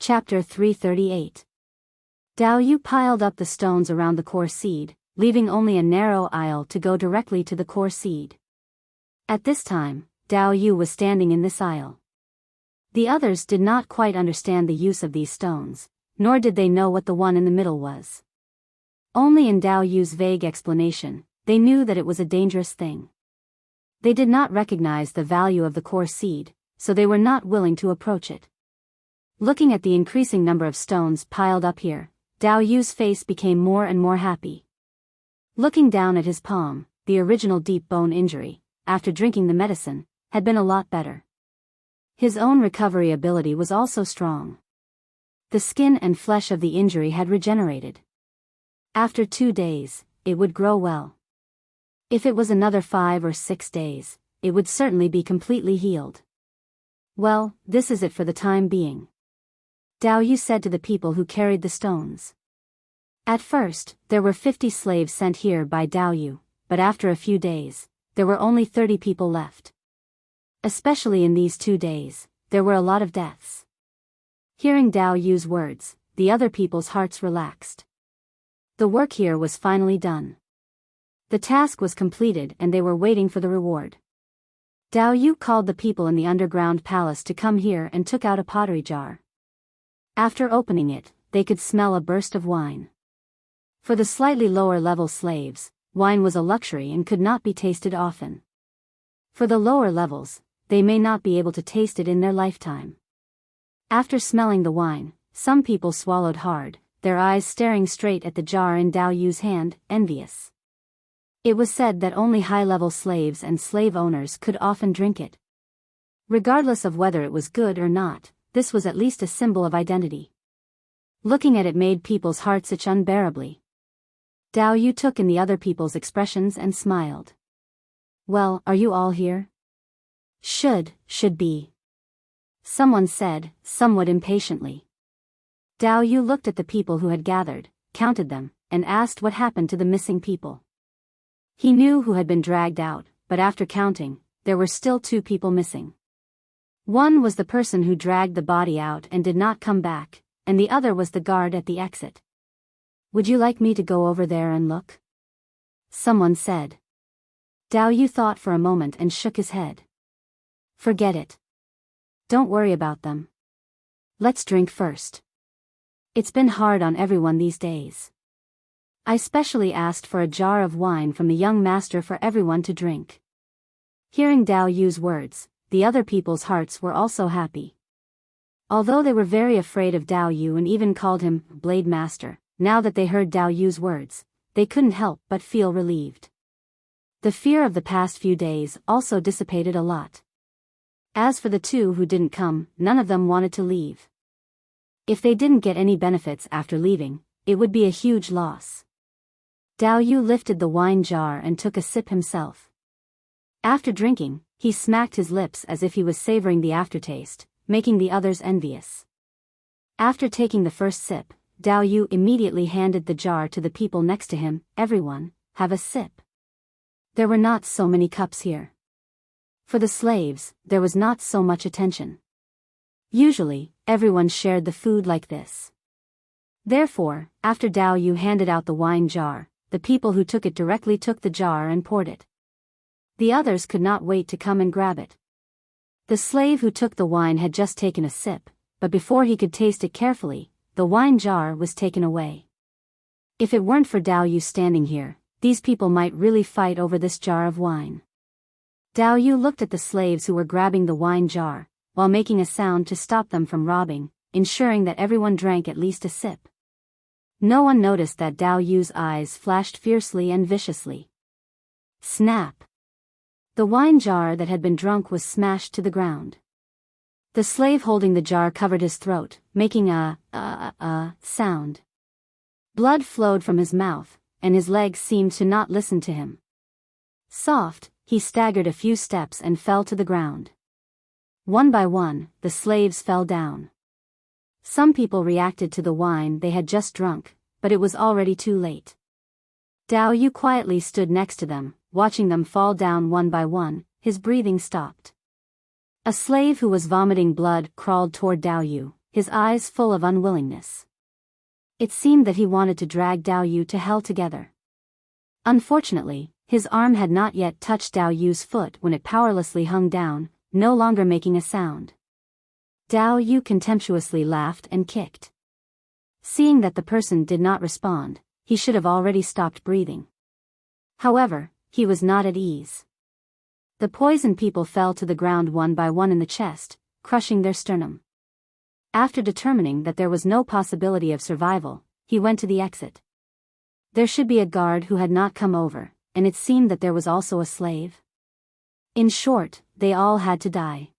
Chapter 338. Dao Yu piled up the stones around the core seed, leaving only a narrow aisle to go directly to the core seed. At this time, Dao Yu was standing in this aisle. The others did not quite understand the use of these stones, nor did they know what the one in the middle was. Only in Dao Yu's vague explanation, they knew that it was a dangerous thing. They did not recognize the value of the core seed, so they were not willing to approach it. Looking at the increasing number of stones piled up here, Dao Yu's face became more and more happy. Looking down at his palm, the original deep bone injury, after drinking the medicine, had been a lot better. His own recovery ability was also strong. The skin and flesh of the injury had regenerated. After 2 days, it would grow well. If it was another 5 or 6 days, it would certainly be completely healed. Well, this is it for the time being, Dao Yu said to the people who carried the stones. At first, there were 50 slaves sent here by Dao Yu, but after a few days, there were only 30 people left. Especially in these 2 days, there were a lot of deaths. Hearing Dao Yu's words, the other people's hearts relaxed. The work here was finally done. The task was completed and they were waiting for the reward. Dao Yu called the people in the underground palace to come here and took out a pottery jar. After opening it, they could smell a burst of wine. For the slightly lower level slaves, wine was a luxury and could not be tasted often. For the lower levels, they may not be able to taste it in their lifetime. After smelling the wine, some people swallowed hard, their eyes staring straight at the jar in Dao Yu's hand, envious. It was said that only high-level slaves and slave owners could often drink it. Regardless of whether it was good or not, this was at least a symbol of identity. Looking at it made people's hearts itch unbearably. Dao Yu took in the other people's expressions and smiled. Well, are you all here? Should be. Someone said, somewhat impatiently. Dao Yu looked at the people who had gathered, counted them, and asked what happened to the missing people. He knew who had been dragged out, but after counting, there were still 2 people missing. One was the person who dragged the body out and did not come back, and the other was the guard at the exit. Would you like me to go over there and look? Someone said. Dao Yu thought for a moment and shook his head. Forget it. Don't worry about them. Let's drink first. It's been hard on everyone these days. I specially asked for a jar of wine from the young master for everyone to drink. Hearing Dao Yu's words, the other people's hearts were also happy. Although they were very afraid of Dao Yu and even called him Blade Master, now that they heard Dao Yu's words, they couldn't help but feel relieved. The fear of the past few days also dissipated a lot. As for the 2 who didn't come, none of them wanted to leave. If they didn't get any benefits after leaving, it would be a huge loss. Dao Yu lifted the wine jar and took a sip himself. After drinking, he smacked his lips as if he was savoring the aftertaste, making the others envious. After taking the first sip, Dao Yu immediately handed the jar to the people next to him. Everyone, have a sip. There were not so many cups here. For the slaves, there was not so much attention. Usually, everyone shared the food like this. Therefore, after Dao Yu handed out the wine jar, the people who took it directly took the jar and poured it. The others could not wait to come and grab it. The slave who took the wine had just taken a sip, but before he could taste it carefully, the wine jar was taken away. If it weren't for Dao Yu standing here, these people might really fight over this jar of wine. Dao Yu looked at the slaves who were grabbing the wine jar, while making a sound to stop them from robbing, ensuring that everyone drank at least a sip. No one noticed that Dao Yu's eyes flashed fiercely and viciously. Snap! The wine jar that had been drunk was smashed to the ground. The slave holding the jar covered his throat, making a sound. Blood flowed from his mouth, and his legs seemed to not listen to him. Soft, he staggered a few steps and fell to the ground. One by one, the slaves fell down. Some people reacted to the wine they had just drunk, but it was already too late. Dao Yu quietly stood next to them, watching them fall down one by one. His breathing stopped. A slave who was vomiting blood crawled toward Dao Yu, his eyes full of unwillingness. It seemed that he wanted to drag Dao Yu to hell together. Unfortunately, his arm had not yet touched Dao Yu's foot when it powerlessly hung down, no longer making a sound. Dao Yu contemptuously laughed and kicked. Seeing that the person did not respond, he should have already stopped breathing. However, he was not at ease. The poison people fell to the ground one by one in the chest, crushing their sternum. After determining that there was no possibility of survival, he went to the exit. There should be a guard who had not come over, and it seemed that there was also a slave. In short, they all had to die.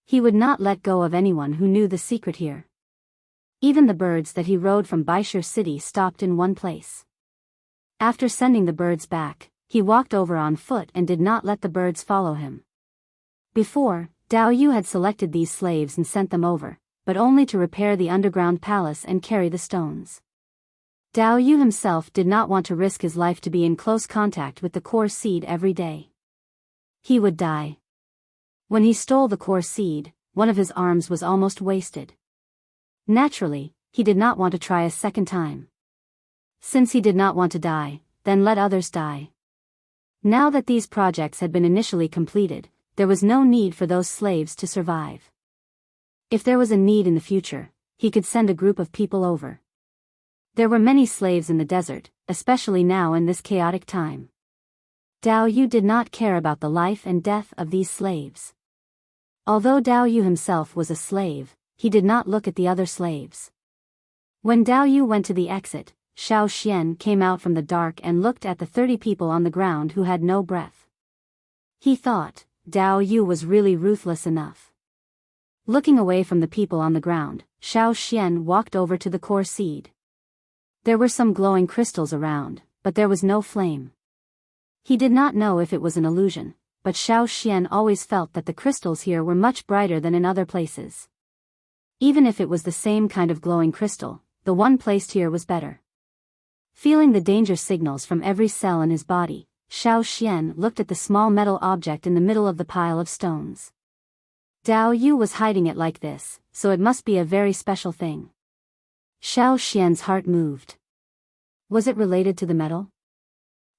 He would not let go of anyone who knew the secret here. Even the birds that he rode from Baishir City stopped in one place. After sending the birds back, he walked over on foot and did not let the birds follow him. Before, Dao Yu had selected these slaves and sent them over, but only to repair the underground palace and carry the stones. Dao Yu himself did not want to risk his life to be in close contact with the core seed every day. He would die. When he stole the core seed, one of his arms was almost wasted. Naturally, he did not want to try a second time. Since he did not want to die, then let others die. Now that these projects had been initially completed, there was no need for those slaves to survive. If there was a need in the future, he could send a group of people over. There were many slaves in the desert, especially now in this chaotic time. Dao Yu did not care about the life and death of these slaves. Although Dao Yu himself was a slave, he did not look at the other slaves. When Dao Yu went to the exit, Xiao Xian came out from the dark and looked at the 30 people on the ground who had no breath. He thought, Dao Yu was really ruthless enough. Looking away from the people on the ground, Xiao Xian walked over to the core seed. There were some glowing crystals around, but there was no flame. He did not know if it was an illusion, but Xiao Xian always felt that the crystals here were much brighter than in other places. Even if it was the same kind of glowing crystal, the one placed here was better. Feeling the danger signals from every cell in his body, Xiao Xian looked at the small metal object in the middle of the pile of stones. Dao Yu was hiding it like this, so it must be a very special thing. Xiao Xian's heart moved. Was it related to the metal?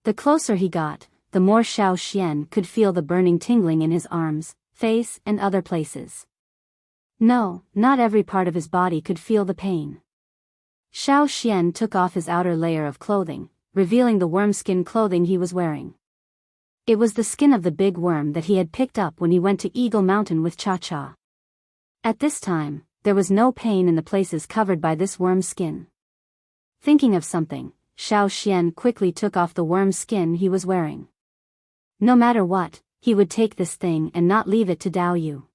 The closer he got, the more Xiao Xian could feel the burning tingling in his arms, face and other places. No, not every part of his body could feel the pain. Xiao Xian took off his outer layer of clothing, revealing the worm skin clothing he was wearing. It was the skin of the big worm that he had picked up when he went to Eagle Mountain with Cha Cha. At this time, there was no pain in the places covered by this worm skin. Thinking of something, Xiao Xian quickly took off the worm skin he was wearing. No matter what, he would take this thing and not leave it to Dao Yu.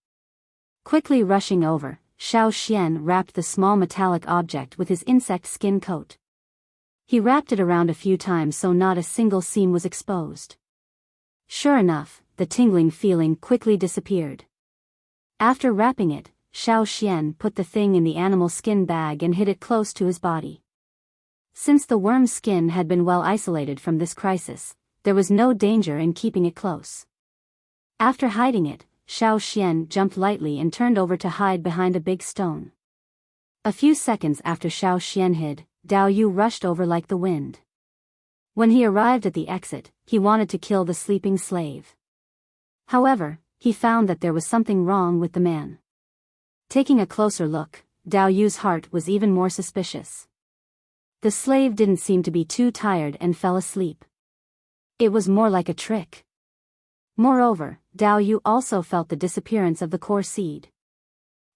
Quickly rushing over, Xiao Xian wrapped the small metallic object with his insect skin coat. He wrapped it around a few times so not a single seam was exposed. Sure enough, the tingling feeling quickly disappeared. After wrapping it, Xiao Xian put the thing in the animal skin bag and hid it close to his body. Since the worm skin had been well isolated from this crisis, there was no danger in keeping it close. After hiding it, Xiao Xian jumped lightly and turned over to hide behind a big stone. A few seconds after Xiao Xian hid, Dao Yu rushed over like the wind. When he arrived at the exit, he wanted to kill the sleeping slave. However, he found that there was something wrong with the man. Taking a closer look, Dao Yu's heart was even more suspicious. The slave didn't seem to be too tired and fell asleep. It was more like a trick. Moreover, Dao Yu also felt the disappearance of the core seed.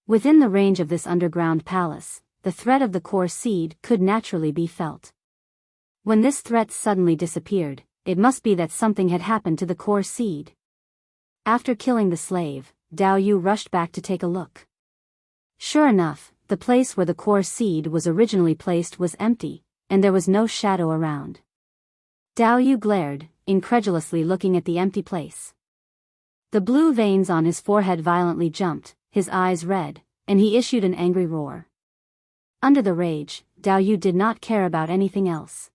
Within the range of this underground palace, the threat of the core seed could naturally be felt. When this threat suddenly disappeared, it must be that something had happened to the core seed. After killing the slave, Dao Yu rushed back to take a look. Sure enough, the place where the core seed was originally placed was empty, and there was no shadow around. Dao Yu glared, incredulously looking at the empty place. The blue veins on his forehead violently jumped, his eyes red, and he issued an angry roar. Under the rage, Dao Yu did not care about anything else.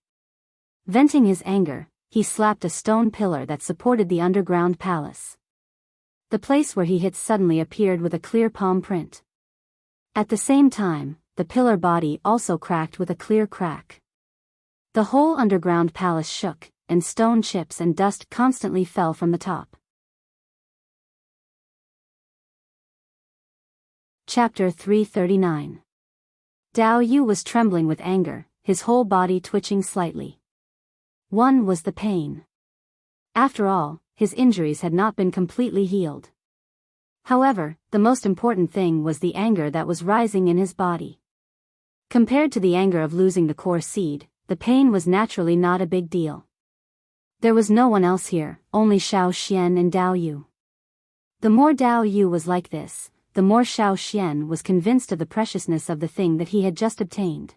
Venting his anger, he slapped a stone pillar that supported the underground palace. The place where he hit suddenly appeared with a clear palm print. At the same time, the pillar body also cracked with a clear crack. The whole underground palace shook, and stone chips and dust constantly fell from the top. Chapter 339. Dao Yu was trembling with anger, his whole body twitching slightly. One was the pain. After all, his injuries had not been completely healed. However, the most important thing was the anger that was rising in his body. Compared to the anger of losing the core seed, the pain was naturally not a big deal. There was no one else here, only Xiao Xian and Dao Yu. The more Dao Yu was like this, the more Xiao Xian was convinced of the preciousness of the thing that he had just obtained.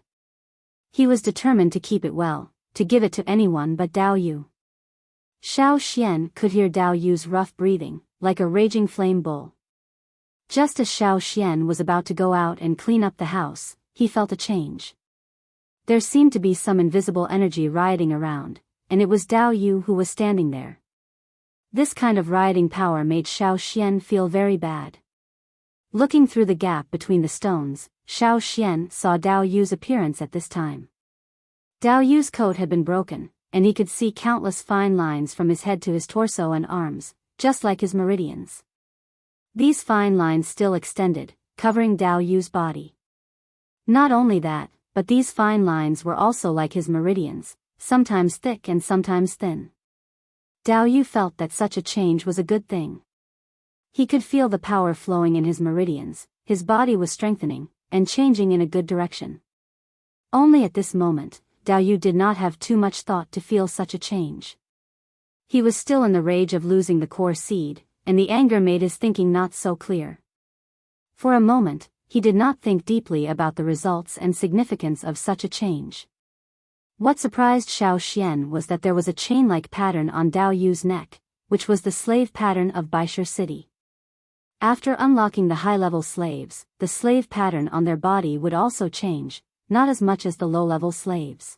He was determined to keep it well, to give it to anyone but Dao Yu. Xiao Xian could hear Dao Yu's rough breathing, like a raging flame bull. Just as Xiao Xian was about to go out and clean up the house, he felt a change. There seemed to be some invisible energy rioting around, and it was Dao Yu who was standing there. This kind of rioting power made Xiao Xian feel very bad. Looking through the gap between the stones, Xiao Xian saw Dao Yu's appearance at this time. Dao Yu's coat had been broken, and he could see countless fine lines from his head to his torso and arms, just like his meridians. These fine lines still extended, covering Dao Yu's body. Not only that, but these fine lines were also like his meridians, sometimes thick and sometimes thin. Dao Yu felt that such a change was a good thing. He could feel the power flowing in his meridians, his body was strengthening, and changing in a good direction. Only at this moment, Dao Yu did not have too much thought to feel such a change. He was still in the rage of losing the core seed, and the anger made his thinking not so clear. For a moment, he did not think deeply about the results and significance of such a change. What surprised Xiao Xian was that there was a chain-like pattern on Dao Yu's neck, which was the slave pattern of Baishur city. After unlocking the high-level slaves, the slave pattern on their body would also change, not as much as the low-level slaves.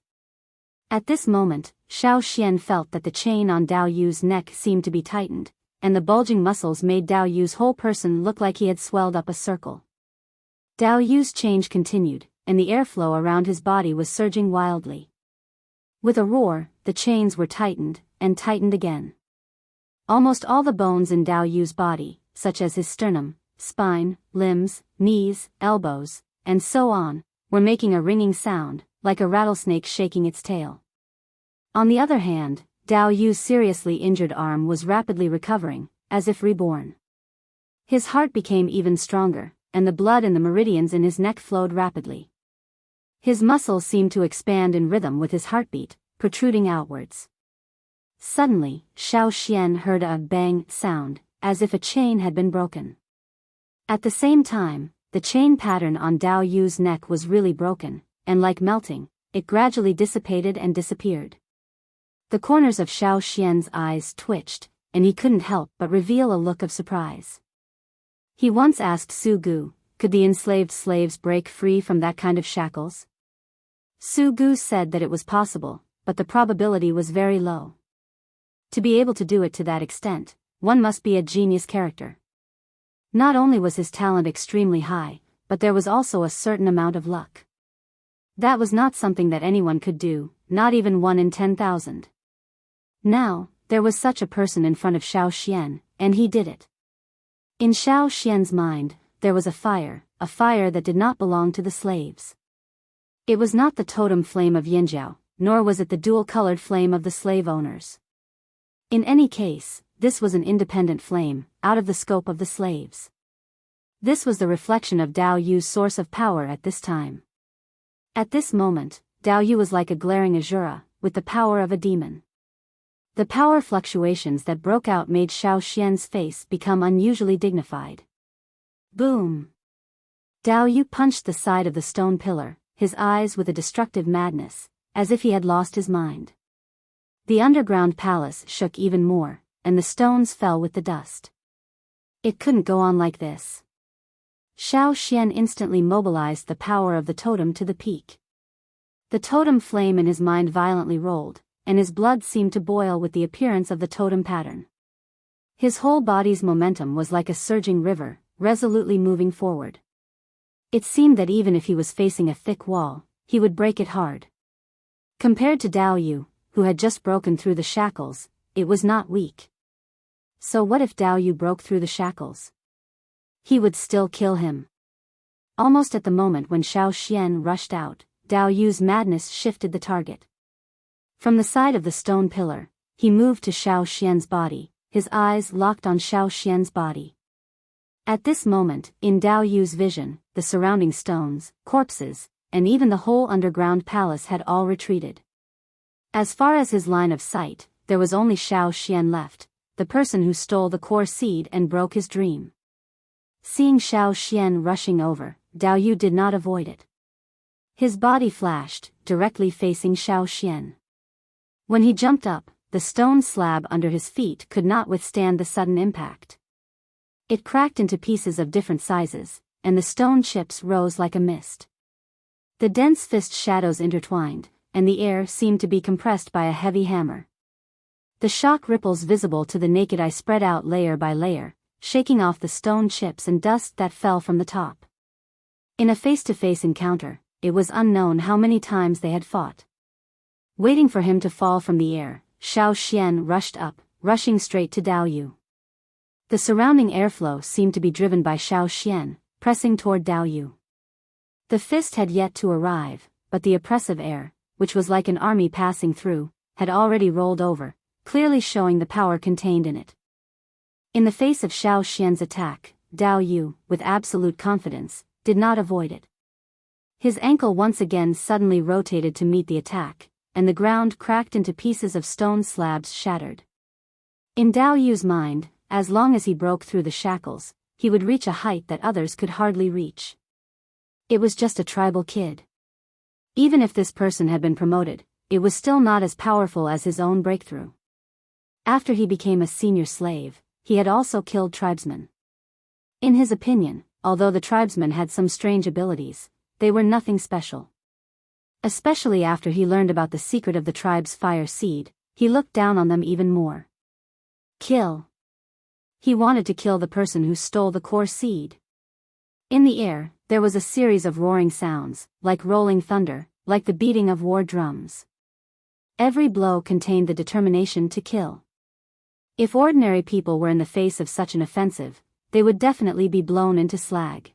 At this moment, Xiao Xian felt that the chain on Dao Yu's neck seemed to be tightened, and the bulging muscles made Dao Yu's whole person look like he had swelled up a circle. Dao Yu's change continued, and the airflow around his body was surging wildly. With a roar, the chains were tightened, and tightened again. Almost all the bones in Dao Yu's body, such as his sternum, spine, limbs, knees, elbows, and so on, were making a ringing sound, like a rattlesnake shaking its tail. On the other hand, Dao Yu's seriously injured arm was rapidly recovering, as if reborn. His heart became even stronger, and the blood in the meridians in his neck flowed rapidly. His muscles seemed to expand in rhythm with his heartbeat, protruding outwards. Suddenly, Xiao Xian heard a bang sound, as if a chain had been broken. At the same time, the chain pattern on Dao Yu's neck was really broken, and like melting, it gradually dissipated and disappeared. The corners of Xiao Xian's eyes twitched, and he couldn't help but reveal a look of surprise. He once asked Su Gu, could the enslaved slaves break free from that kind of shackles? Su Gu said that it was possible, but the probability was very low. To be able to do it to that extent, one must be a genius character. Not only was his talent extremely high, but there was also a certain amount of luck. That was not something that anyone could do, not even 1 in 10,000. Now, there was such a person in front of Xiao Xian, and he did it. In Xiao Xian's mind, there was a fire that did not belong to the slaves. It was not the totem flame of Yinjiao, nor was it the dual-colored flame of the slave owners. In any case, this was an independent flame, out of the scope of the slaves. This was the reflection of Dao Yu's source of power at this time. At this moment, Dao Yu was like a glaring Azura, with the power of a demon. The power fluctuations that broke out made Xiao Xian's face become unusually dignified. Boom! Dao Yu punched the side of the stone pillar, his eyes with a destructive madness, as if he had lost his mind. The underground palace shook even more, and the stones fell with the dust. It couldn't go on like this. Xiao Xian instantly mobilized the power of the totem to the peak. The totem flame in his mind violently rolled, and his blood seemed to boil with the appearance of the totem pattern. His whole body's momentum was like a surging river, resolutely moving forward. It seemed that even if he was facing a thick wall, he would break it hard. Compared to Dao Yu, who had just broken through the shackles, it was not weak. So what if Dao Yu broke through the shackles? He would still kill him. Almost at the moment when Xiao Xian rushed out, Dao Yu's madness shifted the target. From the side of the stone pillar, he moved to Xiao Xian's body, his eyes locked on Xiao Xian's body. At this moment, in Dao Yu's vision, the surrounding stones, corpses, and even the whole underground palace had all retreated. As far as his line of sight, there was only Xiao Xian left, the person who stole the core seed and broke his dream. Seeing Xiao Xian rushing over, Dao Yu did not avoid it. His body flashed, directly facing Xiao Xian. When he jumped up, the stone slab under his feet could not withstand the sudden impact. It cracked into pieces of different sizes, and the stone chips rose like a mist. The dense fist shadows intertwined, and the air seemed to be compressed by a heavy hammer. The shock ripples visible to the naked eye spread out layer by layer, shaking off the stone chips and dust that fell from the top. In a face-to-face encounter, it was unknown how many times they had fought. Waiting for him to fall from the air, Xiao Xian rushed up, rushing straight to Dao Yu. The surrounding airflow seemed to be driven by Xiao Xian, pressing toward Dao Yu. The fist had yet to arrive, but the oppressive air, which was like an army passing through, had already rolled over, clearly showing the power contained in it. In the face of Xiao Xian's attack, Dao Yu, with absolute confidence, did not avoid it. His ankle once again suddenly rotated to meet the attack, and the ground cracked into pieces of stone slabs shattered. In Dao Yu's mind, as long as he broke through the shackles, he would reach a height that others could hardly reach. It was just a tribal kid. Even if this person had been promoted, it was still not as powerful as his own breakthrough. After he became a senior slave, he had also killed tribesmen. In his opinion, although the tribesmen had some strange abilities, they were nothing special. Especially after he learned about the secret of the tribe's fire seed, he looked down on them even more. Kill. He wanted to kill the person who stole the core seed. In the air, there was a series of roaring sounds, like rolling thunder, like the beating of war drums. Every blow contained the determination to kill. If ordinary people were in the face of such an offensive, they would definitely be blown into slag.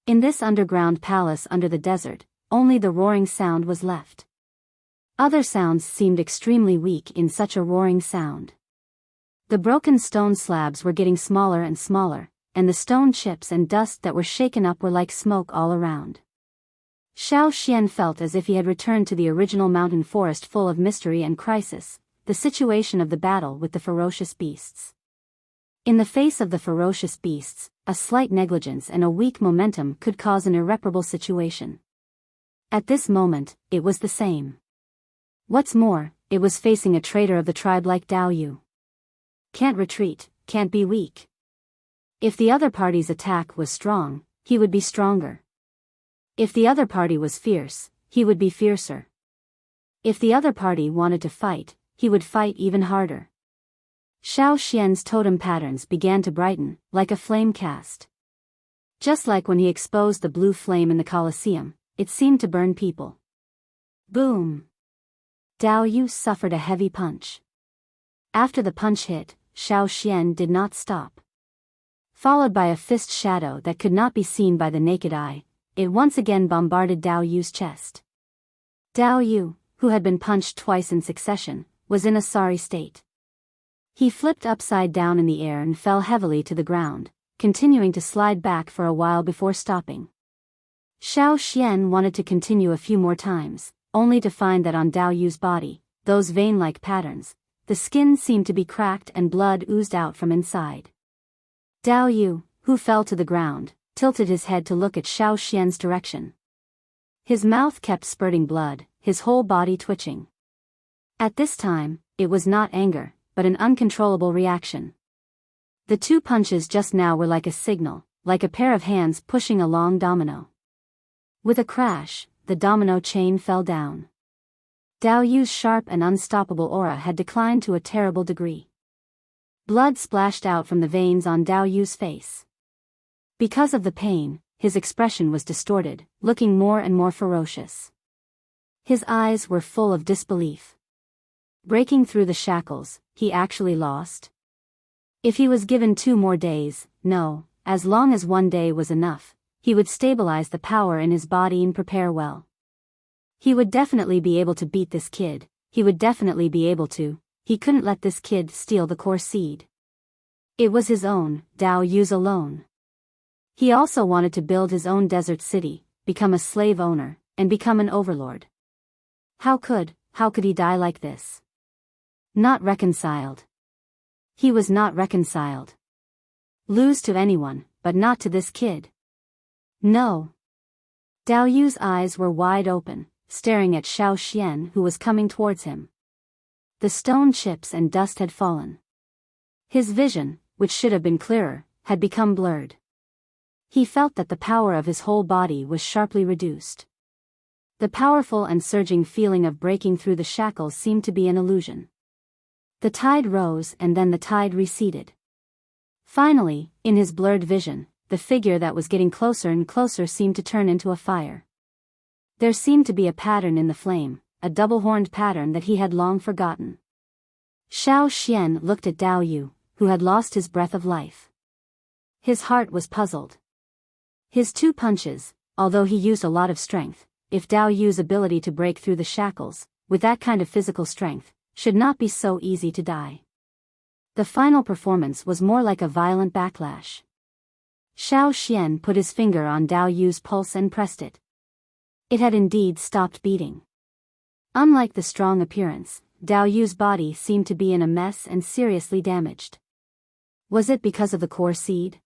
In this underground palace under the desert, only the roaring sound was left. Other sounds seemed extremely weak in such a roaring sound. The broken stone slabs were getting smaller and smaller, and the stone chips and dust that were shaken up were like smoke all around. Xiao Xian felt as if he had returned to the original mountain forest full of mystery and crisis, the situation of the battle with the ferocious beasts. In the face of the ferocious beasts, a slight negligence and a weak momentum could cause an irreparable situation. At this moment, it was the same. What's more, it was facing a traitor of the tribe like Dao Yu. Can't retreat, can't be weak. If the other party's attack was strong, he would be stronger. If the other party was fierce, he would be fiercer. If the other party wanted to fight, he would fight even harder. Xiao Xian's totem patterns began to brighten, like a flame cast. Just like when he exposed the blue flame in the Colosseum, it seemed to burn people. Boom! Dao Yu suffered a heavy punch. After the punch hit, Xiao Xian did not stop. Followed by a fist shadow that could not be seen by the naked eye, it once again bombarded Dao Yu's chest. Dao Yu, who had been punched twice in succession, was in a sorry state. He flipped upside down in the air and fell heavily to the ground, continuing to slide back for a while before stopping. Xiao Xian wanted to continue a few more times, only to find that on Dao Yu's body, those vein-like patterns, the skin seemed to be cracked and blood oozed out from inside. Dao Yu, who fell to the ground, tilted his head to look at Xiao Xian's direction. His mouth kept spurting blood, his whole body twitching. At this time, it was not anger, but an uncontrollable reaction. The two punches just now were like a signal, like a pair of hands pushing a long domino. With a crash, the domino chain fell down. Dao Yu's sharp and unstoppable aura had declined to a terrible degree. Blood splashed out from the veins on Dao Yu's face. Because of the pain, his expression was distorted, looking more and more ferocious. His eyes were full of disbelief. Breaking through the shackles, he actually lost? If he was given 2 more days, no, as long as 1 day was enough, he would stabilize the power in his body and prepare well. He would definitely be able to beat this kid, he couldn't let this kid steal the core seed. It was his own, Dao Yu's alone. He also wanted to build his own desert city, become a slave owner, and become an overlord. How could he die like this? Not reconciled. He was not reconciled. Lose to anyone, but not to this kid. No. Dao Yu's eyes were wide open, staring at Xiao Xian who was coming towards him. The stone chips and dust had fallen. His vision, which should have been clearer, had become blurred. He felt that the power of his whole body was sharply reduced. The powerful and surging feeling of breaking through the shackles seemed to be an illusion. The tide rose and then the tide receded. Finally, in his blurred vision, the figure that was getting closer and closer seemed to turn into a fire. There seemed to be a pattern in the flame, a double-horned pattern that he had long forgotten. Xiao Xian looked at Dao Yu, who had lost his breath of life. His heart was puzzled. His 2 punches, although he used a lot of strength, if Dao Yu's ability to break through the shackles, with that kind of physical strength, should not be so easy to die. The final performance was more like a violent backlash. Xiao Xian put his finger on Dao Yu's pulse and pressed it. It had indeed stopped beating. Unlike the strong appearance, Dao Yu's body seemed to be in a mess and seriously damaged. Was it because of the core seed?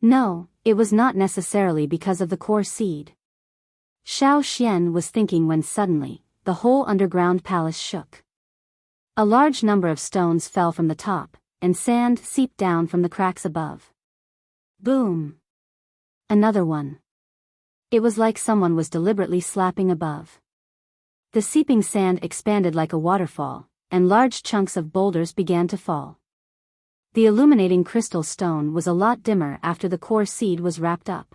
No, it was not necessarily because of the core seed. Xiao Xian was thinking when suddenly, the whole underground palace shook. A large number of stones fell from the top, and sand seeped down from the cracks above. Boom! Another one. It was like someone was deliberately slapping above. The seeping sand expanded like a waterfall, and large chunks of boulders began to fall. The illuminating crystal stone was a lot dimmer after the core seed was wrapped up.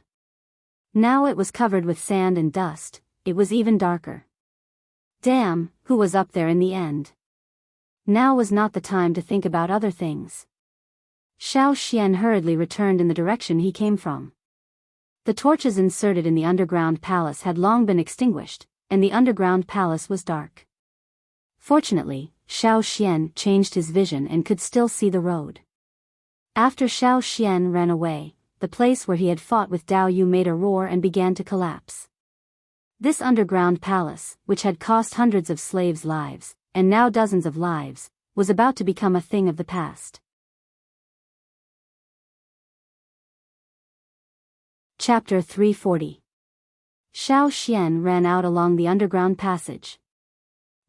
Now it was covered with sand and dust, it was even darker. Damn, who was up there in the end? Now was not the time to think about other things. Xiao Xian hurriedly returned in the direction he came from. The torches inserted in the underground palace had long been extinguished, and the underground palace was dark. Fortunately, Xiao Xian changed his vision and could still see the road. After Xiao Xian ran away, the place where he had fought with Dao Yu made a roar and began to collapse. This underground palace, which had cost hundreds of slaves' lives, and now dozens of lives, was about to become a thing of the past. Chapter 340. Xiao Xian ran out along the underground passage.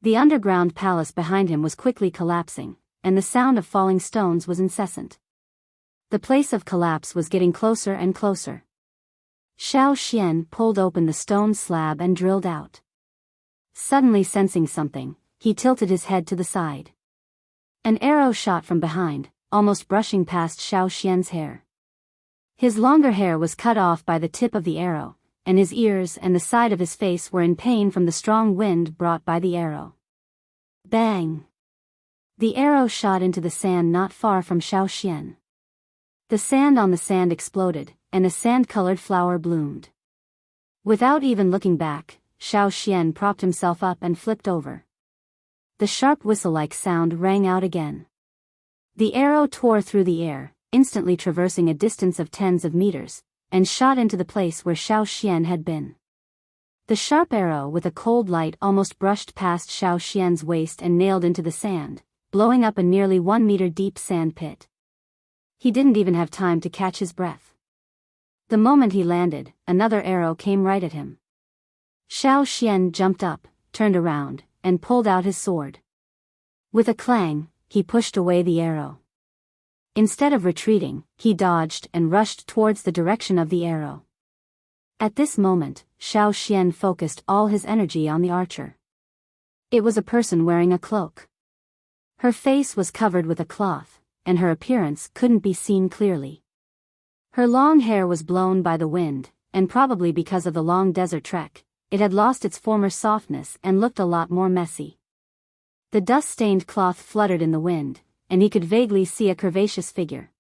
The underground palace behind him was quickly collapsing, and the sound of falling stones was incessant. The place of collapse was getting closer and closer. Xiao Xian pulled open the stone slab and drilled out. Suddenly sensing something, he tilted his head to the side. An arrow shot from behind, almost brushing past Xiao Xian's hair. His longer hair was cut off by the tip of the arrow, and his ears and the side of his face were in pain from the strong wind brought by the arrow. Bang! The arrow shot into the sand not far from Xiao Xian. The sand on the sand exploded, and a sand-colored flower bloomed. Without even looking back, Xiao Xian propped himself up and flipped over. The sharp whistle-like sound rang out again. The arrow tore through the air, instantly traversing a distance of tens of meters, and shot into the place where Xiao Xian had been. The sharp arrow with a cold light almost brushed past Xiao Xian's waist and nailed into the sand, blowing up a nearly 1 meter deep sand pit. He didn't even have time to catch his breath. The moment he landed, another arrow came right at him. Xiao Xian jumped up, turned around, and pulled out his sword. With a clang, he pushed away the arrow. Instead of retreating, he dodged and rushed towards the direction of the arrow. At this moment, Xiao Xian focused all his energy on the archer. It was a person wearing a cloak. Her face was covered with a cloth, and her appearance couldn't be seen clearly. Her long hair was blown by the wind, and probably because of the long desert trek, it had lost its former softness and looked a lot more messy. The dust-stained cloth fluttered in the wind, and he could vaguely see a curvaceous figure.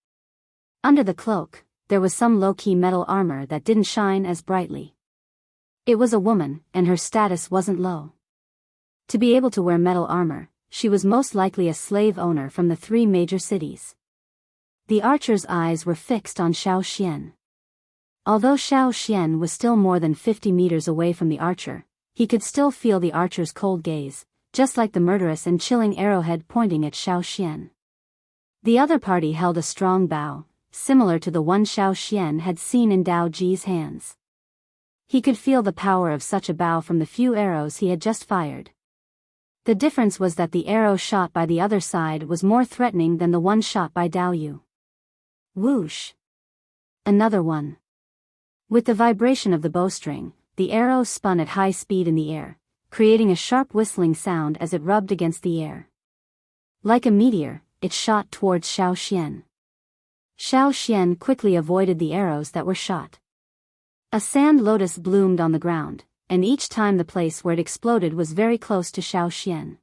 Under the cloak, there was some low-key metal armor that didn't shine as brightly. It was a woman, and her status wasn't low. To be able to wear metal armor, she was most likely a slave owner from the 3 major cities. The archer's eyes were fixed on Xiao Xian. Although Xiao Xian was still more than 50 meters away from the archer, he could still feel the archer's cold gaze, just like the murderous and chilling arrowhead pointing at Xiao Xian. The other party held a strong bow, similar to the one Xiao Xian had seen in Dao Ji's hands. He could feel the power of such a bow from the few arrows he had just fired. The difference was that the arrow shot by the other side was more threatening than the one shot by Dao Yu. Whoosh! Another one. With the vibration of the bowstring, the arrow spun at high speed in the air, creating a sharp whistling sound as it rubbed against the air. Like a meteor, it shot towards Xiao Xian. Xiao Xian quickly avoided the arrows that were shot. A sand lotus bloomed on the ground, and each time the place where it exploded was very close to Xiao Xian.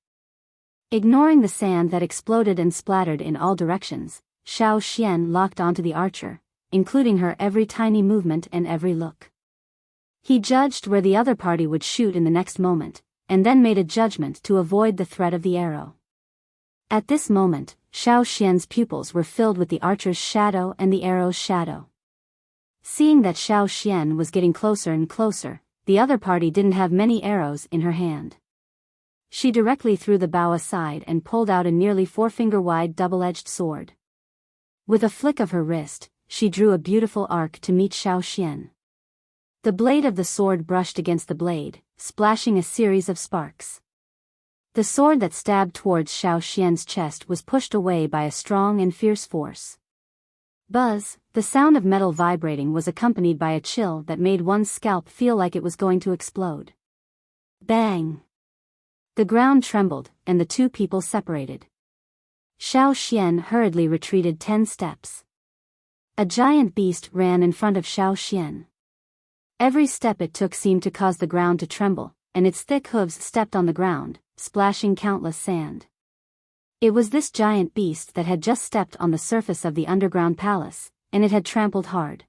Ignoring the sand that exploded and splattered in all directions, Xiao Xian locked onto the archer, including her every tiny movement and every look. He judged where the other party would shoot in the next moment, and then made a judgment to avoid the threat of the arrow. At this moment, Xiao Xian's pupils were filled with the archer's shadow and the arrow's shadow. Seeing that Xiao Xian was getting closer and closer, the other party didn't have many arrows in her hand. She directly threw the bow aside and pulled out a nearly 4-finger-wide double-edged sword. With a flick of her wrist, she drew a beautiful arc to meet Xiao Xian. The blade of the sword brushed against the blade, splashing a series of sparks. The sword that stabbed towards Xiao Xian's chest was pushed away by a strong and fierce force. Buzz, the sound of metal vibrating was accompanied by a chill that made one's scalp feel like it was going to explode. Bang! The ground trembled, and the 2 people separated. Xiao Xian hurriedly retreated 10 steps. A giant beast ran in front of Xiao Xian. Every step it took seemed to cause the ground to tremble, and its thick hooves stepped on the ground, splashing countless sand. It was this giant beast that had just stepped on the surface of the underground palace, and it had trampled hard.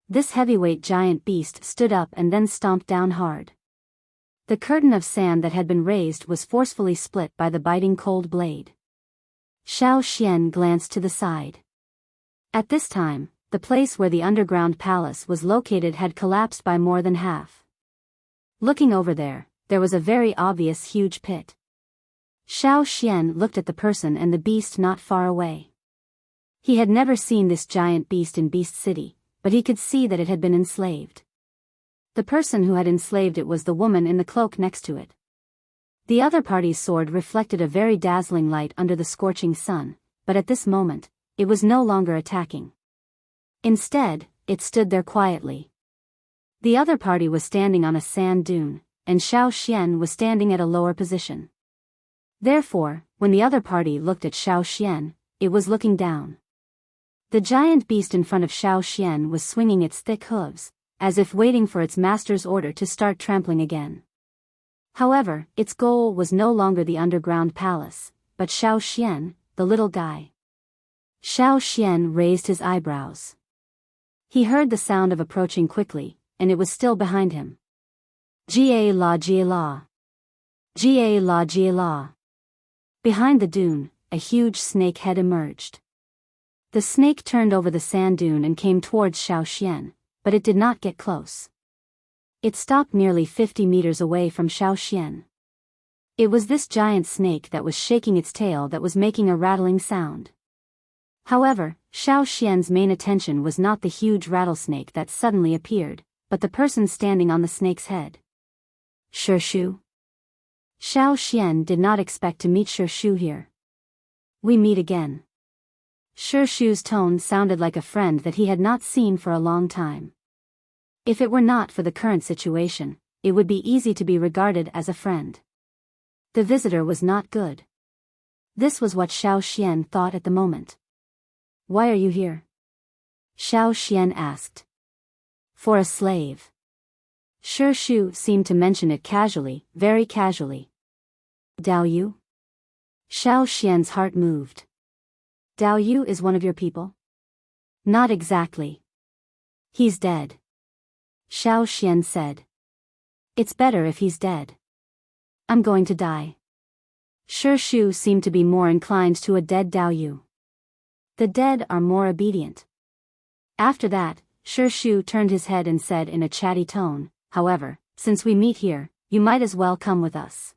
This heavyweight giant beast stood up and then stomped down hard. The curtain of sand that had been raised was forcefully split by the biting cold blade. Xiao Xian glanced to the side. At this time, the place where the underground palace was located had collapsed by more than half. Looking over there was a very obvious huge pit. Xiao Xian looked at the person and the beast not far away. He had never seen this giant beast in Beast City, but he could see that it had been enslaved. The person who had enslaved it was the woman in the cloak next to it. The other party's sword reflected a very dazzling light under the scorching sun, but at this moment, it was no longer attacking. Instead, it stood there quietly. The other party was standing on a sand dune, and Xiao Xian was standing at a lower position. Therefore, when the other party looked at Xiao Xian, it was looking down. The giant beast in front of Xiao Xian was swinging its thick hooves, as if waiting for its master's order to start trampling again. However, its goal was no longer the underground palace, but Xiao Xian, the little guy. Xiao Xian raised his eyebrows. He heard the sound of approaching quickly, and it was still behind him. Jie la jie la. Jie la jie la. Behind the dune, a huge snake head emerged. The snake turned over the sand dune and came towards Xiao Xian, but it did not get close. It stopped nearly 50 meters away from Xiao Xian. It was this giant snake that was shaking its tail that was making a rattling sound. However, Xiao Xian's main attention was not the huge rattlesnake that suddenly appeared, but the person standing on the snake's head. Shu. Xiao Xian did not expect to meet Shu here. We meet again. Shu's tone sounded like a friend that he had not seen for a long time. If it were not for the current situation, it would be easy to be regarded as a friend. The visitor was not good. This was what Xiao Xian thought at the moment. Why are you here? Xiao Xian asked. For a slave. Shu seemed to mention it casually, very casually. Dao Yu? Xiao Xian's heart moved. Dao Yu is one of your people? Not exactly. He's dead. Xiao Xian said. It's better if he's dead. I'm going to die. Shu seemed to be more inclined to a dead Dao Yu. The dead are more obedient. After that, Shu turned his head and said in a chatty tone, however, since we meet here, you might as well come with us.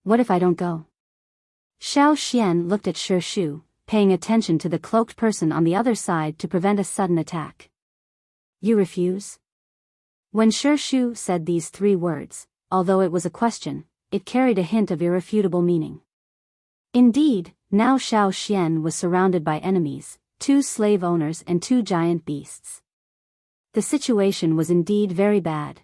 What if I don't go? Xiao Xian looked at Shu, paying attention to the cloaked person on the other side to prevent a sudden attack. You refuse? When Shu said these 3 words, although it was a question, it carried a hint of irrefutable meaning. Indeed, now Xiao Xian was surrounded by enemies, 2 slave owners and 2 giant beasts. The situation was indeed very bad.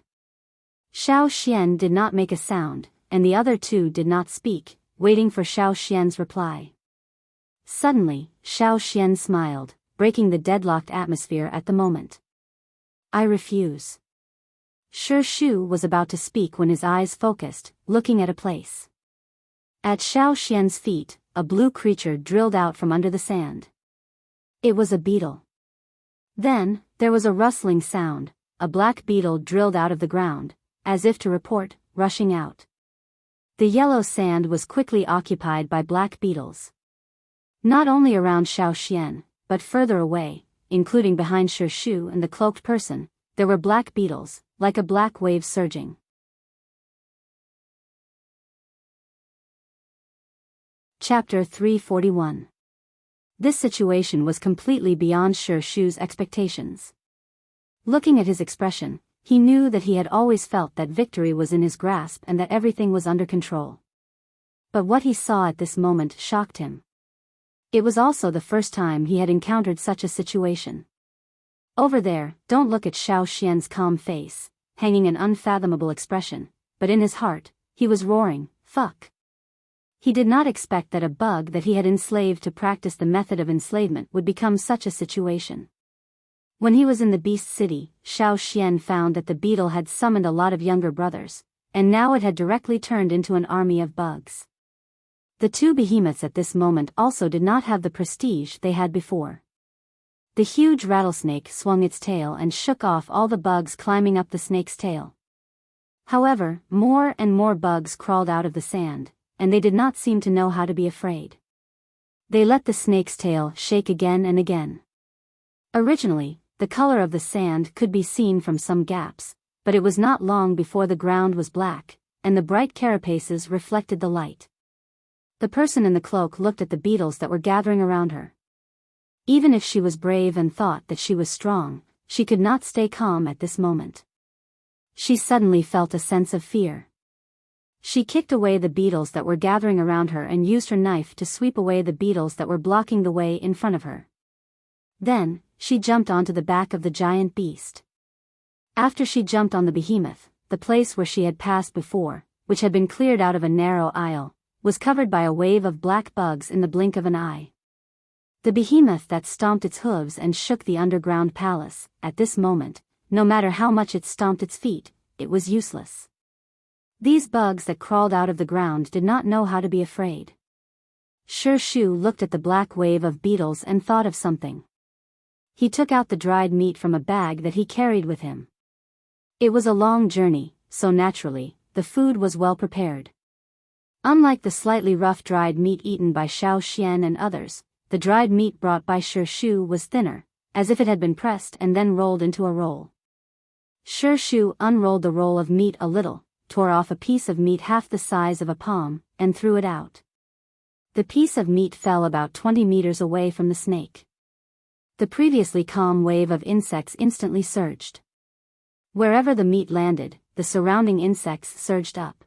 Xiao Xian did not make a sound, and the other 2 did not speak, waiting for Xiao Xian's reply. Suddenly, Xiao Xian smiled, breaking the deadlocked atmosphere at the moment. I refuse. Shu was about to speak when his eyes focused, looking at a place. At Xiao Xian's feet, a blue creature drilled out from under the sand. It was a beetle. Then, there was a rustling sound, a black beetle drilled out of the ground, as if to report, rushing out. The yellow sand was quickly occupied by black beetles. Not only around Xiao Xian, but further away, including behind Shu and the cloaked person, there were black beetles, like a black wave surging. Chapter 341. This situation was completely beyond Shu's expectations. Looking at his expression, he knew that he had always felt that victory was in his grasp and that everything was under control. But what he saw at this moment shocked him. It was also the first time he had encountered such a situation. Over there, don't look at Xiao Xian's calm face, hanging an unfathomable expression, but in his heart, he was roaring, fuck. He did not expect that a bug that he had enslaved to practice the method of enslavement would become such a situation. When he was in the Beast City, Xiao Xian found that the beetle had summoned a lot of younger brothers, and now it had directly turned into an army of bugs. The 2 behemoths at this moment also did not have the prestige they had before. The huge rattlesnake swung its tail and shook off all the bugs climbing up the snake's tail. However, more and more bugs crawled out of the sand, and they did not seem to know how to be afraid. They let the snake's tail shake again and again. Originally, the color of the sand could be seen from some gaps, but it was not long before the ground was black, and the bright carapaces reflected the light. The person in the cloak looked at the beetles that were gathering around her. Even if she was brave and thought that she was strong, she could not stay calm at this moment. She suddenly felt a sense of fear. She kicked away the beetles that were gathering around her and used her knife to sweep away the beetles that were blocking the way in front of her. Then, she jumped onto the back of the giant beast. After she jumped on the behemoth, the place where she had passed before, which had been cleared out of a narrow aisle, was covered by a wave of black bugs in the blink of an eye. The behemoth that stomped its hooves and shook the underground palace, at this moment, no matter how much it stomped its feet, it was useless. These bugs that crawled out of the ground did not know how to be afraid. Shu looked at the black wave of beetles and thought of something. He took out the dried meat from a bag that he carried with him. It was a long journey, so naturally, the food was well prepared. Unlike the slightly rough dried meat eaten by Xiao Xian and others, the dried meat brought by Shu was thinner, as if it had been pressed and then rolled into a roll. Shu unrolled the roll of meat a little, tore off a piece of meat half the size of a palm, and threw it out. The piece of meat fell about 20 meters away from the snake. The previously calm wave of insects instantly surged. Wherever the meat landed, the surrounding insects surged up.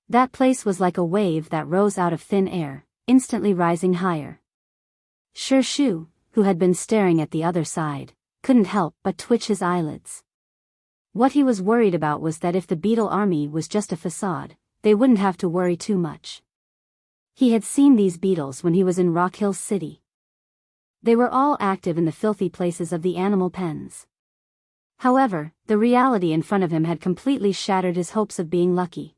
That place was like a wave that rose out of thin air, instantly rising higher. Shu, who had been staring at the other side, couldn't help but twitch his eyelids. What he was worried about was that if the beetle army was just a facade, they wouldn't have to worry too much. He had seen these beetles when he was in Rock Hill City. They were all active in the filthy places of the animal pens. However, the reality in front of him had completely shattered his hopes of being lucky.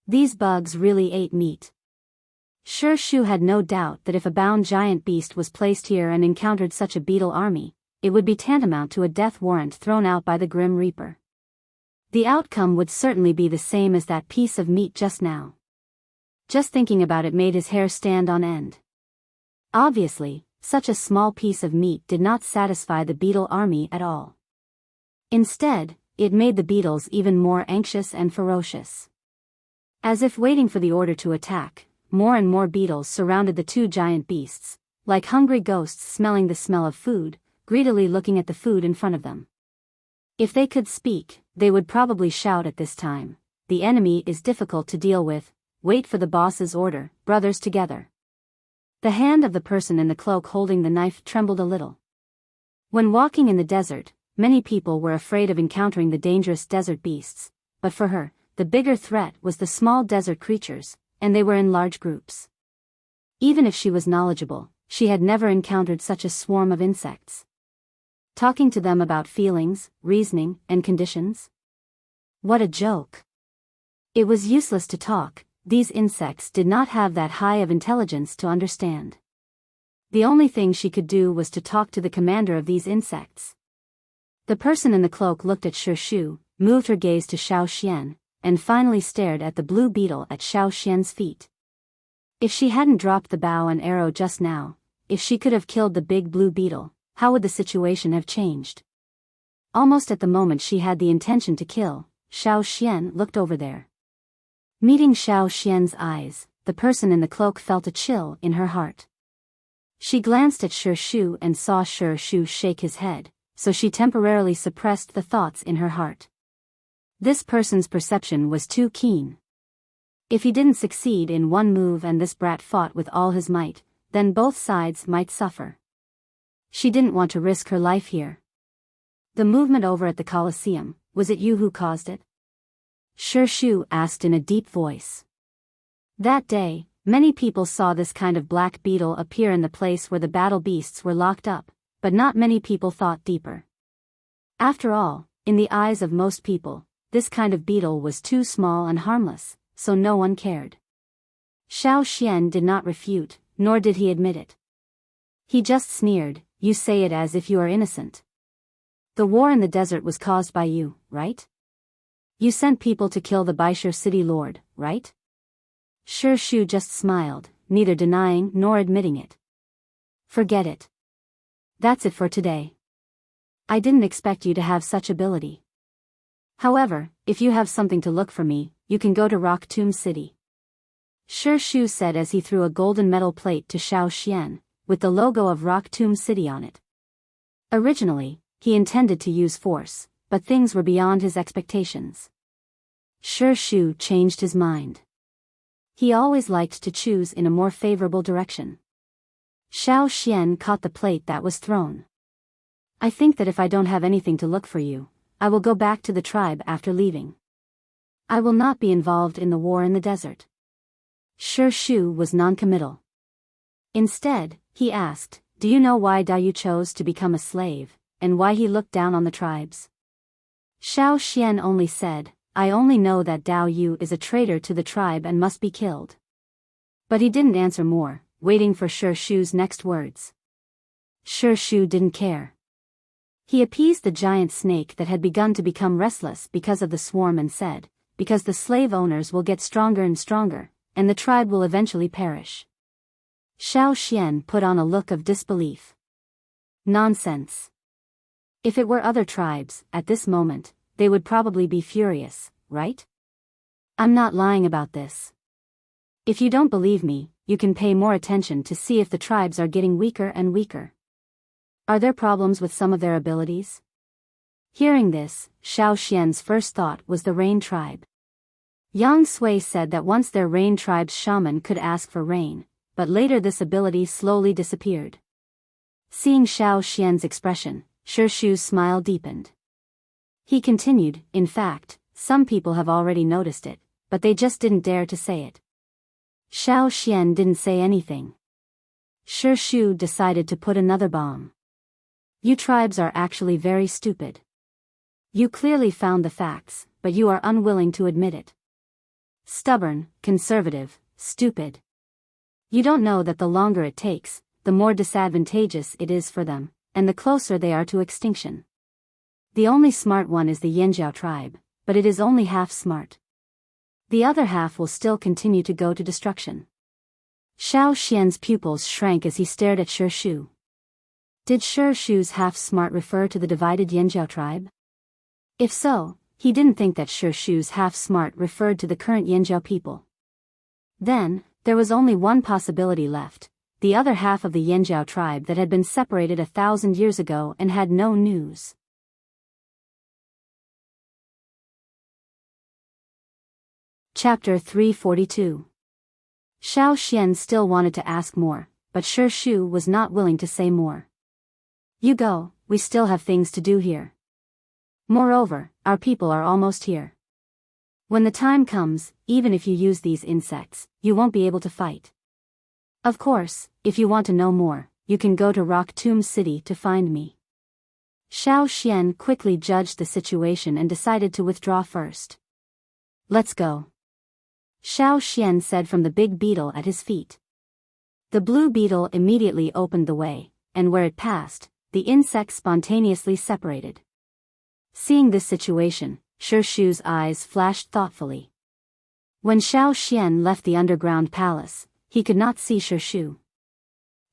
These bugs really ate meat. Shu had no doubt that if a bound giant beast was placed here and encountered such a beetle army, it would be tantamount to a death warrant thrown out by the Grim Reaper. The outcome would certainly be the same as that piece of meat just now. Just thinking about it made his hair stand on end. Obviously, such a small piece of meat did not satisfy the beetle army at all. Instead, it made the beetles even more anxious and ferocious. As if waiting for the order to attack, more and more beetles surrounded the two giant beasts, like hungry ghosts smelling the smell of food, greedily looking at the food in front of them. If they could speak, they would probably shout at this time, "The enemy is difficult to deal with, wait for the boss's order, brothers together." The hand of the person in the cloak holding the knife trembled a little. When walking in the desert, many people were afraid of encountering the dangerous desert beasts, but for her, the bigger threat was the small desert creatures, and they were in large groups. Even if she was knowledgeable, she had never encountered such a swarm of insects. Talking to them about feelings, reasoning, and conditions? What a joke. It was useless to talk, these insects did not have that high of intelligence to understand. The only thing she could do was to talk to the commander of these insects. The person in the cloak looked at Shu, moved her gaze to Xiao Xian, and finally stared at the blue beetle at Xiao Xian's feet. If she hadn't dropped the bow and arrow just now, if she could have killed the big blue beetle, how would the situation have changed? Almost at the moment she had the intention to kill, Xiao Xian looked over there. Meeting Xiao Xian's eyes, the person in the cloak felt a chill in her heart. She glanced at Shu and saw Shu shake his head, so she temporarily suppressed the thoughts in her heart. This person's perception was too keen. If he didn't succeed in one move and this brat fought with all his might, then both sides might suffer. She didn't want to risk her life here. The movement over at the Colosseum, was it you who caused it? Shu asked in a deep voice. That day, many people saw this kind of black beetle appear in the place where the battle beasts were locked up, but not many people thought deeper. After all, in the eyes of most people, this kind of beetle was too small and harmless, so no one cared. Xiao Xian did not refute, nor did he admit it. He just sneered, "You say it as if you are innocent. The war in the desert was caused by you, right? You sent people to kill the Baishur city lord, right?" Shu just smiled, neither denying nor admitting it. "Forget it. That's it for today. I didn't expect you to have such ability. However, if you have something to look for me, you can go to Rock Tomb City." Shu said as he threw a golden metal plate to Xiao Xian, with the logo of Rock Tomb City on it. Originally, he intended to use force, but things were beyond his expectations. Shu changed his mind. He always liked to choose in a more favorable direction. Xiao Xian caught the plate that was thrown. "I think that if I don't have anything to look for you, I will go back to the tribe after leaving. I will not be involved in the war in the desert." Shu was non-committal. Instead, he asked, "Do you know why Dayu chose to become a slave, and why he looked down on the tribes?" Xiao Xian only said, "I only know that Dayu is a traitor to the tribe and must be killed." But he didn't answer more, waiting for Shu's next words. Shu didn't care. He appeased the giant snake that had begun to become restless because of the swarm and said, "Because the slave owners will get stronger and stronger, and the tribe will eventually perish." Xiao Xian put on a look of disbelief. "Nonsense. If it were other tribes, at this moment, they would probably be furious, right? I'm not lying about this. If you don't believe me, you can pay more attention to see if the tribes are getting weaker and weaker. Are there problems with some of their abilities?" Hearing this, Xiao Xian's first thought was the Rain tribe. Yang Sui said that once their Rain tribe's shaman could ask for rain, but later this ability slowly disappeared. Seeing Xiao Xian's expression, Shu's smile deepened. He continued, "In fact, some people have already noticed it, but they just didn't dare to say it." Xiao Xian didn't say anything. Shu decided to put another bomb. "You tribes are actually very stupid. You clearly found the facts, but you are unwilling to admit it. Stubborn, conservative, stupid. You don't know that the longer it takes, the more disadvantageous it is for them, and the closer they are to extinction. The only smart one is the Yanjiao tribe, but it is only half smart. The other half will still continue to go to destruction. Xiao Xian's pupils shrank as he stared at Shi Shu. Did Shi Shu's half-smart refer to the divided Yanjiao tribe? If so, he didn't think that Shi Shu's half-smart referred to the current Yanjiao people. Then, there was only one possibility left, the other half of the Yanjiao tribe that had been separated 1,000 years ago and had no news. Chapter 342. Xiao Xian still wanted to ask more, but Shi Shu was not willing to say more. You go, we still have things to do here. Moreover, our people are almost here. When the time comes, even if you use these insects, you won't be able to fight. Of course, if you want to know more, you can go to Rock Tomb City to find me. Xiao Xian quickly judged the situation and decided to withdraw first. Let's go. Xiao Xian said from the big beetle at his feet. The blue beetle immediately opened the way, and where it passed, the insects spontaneously separated. Seeing this situation, Shi Shu's eyes flashed thoughtfully. When Xiao Xian left the underground palace, he could not see Shi Shu.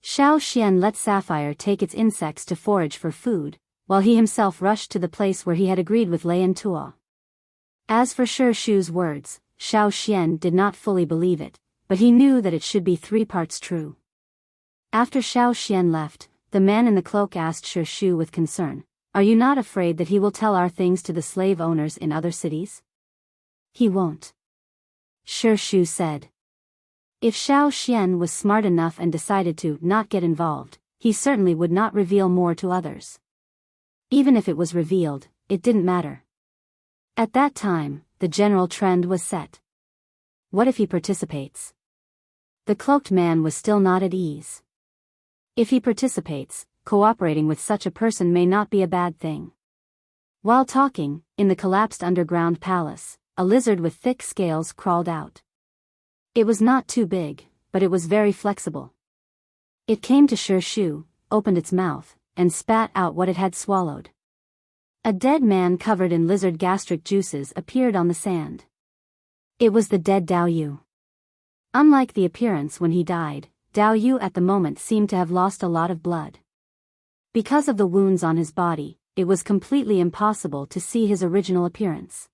Xiao Xian let Sapphire take its insects to forage for food, while he himself rushed to the place where he had agreed with Lei and Tuo. As for Shi Shu's words, Xiao Xian did not fully believe it, but he knew that it should be 3 parts true. After Xiao Xian left, the man in the cloak asked Shi Shu with concern, "Are you not afraid that he will tell our things to the slave owners in other cities?" "He won't," Shi Shu said. If Xiao Xian was smart enough and decided to not get involved, he certainly would not reveal more to others. Even if it was revealed, it didn't matter. At that time, the general trend was set. What if he participates? The cloaked man was still not at ease. If he participates, cooperating with such a person may not be a bad thing. While talking, in the collapsed underground palace, a lizard with thick scales crawled out. It was not too big, but it was very flexible. It came to Shi Shu, opened its mouth, and spat out what it had swallowed. A dead man covered in lizard gastric juices appeared on the sand. It was the dead Dao Yu. Unlike the appearance when he died, Dao Yu at the moment seemed to have lost a lot of blood. Because of the wounds on his body, it was completely impossible to see his original appearance.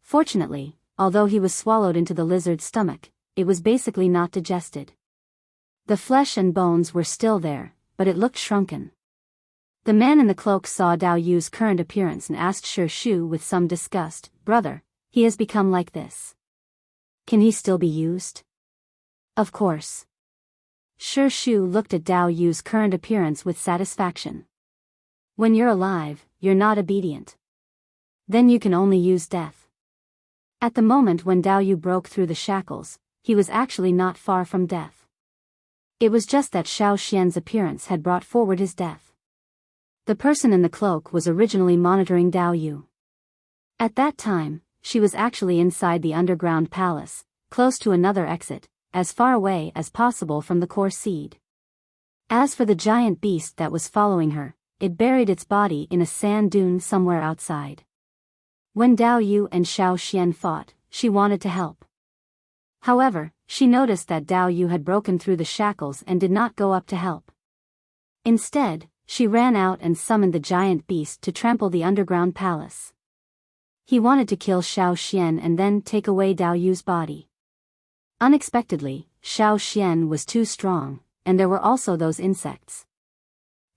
Fortunately, although he was swallowed into the lizard's stomach, it was basically not digested. The flesh and bones were still there, but it looked shrunken. The man in the cloak saw Dao Yu's current appearance and asked Shi Shu with some disgust, "Brother, he has become like this. Can he still be used?" "Of course." Shi Shu looked at Dao Yu's current appearance with satisfaction. "When you're alive, you're not obedient. Then you can only use death." At the moment when Dao Yu broke through the shackles, he was actually not far from death. It was just that Xiao Xian's appearance had brought forward his death. The person in the cloak was originally monitoring Dao Yu. At that time, she was actually inside the underground palace, close to another exit, as far away as possible from the core seed. As for the giant beast that was following her, it buried its body in a sand dune somewhere outside. When Dao Yu and Xiao Xian fought, she wanted to help. However, she noticed that Dao Yu had broken through the shackles and did not go up to help. Instead, she ran out and summoned the giant beast to trample the underground palace. He wanted to kill Xiao Xian and then take away Dao Yu's body. Unexpectedly, Xiao Xian was too strong, and there were also those insects.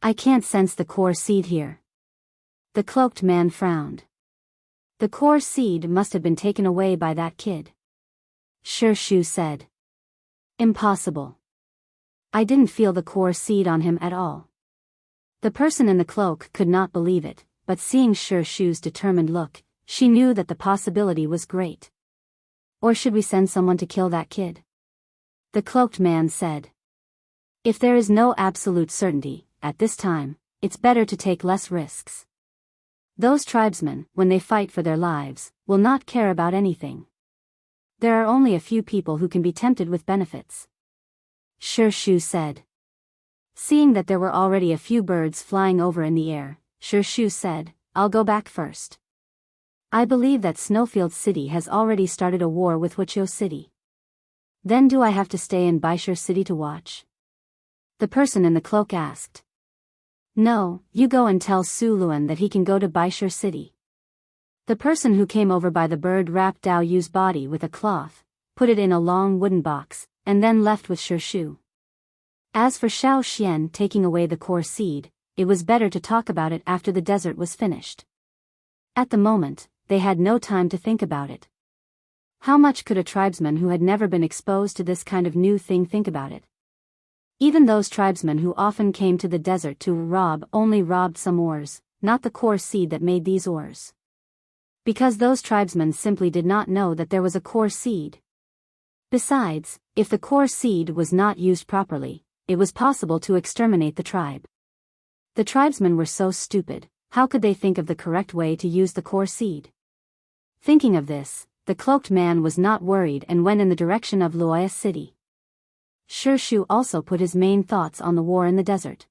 "I can't sense the core seed here." The cloaked man frowned. "The core seed must have been taken away by that kid," Shi Shu said. "Impossible. I didn't feel the core seed on him at all." The person in the cloak could not believe it, but seeing Shi Shu's determined look, she knew that the possibility was great. "Or should we send someone to kill that kid?" The cloaked man said. "If there is no absolute certainty, at this time, it's better to take less risks." Those tribesmen, when they fight for their lives, will not care about anything. There are only a few people who can be tempted with benefits. Shi Shu said. Seeing that there were already a few birds flying over in the air, Shi Shu said, I'll go back first. I believe that Snowfield City has already started a war with Wuxia City. Then do I have to stay in Biyao City to watch? The person in the cloak asked. No, you go and tell Su Luan that he can go to Biyao City. The person who came over by the bird wrapped Dao Yu's body with a cloth, put it in a long wooden box, and then left with Shi Shu. As for Xiao Xian taking away the core seed, it was better to talk about it after the desert was finished. At the moment, they had no time to think about it. How much could a tribesman who had never been exposed to this kind of new thing think about it? Even those tribesmen who often came to the desert to rob only robbed some ores, not the core seed that made these ores. Because those tribesmen simply did not know that there was a core seed. Besides, if the core seed was not used properly, it was possible to exterminate the tribe. The tribesmen were so stupid, how could they think of the correct way to use the core seed? Thinking of this, the cloaked man was not worried and went in the direction of Luoya City. Shi Shu also put his main thoughts on the war in the desert.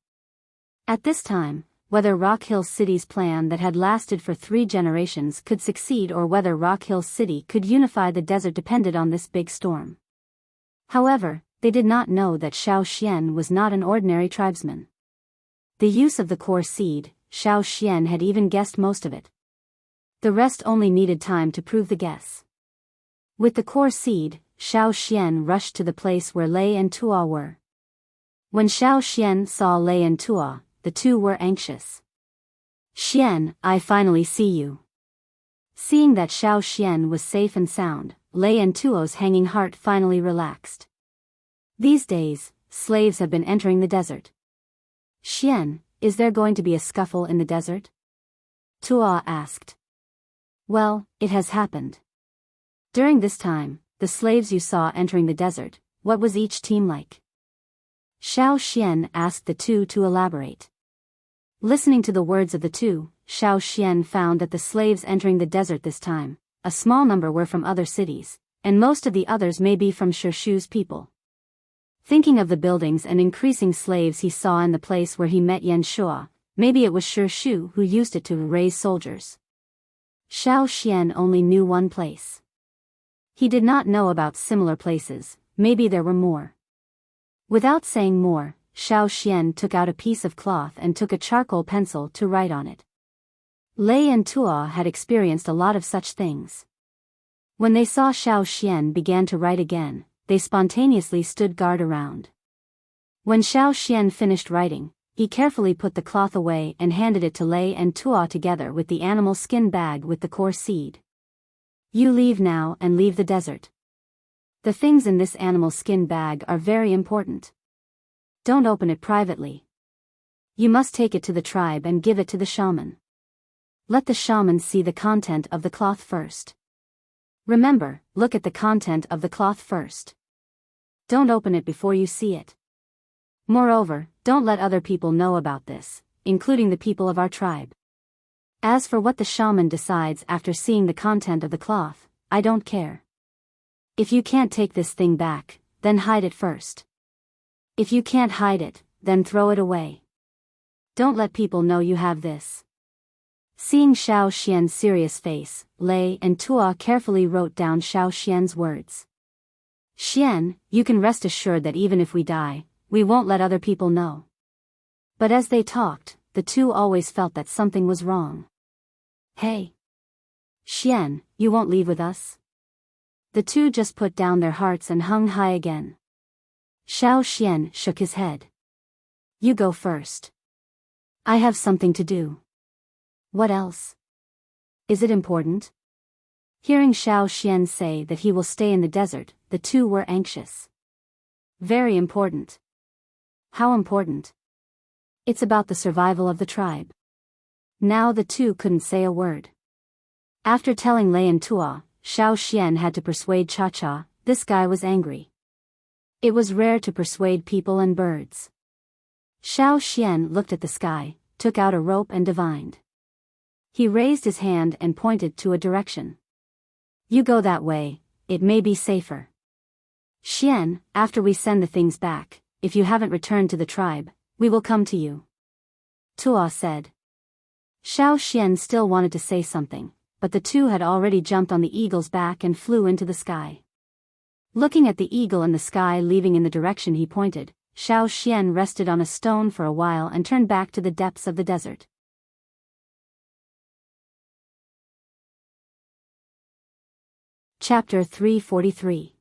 At this time, whether Rock Hill City's plan that had lasted for 3 generations could succeed or whether Rock Hill City could unify the desert depended on this big storm. However, they did not know that Xiao Xian was not an ordinary tribesman. The use of the core seed, Xiao Xian had even guessed most of it. The rest only needed time to prove the guess. With the core seed, Xiao Xian rushed to the place where Lei and Tua were. When Xiao Xian saw Lei and Tua, the two were anxious. Xian, I finally see you. Seeing that Xiao Xian was safe and sound, Lei and Tuo's hanging heart finally relaxed. These days, slaves have been entering the desert. Xian, is there going to be a scuffle in the desert? Tua asked. Well, it has happened. During this time, the slaves you saw entering the desert, what was each team like? Xiao Xian asked the two to elaborate. Listening to the words of the two, Xiao Xian found that the slaves entering the desert this time, a small number were from other cities, and most of the others may be from Shi Shu's people. Thinking of the buildings and increasing slaves he saw in the place where he met Yan Shua, maybe it was Shi Shu who used it to raise soldiers. Xiao Xian only knew one place. He did not know about similar places, maybe there were more. Without saying more, Xiao Xian took out a piece of cloth and took a charcoal pencil to write on it. Lei and Tua had experienced a lot of such things. When they saw Xiao Xian began to write again, they spontaneously stood guard around. When Xiao Xian finished writing, he carefully put the cloth away and handed it to Lei and Tua together with the animal skin bag with the core seed. You leave now and leave the desert. The things in this animal skin bag are very important. Don't open it privately. You must take it to the tribe and give it to the shaman. Let the shaman see the content of the cloth first. Remember, look at the content of the cloth first. Don't open it before you see it. Moreover, don't let other people know about this, including the people of our tribe. As for what the shaman decides after seeing the content of the cloth, I don't care. If you can't take this thing back, then hide it first. If you can't hide it, then throw it away. Don't let people know you have this. Seeing Xiao Xian's serious face, Lei and Tua carefully wrote down Xiao Xian's words. Xian, you can rest assured that even if we die, we won't let other people know. But as they talked, the two always felt that something was wrong. Hey! Xian, you won't leave with us? The two just put down their hearts and hung high again. Xiao Xian shook his head. You go first. I have something to do. What else? Is it important? Hearing Xiao Xian say that he will stay in the desert, the two were anxious. Very important. How important? It's about the survival of the tribe. Now the two couldn't say a word. After telling Lei and Tua, Xiao Xian had to persuade Cha-Cha. This guy was angry. It was rare to persuade people and birds. Xiao Xian looked at the sky, took out a rope and divined. He raised his hand and pointed to a direction. You go that way, it may be safer. Xian, after we send the things back, if you haven't returned to the tribe, we will come to you. Tuo said. Xiao Xian still wanted to say something, but the two had already jumped on the eagle's back and flew into the sky. Looking at the eagle in the sky leaving in the direction he pointed, Xiao Xian rested on a stone for a while and turned back to the depths of the desert. Chapter 343.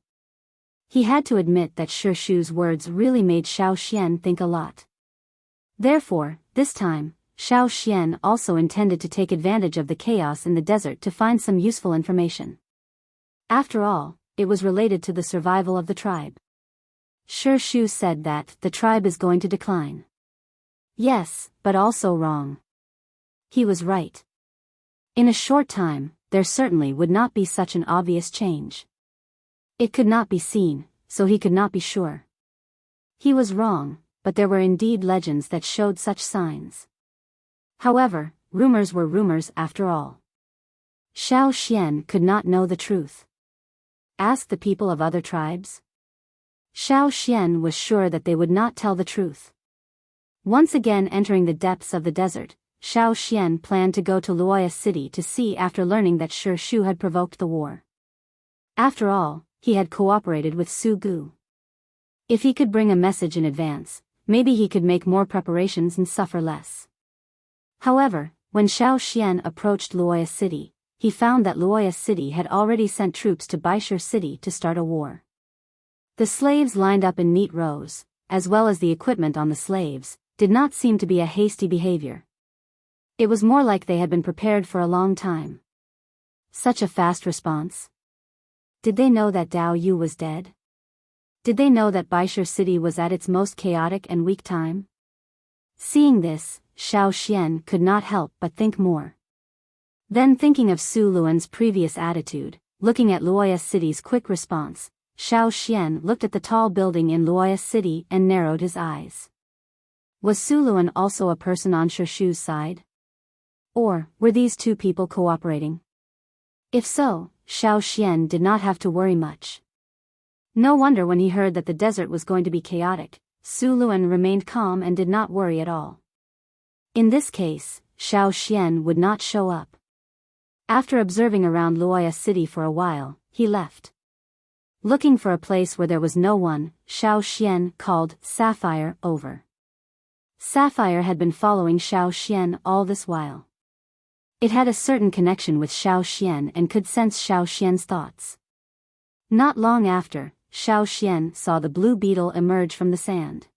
He had to admit that Shi Shu's words really made Xiao Xian think a lot. Therefore, this time, Xiao Xian also intended to take advantage of the chaos in the desert to find some useful information. After all, it was related to the survival of the tribe. Shi Shu said that the tribe is going to decline. Yes, but also wrong. He was right. In a short time, there certainly would not be such an obvious change. It could not be seen, so he could not be sure. He was wrong, but there were indeed legends that showed such signs. However, rumors were rumors after all. Xiao Xian could not know the truth. Ask the people of other tribes? Xiao Xian was sure that they would not tell the truth. Once again entering the depths of the desert, Xiao Xian planned to go to Luoya City to see after learning that Shi Shu had provoked the war. After all, he had cooperated with Su Gu. If he could bring a message in advance, maybe he could make more preparations and suffer less. However, when Xiao Xian approached Luoya City, he found that Luoya City had already sent troops to Biyao City to start a war. The slaves lined up in neat rows, as well as the equipment on the slaves, did not seem to be a hasty behavior. It was more like they had been prepared for a long time. Such a fast response. Did they know that Dao Yu was dead? Did they know that Biyao City was at its most chaotic and weak time? Seeing this, Xiao Xian could not help but think more. Then thinking of Su Luan's previous attitude, looking at Luoya City's quick response, Xiao Xian looked at the tall building in Luoya City and narrowed his eyes. Was Su Luan also a person on Shi Shu's side? Or, were these two people cooperating? If so, Xiao Xian did not have to worry much. No wonder when he heard that the desert was going to be chaotic, Su Luan remained calm and did not worry at all. In this case, Xiao Xian would not show up. After observing around Luoya City for a while, he left. Looking for a place where there was no one, Xiao Xian called Sapphire over. Sapphire had been following Xiao Xian all this while. It had a certain connection with Xiao Xian and could sense Xiao Xian's thoughts. Not long after, Xiao Xian saw the blue beetle emerge from the sand.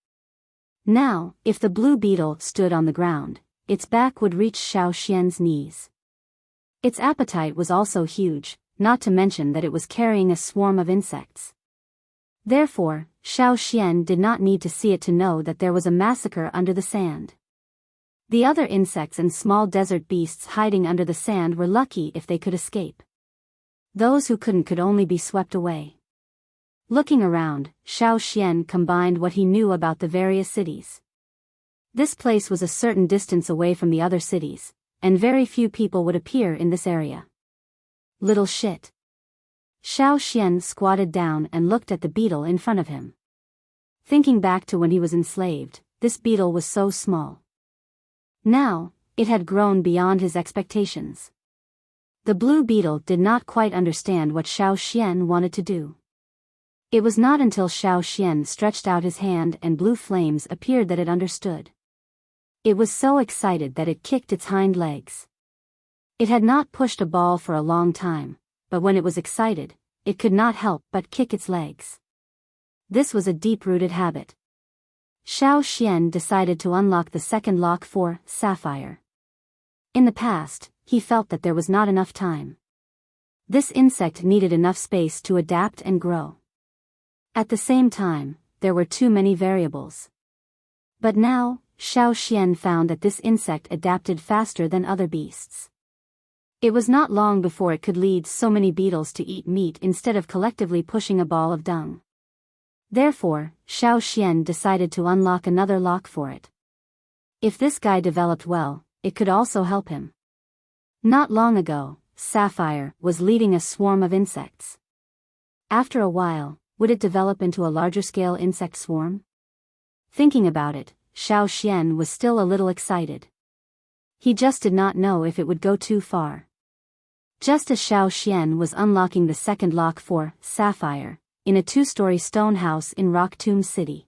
Now, if the blue beetle stood on the ground, its back would reach Xiao Xian's knees. Its appetite was also huge, not to mention that it was carrying a swarm of insects. Therefore, Xiao Xian did not need to see it to know that there was a massacre under the sand. The other insects and small desert beasts hiding under the sand were lucky if they could escape. Those who couldn't could only be swept away. Looking around, Xiao Xian combined what he knew about the various cities. This place was a certain distance away from the other cities, and very few people would appear in this area. Little shit. Xiao Xian squatted down and looked at the beetle in front of him. Thinking back to when he was enslaved, this beetle was so small. Now, it had grown beyond his expectations. The blue beetle did not quite understand what Xiao Xian wanted to do. It was not until Xiao Xian stretched out his hand and blue flames appeared that it understood. It was so excited that it kicked its hind legs. It had not pushed a ball for a long time, but when it was excited, it could not help but kick its legs. This was a deep-rooted habit. Xiao Xian decided to unlock the second lock for Sapphire. In the past, he felt that there was not enough time. This insect needed enough space to adapt and grow. At the same time, there were too many variables. But now, Xiao Xian found that this insect adapted faster than other beasts. It was not long before it could lead so many beetles to eat meat instead of collectively pushing a ball of dung. Therefore, Xiao Xian decided to unlock another lock for it. If this guy developed well, it could also help him. Not long ago, Sapphire was leading a swarm of insects. After a while, would it develop into a larger-scale insect swarm? Thinking about it, Xiao Xian was still a little excited. He just did not know if it would go too far. Just as Xiao Xian was unlocking the second lock for Sapphire, in a 2-story stone house in Rock Tomb City,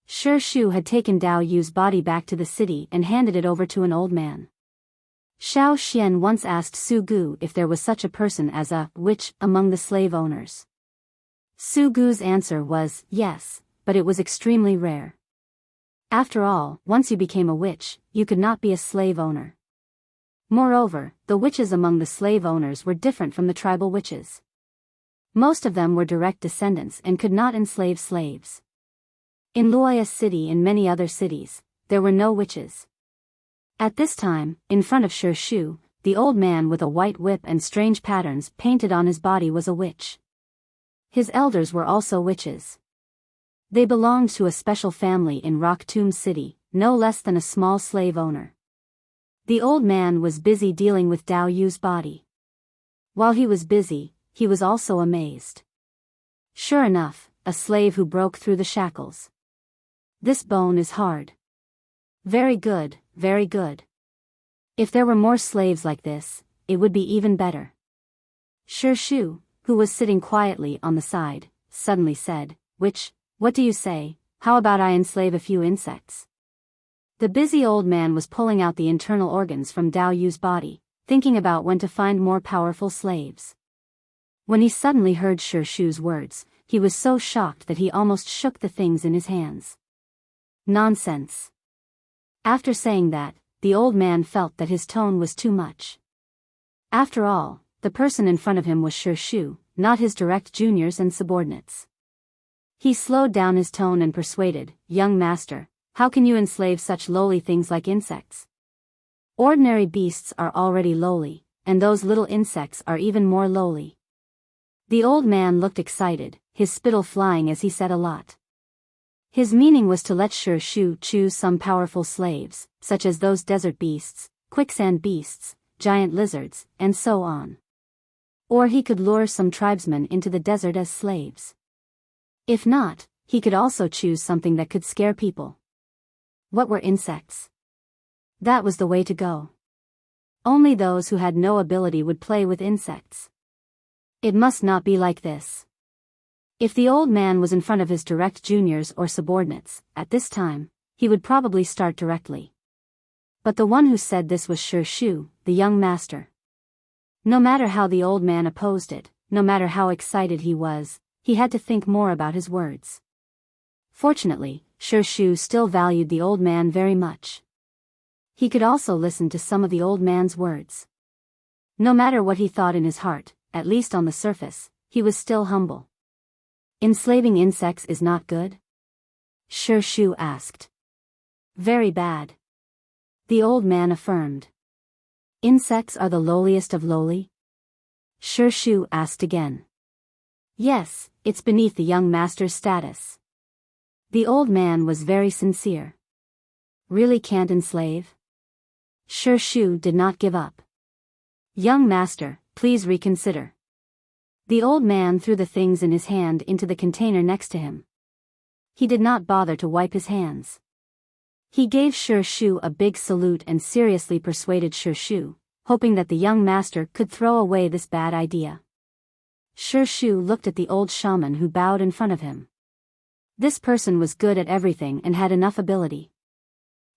Shi Shu had taken Dao Yu's body back to the city and handed it over to an old man. Xiao Xian once asked Su Gu if there was such a person as a witch among the slave owners. Su Gu's answer was yes, but it was extremely rare. After all, once you became a witch, you could not be a slave owner. Moreover, the witches among the slave owners were different from the tribal witches. Most of them were direct descendants and could not enslave slaves. In Luoya City and many other cities, there were no witches. At this time, in front of Shi Shu, the old man with a white whip and strange patterns painted on his body was a witch. His elders were also witches. They belonged to a special family in Rock Tomb City, no less than a small slave owner. The old man was busy dealing with Dao Yu's body. While he was busy, he was also amazed. Sure enough, a slave who broke through the shackles. This bone is hard. Very good, very good. If there were more slaves like this, it would be even better. Shi Shu, who was sitting quietly on the side, suddenly said, What do you say, how about I enslave a few insects? The busy old man was pulling out the internal organs from Dao Yu's body, thinking about when to find more powerful slaves. When he suddenly heard Shi Shu's words, he was so shocked that he almost shook the things in his hands. Nonsense. After saying that, the old man felt that his tone was too much. After all, the person in front of him was Shi Shu, not his direct juniors and subordinates. He slowed down his tone and persuaded, Young master, how can you enslave such lowly things like insects? Ordinary beasts are already lowly, and those little insects are even more lowly. The old man looked excited, his spittle flying as he said a lot. His meaning was to let Shi Shu choose some powerful slaves, such as those desert beasts, quicksand beasts, giant lizards, and so on. Or he could lure some tribesmen into the desert as slaves. If not, he could also choose something that could scare people. What were insects? That was the way to go. Only those who had no ability would play with insects. It must not be like this. If the old man was in front of his direct juniors or subordinates, at this time, he would probably start directly. But the one who said this was Shi Shu, the young master. No matter how the old man opposed it, no matter how excited he was, he had to think more about his words. Fortunately, Shi Shu still valued the old man very much. He could also listen to some of the old man's words. No matter what he thought in his heart, at least on the surface, he was still humble. Enslaving insects is not good? Shi Shu asked. Very bad. The old man affirmed. Insects are the lowliest of lowly? Shi Shu asked again. Yes, it's beneath the young master's status. The old man was very sincere. Really can't enslave? Shi Shu did not give up. Young master, please reconsider. The old man threw the things in his hand into the container next to him. He did not bother to wipe his hands. He gave Shi Shu a big salute and seriously persuaded Shi Shu, hoping that the young master could throw away this bad idea. Shi Shu looked at the old shaman who bowed in front of him. This person was good at everything and had enough ability.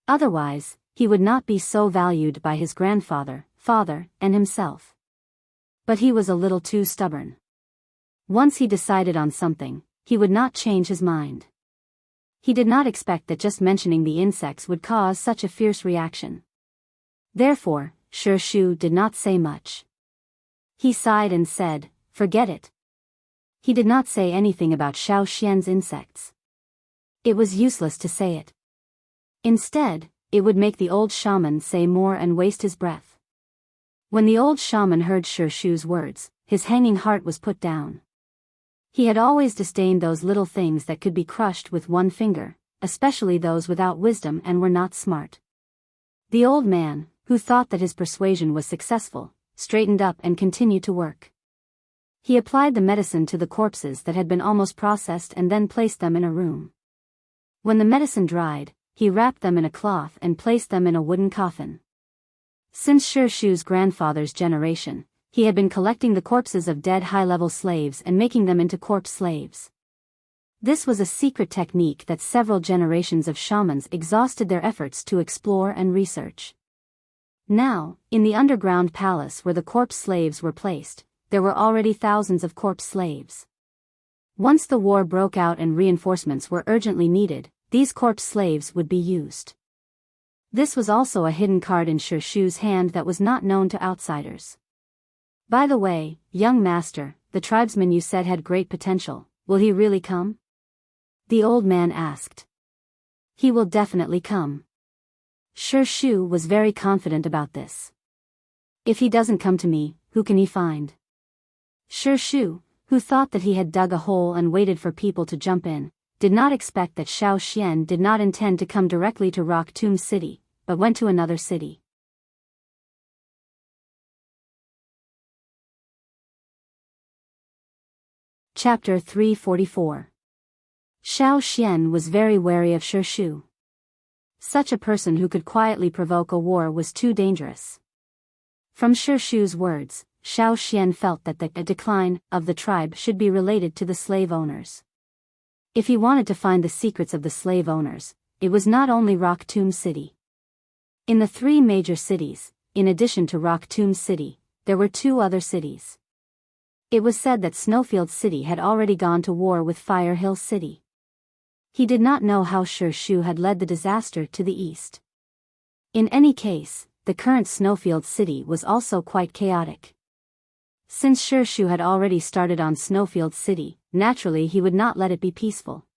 Otherwise, he would not be so valued by his grandfather, father, and himself. But he was a little too stubborn. Once he decided on something, he would not change his mind. He did not expect that just mentioning the insects would cause such a fierce reaction. Therefore, Shi Shu did not say much. He sighed and said, Forget it. He did not say anything about Xiao Xian's insects. It was useless to say it. Instead, it would make the old shaman say more and waste his breath. When the old shaman heard Shi Shu's words, his hanging heart was put down. He had always disdained those little things that could be crushed with one finger, especially those without wisdom and were not smart. The old man, who thought that his persuasion was successful, straightened up and continued to work. He applied the medicine to the corpses that had been almost processed and then placed them in a room. When the medicine dried, he wrapped them in a cloth and placed them in a wooden coffin. Since Shu's grandfather's generation, he had been collecting the corpses of dead high-level slaves and making them into corpse slaves. This was a secret technique that several generations of shamans exhausted their efforts to explore and research. Now, in the underground palace where the corpse slaves were placed, there were already thousands of corpse slaves. Once the war broke out and reinforcements were urgently needed, these corpse slaves would be used. This was also a hidden card in Shu's hand that was not known to outsiders. By the way, young master, the tribesman you said had great potential, will he really come? The old man asked. He will definitely come. Shu was very confident about this. If he doesn't come to me, who can he find? Shu, who thought that he had dug a hole and waited for people to jump in, did not expect that Xiao Xian did not intend to come directly to Rock Tomb City, but went to another city. Chapter 344. Xiao Xian was very wary of Shu. Such a person who could quietly provoke a war was too dangerous. From Shu's words, Xiao Xian felt that the decline of the tribe should be related to the slave owners. If he wanted to find the secrets of the slave owners, it was not only Rock Tomb City. In the three major cities, in addition to Rock Tomb City, there were two other cities. It was said that Snowfield City had already gone to war with Fire Hill City. He did not know how Shu had led the disaster to the east. In any case, the current Snowfield City was also quite chaotic. Since Shu had already started on Snowfield City, naturally he would not let it be peaceful.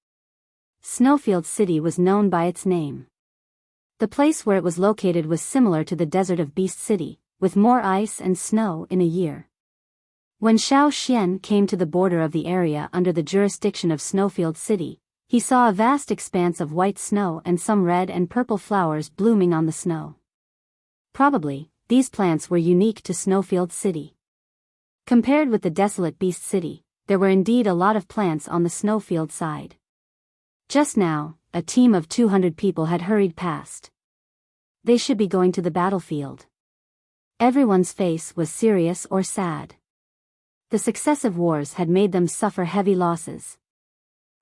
Snowfield City was known by its name. The place where it was located was similar to the desert of Beast City, with more ice and snow in a year. When Xiao Xian came to the border of the area under the jurisdiction of Snowfield City, he saw a vast expanse of white snow and some red and purple flowers blooming on the snow. Probably, these plants were unique to Snowfield City. Compared with the desolate Beast City, there were indeed a lot of plants on the Snowfield side. Just now, a team of 200 people had hurried past. They should be going to the battlefield. Everyone's face was serious or sad. The successive wars had made them suffer heavy losses.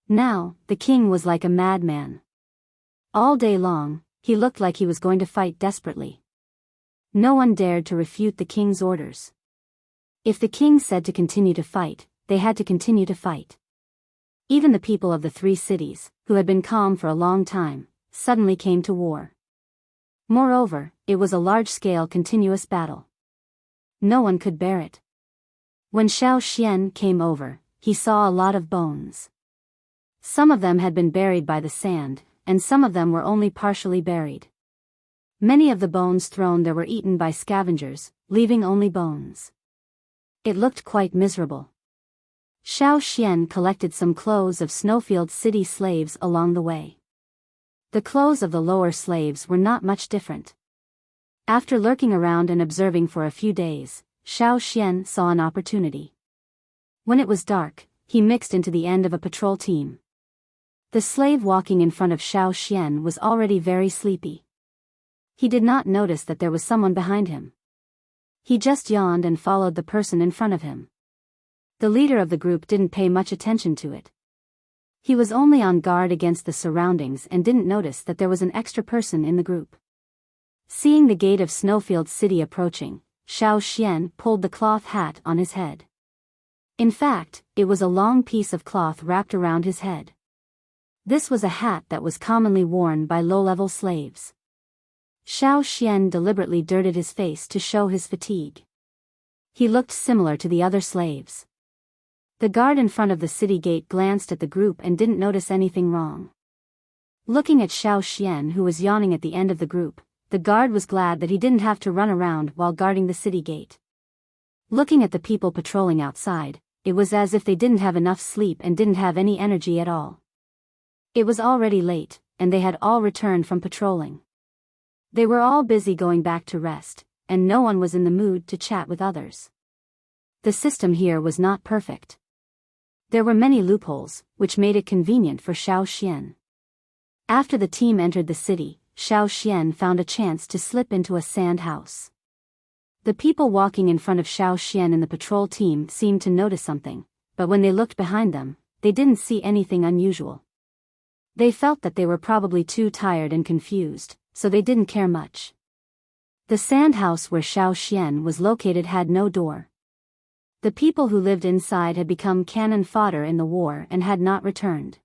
Now, the king was like a madman. All day long, he looked like he was going to fight desperately. No one dared to refute the king's orders. If the king said to continue to fight, they had to continue to fight. Even the people of the three cities, who had been calm for a long time, suddenly came to war. Moreover, it was a large-scale continuous battle. No one could bear it. When Xiao Xian came over, he saw a lot of bones. Some of them had been buried by the sand, and some of them were only partially buried. Many of the bones thrown there were eaten by scavengers, leaving only bones. It looked quite miserable. Xiao Xian collected some clothes of Snowfield City slaves along the way. The clothes of the lower slaves were not much different. After lurking around and observing for a few days, Xiao Xian saw an opportunity. When it was dark, he mixed into the end of a patrol team. The slave walking in front of Xiao Xian was already very sleepy. He did not notice that there was someone behind him. He just yawned and followed the person in front of him. The leader of the group didn't pay much attention to it. He was only on guard against the surroundings and didn't notice that there was an extra person in the group. Seeing the gate of Snowfield City approaching, Xiao Xian pulled the cloth hat on his head. In fact, it was a long piece of cloth wrapped around his head. This was a hat that was commonly worn by low-level slaves. Xiao Xian deliberately dirted his face to show his fatigue. He looked similar to the other slaves. The guard in front of the city gate glanced at the group and didn't notice anything wrong. Looking at Xiao Xian, who was yawning at the end of the group, the guard was glad that he didn't have to run around while guarding the city gate. Looking at the people patrolling outside, it was as if they didn't have enough sleep and didn't have any energy at all. It was already late, and they had all returned from patrolling. They were all busy going back to rest, and no one was in the mood to chat with others. The system here was not perfect. There were many loopholes, which made it convenient for Xiao Xian. After the team entered the city, Xiao Xian found a chance to slip into a sand house. The people walking in front of Xiao Xian in the patrol team seemed to notice something, but when they looked behind them, they didn't see anything unusual. They felt that they were probably too tired and confused, so they didn't care much. The sand house where Xiao Xian was located had no door. The people who lived inside had become cannon fodder in the war and had not returned.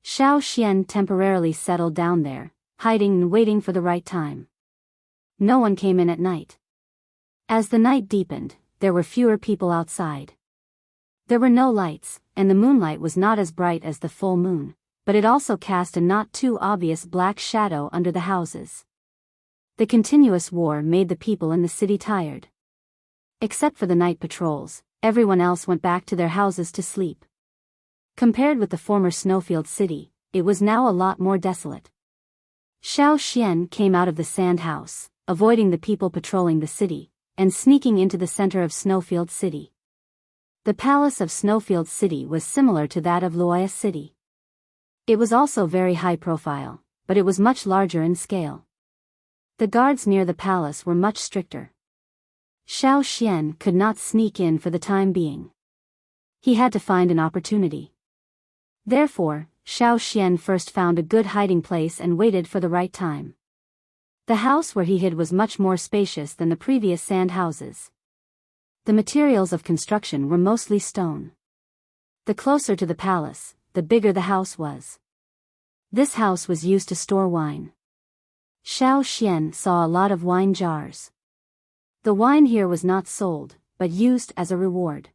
Xiao Xian temporarily settled down there, hiding and waiting for the right time. No one came in at night. As the night deepened, there were fewer people outside. There were no lights, and the moonlight was not as bright as the full moon, but it also cast a not too obvious black shadow under the houses. The continuous war made the people in the city tired. Except for the night patrols, everyone else went back to their houses to sleep. Compared with the former snowfield city, it was now a lot more desolate. Xiao Xian came out of the sand house, avoiding the people patrolling the city, and sneaking into the center of Snowfield City. The palace of Snowfield City was similar to that of Wuxia City. It was also very high profile, but it was much larger in scale. The guards near the palace were much stricter. Xiao Xian could not sneak in for the time being. He had to find an opportunity. Therefore, Xiao Xian first found a good hiding place and waited for the right time. The house where he hid was much more spacious than the previous sand houses. The materials of construction were mostly stone. The closer to the palace, the bigger the house was. This house was used to store wine. Xiao Xian saw a lot of wine jars. The wine here was not sold, but used as a reward.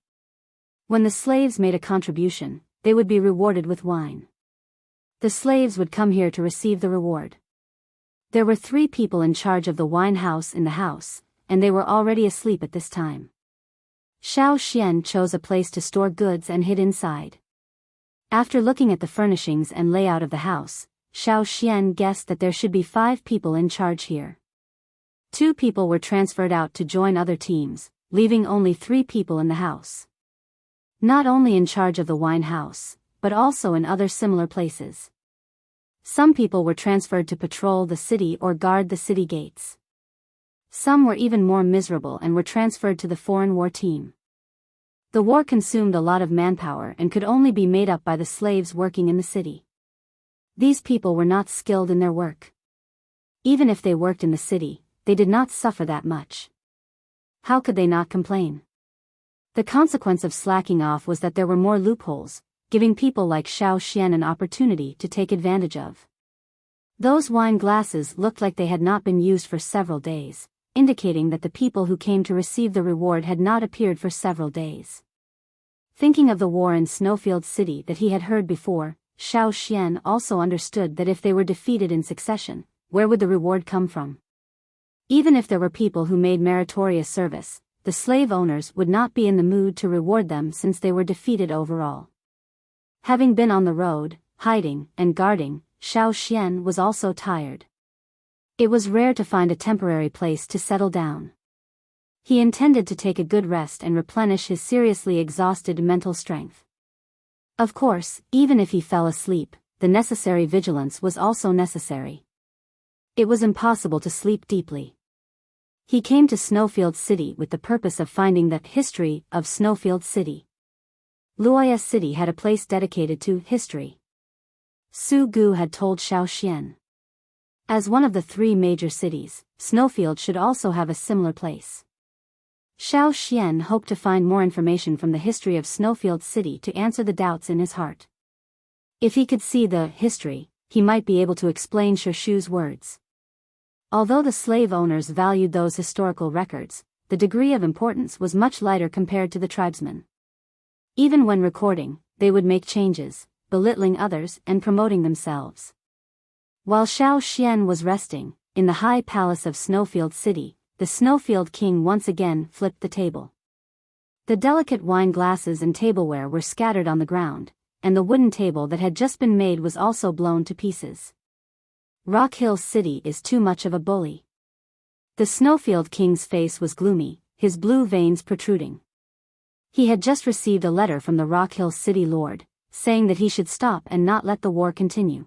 When the slaves made a contribution, they would be rewarded with wine. The slaves would come here to receive the reward. There were 3 people in charge of the wine house in the house, and they were already asleep at this time. Xiao Xian chose a place to store goods and hid inside. After looking at the furnishings and layout of the house, Xiao Xian guessed that there should be 5 people in charge here. 2 people were transferred out to join other teams, leaving only 3 people in the house. Not only in charge of the wine house, but also in other similar places. Some people were transferred to patrol the city or guard the city gates. Some were even more miserable and were transferred to the foreign war team. The war consumed a lot of manpower and could only be made up by the slaves working in the city. These people were not skilled in their work. Even if they worked in the city, they did not suffer that much. How could they not complain? The consequence of slacking off was that there were more loopholes, giving people like Xiao Xian an opportunity to take advantage of. Those wine glasses looked like they had not been used for several days, indicating that the people who came to receive the reward had not appeared for several days. Thinking of the war in Snowfield City that he had heard before, Xiao Xian also understood that if they were defeated in succession, where would the reward come from? Even if there were people who made meritorious service, the slave owners would not be in the mood to reward them since they were defeated overall. Having been on the road, hiding, and guarding, Xiao Xian was also tired. It was rare to find a temporary place to settle down. He intended to take a good rest and replenish his seriously exhausted mental strength. Of course, even if he fell asleep, the necessary vigilance was also necessary. It was impossible to sleep deeply. He came to Snowfield City with the purpose of finding the history of Snowfield City. Wuxia City had a place dedicated to history. Su Gu had told Xiao Xian. As one of the 3 major cities, Snowfield should also have a similar place. Xiao Xian hoped to find more information from the history of Snowfield City to answer the doubts in his heart. If he could see the history, he might be able to explain Shu's words. Although the slave owners valued those historical records, the degree of importance was much lighter compared to the tribesmen. Even when recording, they would make changes, belittling others and promoting themselves. While Xiao Xian was resting, in the high palace of Snowfield City, the Snowfield King once again flipped the table. The delicate wine glasses and tableware were scattered on the ground, and the wooden table that had just been made was also blown to pieces. Rock Hill City is too much of a bully. The Snowfield King's face was gloomy, his blue veins protruding. He had just received a letter from the Rock Hill City Lord, saying that he should stop and not let the war continue.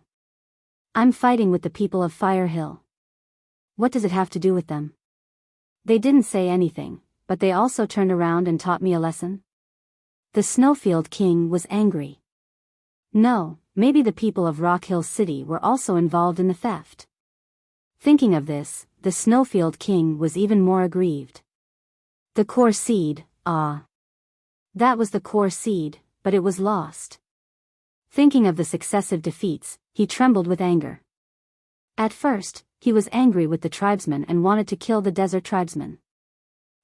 I'm fighting with the people of Fire Hill. What does it have to do with them? They didn't say anything, but they also turned around and taught me a lesson. The Snowfield King was angry. No, maybe the people of Rock Hill City were also involved in the theft. Thinking of this, the Snowfield King was even more aggrieved. The core seed, ah. That was the core seed, but it was lost. Thinking of the successive defeats, he trembled with anger. At first, he was angry with the tribesmen and wanted to kill the desert tribesmen.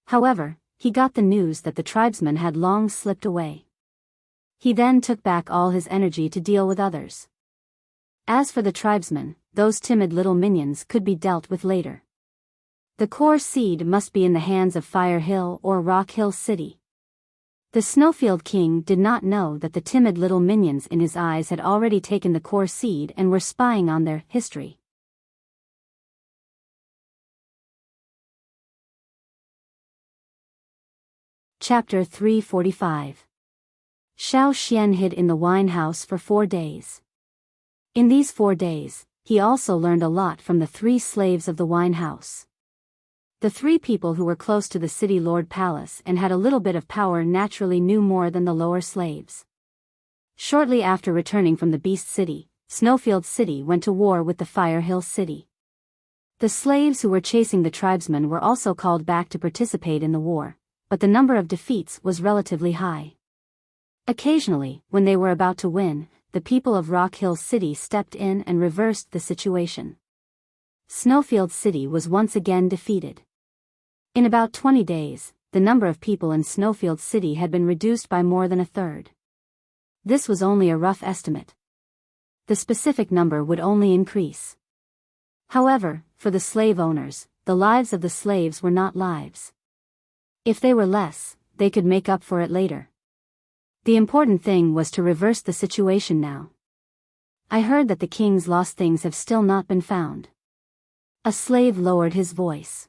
However, he got the news that the tribesmen had long slipped away. He then took back all his energy to deal with others. As for the tribesmen, those timid little minions could be dealt with later. The core seed must be in the hands of Fire Hill or Rock Hill City. The Snowfield King did not know that the timid little minions in his eyes had already taken the core seed and were spying on their history. Chapter 345. Xiao Xian hid in the wine house for 4 days. In these 4 days, he also learned a lot from the 3 slaves of the wine house. The 3 people who were close to the city lord palace and had a little bit of power naturally knew more than the lower slaves. Shortly after returning from the Beast City, Snowfield City went to war with the Fire Hill City. The slaves who were chasing the tribesmen were also called back to participate in the war, but the number of defeats was relatively high. Occasionally, when they were about to win, the people of Rock Hill City stepped in and reversed the situation. Snowfield City was once again defeated. In about 20 days, the number of people in Snowfield City had been reduced by more than a third. This was only a rough estimate. The specific number would only increase. However, for the slave owners, the lives of the slaves were not lives. If they were less, they could make up for it later. The important thing was to reverse the situation now. I heard that the king's lost things have still not been found. A slave lowered his voice.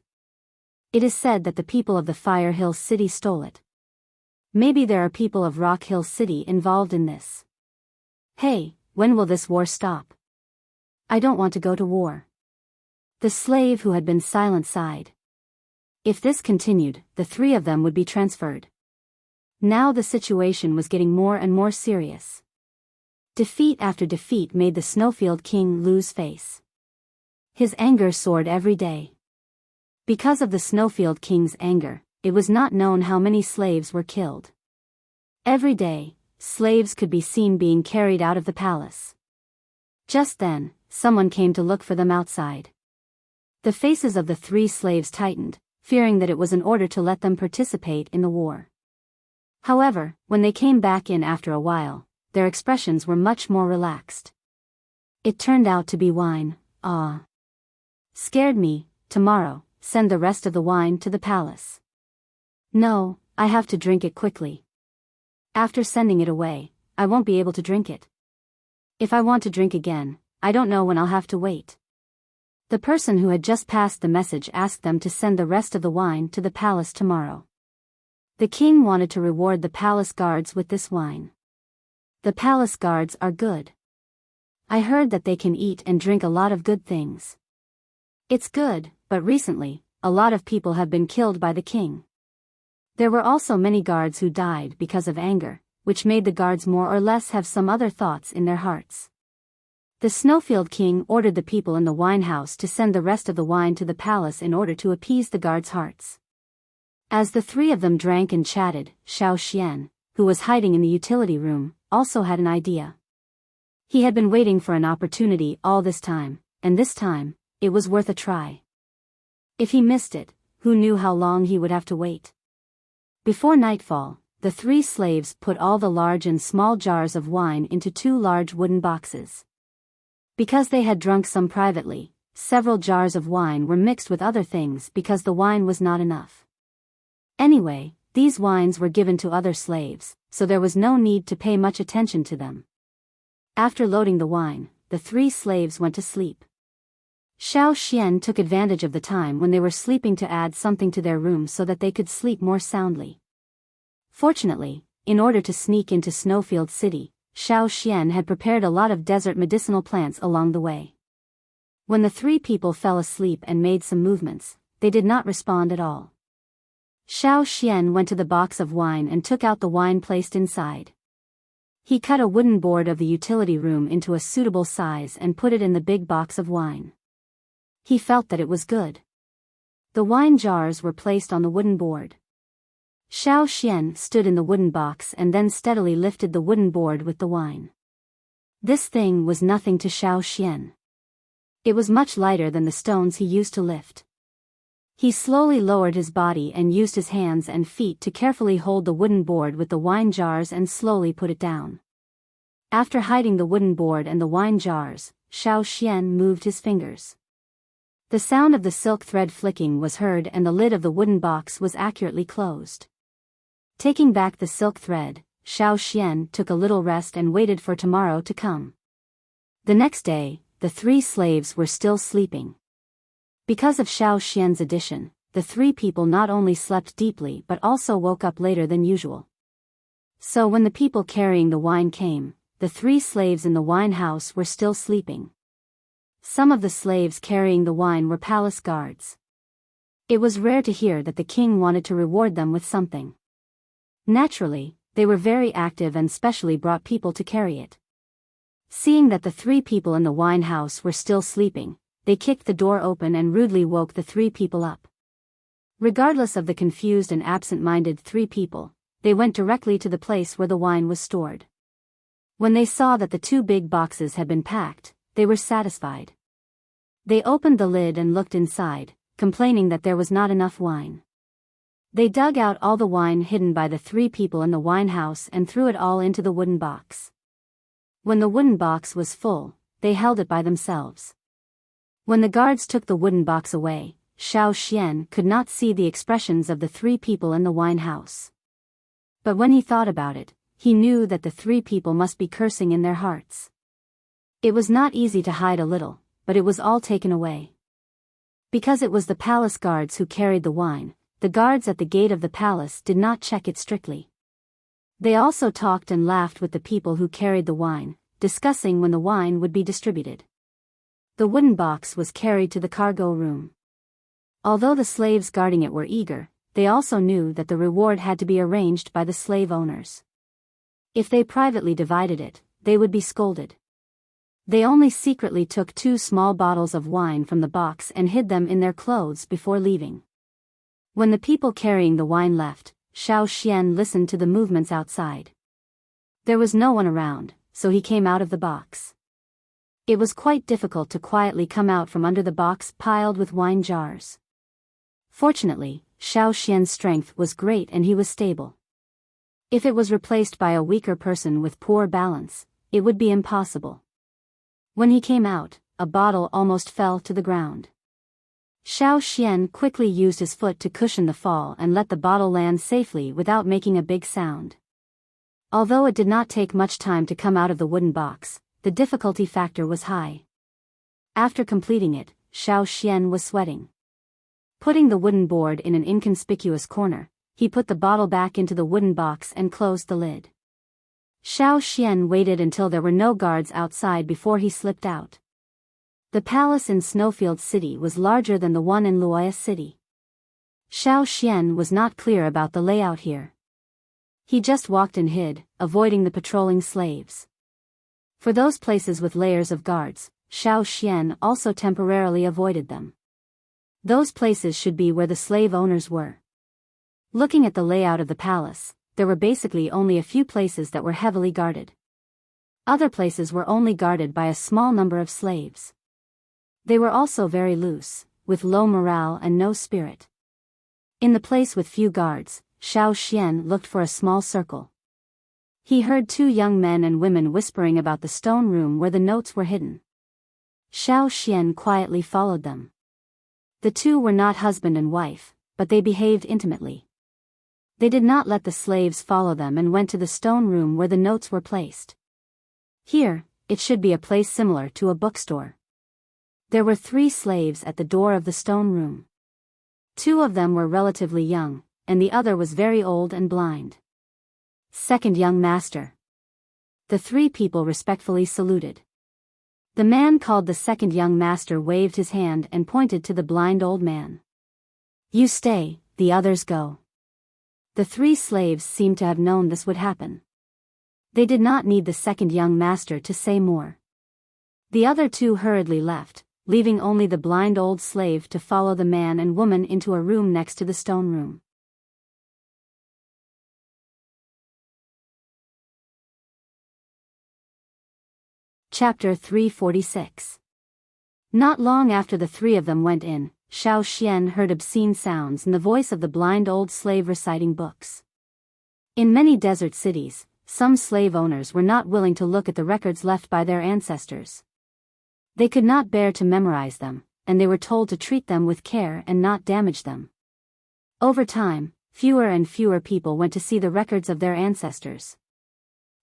It is said that the people of the Fire Hill City stole it. Maybe there are people of Rock Hill City involved in this. Hey, when will this war stop? I don't want to go to war. The slave who had been silent sighed. If this continued, the 3 of them would be transferred. Now the situation was getting more and more serious. Defeat after defeat made the Snowfield King lose face. His anger soared every day. Because of the Snowfield King's anger, it was not known how many slaves were killed. Every day, slaves could be seen being carried out of the palace. Just then, someone came to look for them outside. The faces of the 3 slaves tightened, fearing that it was an order to let them participate in the war. However, when they came back in after a while, their expressions were much more relaxed. It turned out to be wine, ah. Scared me. Tomorrow, send the rest of the wine to the palace. No, I have to drink it quickly. After sending it away, I won't be able to drink it. If I want to drink again, I don't know when I'll have to wait. The person who had just passed the message asked them to send the rest of the wine to the palace tomorrow. The king wanted to reward the palace guards with this wine. The palace guards are good. I heard that they can eat and drink a lot of good things. It's good, but recently, a lot of people have been killed by the king. There were also many guards who died because of anger, which made the guards more or less have some other thoughts in their hearts. The Snowfield King ordered the people in the wine house to send the rest of the wine to the palace in order to appease the guards' hearts. As the 3 of them drank and chatted, Xiao Xian, who was hiding in the utility room, also had an idea. He had been waiting for an opportunity all this time, and this time, it was worth a try. If he missed it, who knew how long he would have to wait? Before nightfall, the 3 slaves put all the large and small jars of wine into 2 large wooden boxes. Because they had drunk some privately, several jars of wine were mixed with other things because the wine was not enough. Anyway, these wines were given to other slaves, so there was no need to pay much attention to them. After loading the wine, the 3 slaves went to sleep. Xiao Xian took advantage of the time when they were sleeping to add something to their room so that they could sleep more soundly. Fortunately, in order to sneak into Snowfield City, Xiao Xian had prepared a lot of desert medicinal plants along the way. When the three people fell asleep and made some movements, they did not respond at all. Xiao Xian went to the box of wine and took out the wine placed inside. He cut a wooden board of the utility room into a suitable size and put it in the big box of wine. He felt that it was good. The wine jars were placed on the wooden board. Xiao Xian stood in the wooden box and then steadily lifted the wooden board with the wine. This thing was nothing to Xiao Xian. It was much lighter than the stones he used to lift. He slowly lowered his body and used his hands and feet to carefully hold the wooden board with the wine jars and slowly put it down. After hiding the wooden board and the wine jars, Xiao Xian moved his fingers. The sound of the silk thread flicking was heard and the lid of the wooden box was accurately closed. Taking back the silk thread, Xiao Xian took a little rest and waited for tomorrow to come. The next day, the three slaves were still sleeping. Because of Xiao Xian's addition, the three people not only slept deeply but also woke up later than usual. So when the people carrying the wine came, the three slaves in the wine house were still sleeping. Some of the slaves carrying the wine were palace guards. It was rare to hear that the king wanted to reward them with something. Naturally, they were very active and specially brought people to carry it. Seeing that the three people in the wine house were still sleeping, they kicked the door open and rudely woke the three people up. Regardless of the confused and absent-minded three people, they went directly to the place where the wine was stored. When they saw that the two big boxes had been packed, they were satisfied. They opened the lid and looked inside, complaining that there was not enough wine. They dug out all the wine hidden by the three people in the wine house and threw it all into the wooden box. When the wooden box was full, they held it by themselves. When the guards took the wooden box away, Xiao Xian could not see the expressions of the three people in the wine house. But when he thought about it, he knew that the three people must be cursing in their hearts. It was not easy to hide a little, but it was all taken away. Because it was the palace guards who carried the wine, the guards at the gate of the palace did not check it strictly. They also talked and laughed with the people who carried the wine, discussing when the wine would be distributed. The wooden box was carried to the cargo room. Although the slaves guarding it were eager, they also knew that the reward had to be arranged by the slave owners. If they privately divided it, they would be scolded. They only secretly took 2 small bottles of wine from the box and hid them in their clothes before leaving. When the people carrying the wine left, Xiao Xian listened to the movements outside. There was no one around, so he came out of the box. It was quite difficult to quietly come out from under the box piled with wine jars. Fortunately, Xiao Xian's strength was great and he was stable. If it was replaced by a weaker person with poor balance, it would be impossible. When he came out, a bottle almost fell to the ground. Xiao Xian quickly used his foot to cushion the fall and let the bottle land safely without making a big sound. Although it did not take much time to come out of the wooden box, the difficulty factor was high. After completing it, Xiao Xian was sweating. Putting the wooden board in an inconspicuous corner, he put the bottle back into the wooden box and closed the lid. Xiao Xian waited until there were no guards outside before he slipped out. The palace in Snowfield City was larger than the one in Luoya City. Xiao Xian was not clear about the layout here. He just walked and hid, avoiding the patrolling slaves. For those places with layers of guards, Xiao Xian also temporarily avoided them. Those places should be where the slave owners were. Looking at the layout of the palace, there were basically only a few places that were heavily guarded. Other places were only guarded by a small number of slaves. They were also very loose, with low morale and no spirit. In the place with few guards, Xiao Xian looked for a small circle. He heard 2 young men and women whispering about the stone room where the notes were hidden. Xiao Xian quietly followed them. The 2 were not husband and wife, but they behaved intimately. They did not let the slaves follow them and went to the stone room where the notes were placed. Here, it should be a place similar to a bookstore. There were 3 slaves at the door of the stone room. 2 of them were relatively young, and the other was very old and blind. Second young master. The 3 people respectfully saluted. The man called the second young master waved his hand and pointed to the blind old man. You stay, the others go. The 3 slaves seemed to have known this would happen. They did not need the second young master to say more. The other 2 hurriedly left, leaving only the blind old slave to follow the man and woman into a room next to the stone room. Chapter 346. Not long after the 3 of them went in, Xiao Xian heard obscene sounds and the voice of the blind old slave reciting books. In many desert cities, some slave owners were not willing to look at the records left by their ancestors. They could not bear to memorize them, and they were told to treat them with care and not damage them. Over time, fewer and fewer people went to see the records of their ancestors.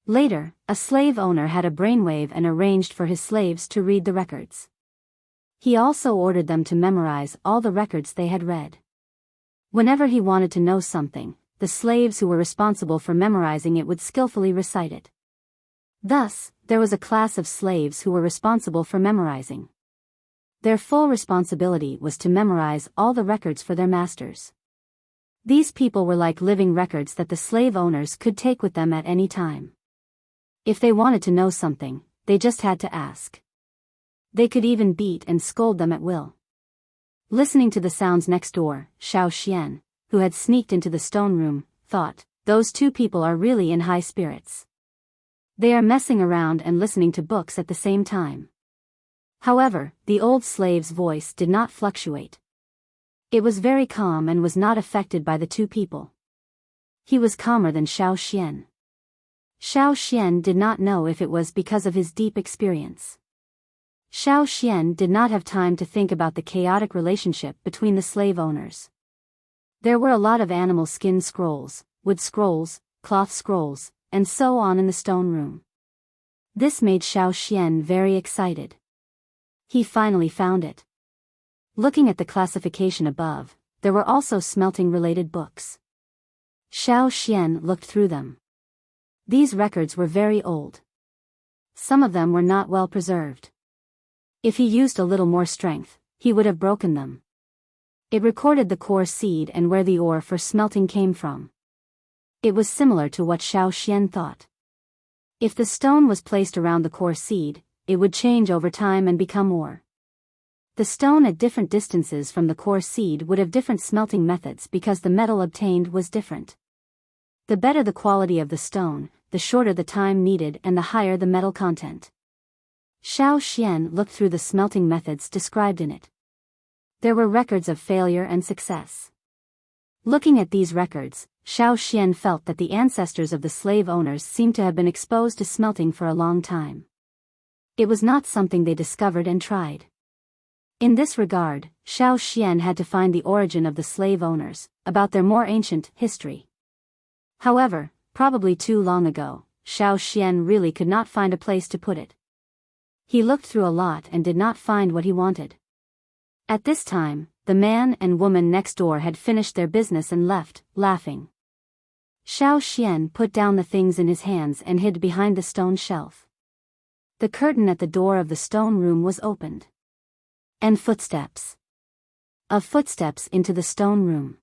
Later, a slave owner had a brainwave and arranged for his slaves to read the records. He also ordered them to memorize all the records they had read. Whenever he wanted to know something, the slaves who were responsible for memorizing it would skillfully recite it. Thus, there was a class of slaves who were responsible for memorizing. Their full responsibility was to memorize all the records for their masters. These people were like living records that the slave owners could take with them at any time. If they wanted to know something, they just had to ask. They could even beat and scold them at will. Listening to the sounds next door, Xiao Xian, who had sneaked into the stone room, thought, those 2 people are really in high spirits. They are messing around and listening to books at the same time. However, the old slave's voice did not fluctuate. It was very calm and was not affected by the 2 people. He was calmer than Xiao Xian. Xiao Xian did not know if it was because of his deep experience. Xiao Xian did not have time to think about the chaotic relationship between the slave owners. There were a lot of animal skin scrolls, wood scrolls, cloth scrolls, and so on in the stone room. This made Xiao Xian very excited. He finally found it. Looking at the classification above, there were also smelting-related books. Xiao Xian looked through them. These records were very old. Some of them were not well preserved. If he used a little more strength, he would have broken them. It recorded the core seed and where the ore for smelting came from. It was similar to what Xiao Xian thought. If the stone was placed around the core seed, it would change over time and become ore. The stone at different distances from the core seed would have different smelting methods because the metal obtained was different. The better the quality of the stone, the shorter the time needed and the higher the metal content. Xiao Xian looked through the smelting methods described in it. There were records of failure and success. Looking at these records, Xiao Xian felt that the ancestors of the slave owners seemed to have been exposed to smelting for a long time. It was not something they discovered and tried. In this regard, Xiao Xian had to find the origin of the slave owners, about their more ancient history. However, probably too long ago, Xiao Xian really could not find a place to put it. He looked through a lot and did not find what he wanted. At this time, the man and woman next door had finished their business and left, laughing. Xiao Xian put down the things in his hands and hid behind the stone shelf. The curtain at the door of the stone room was opened. And footsteps. Of footsteps into the stone room.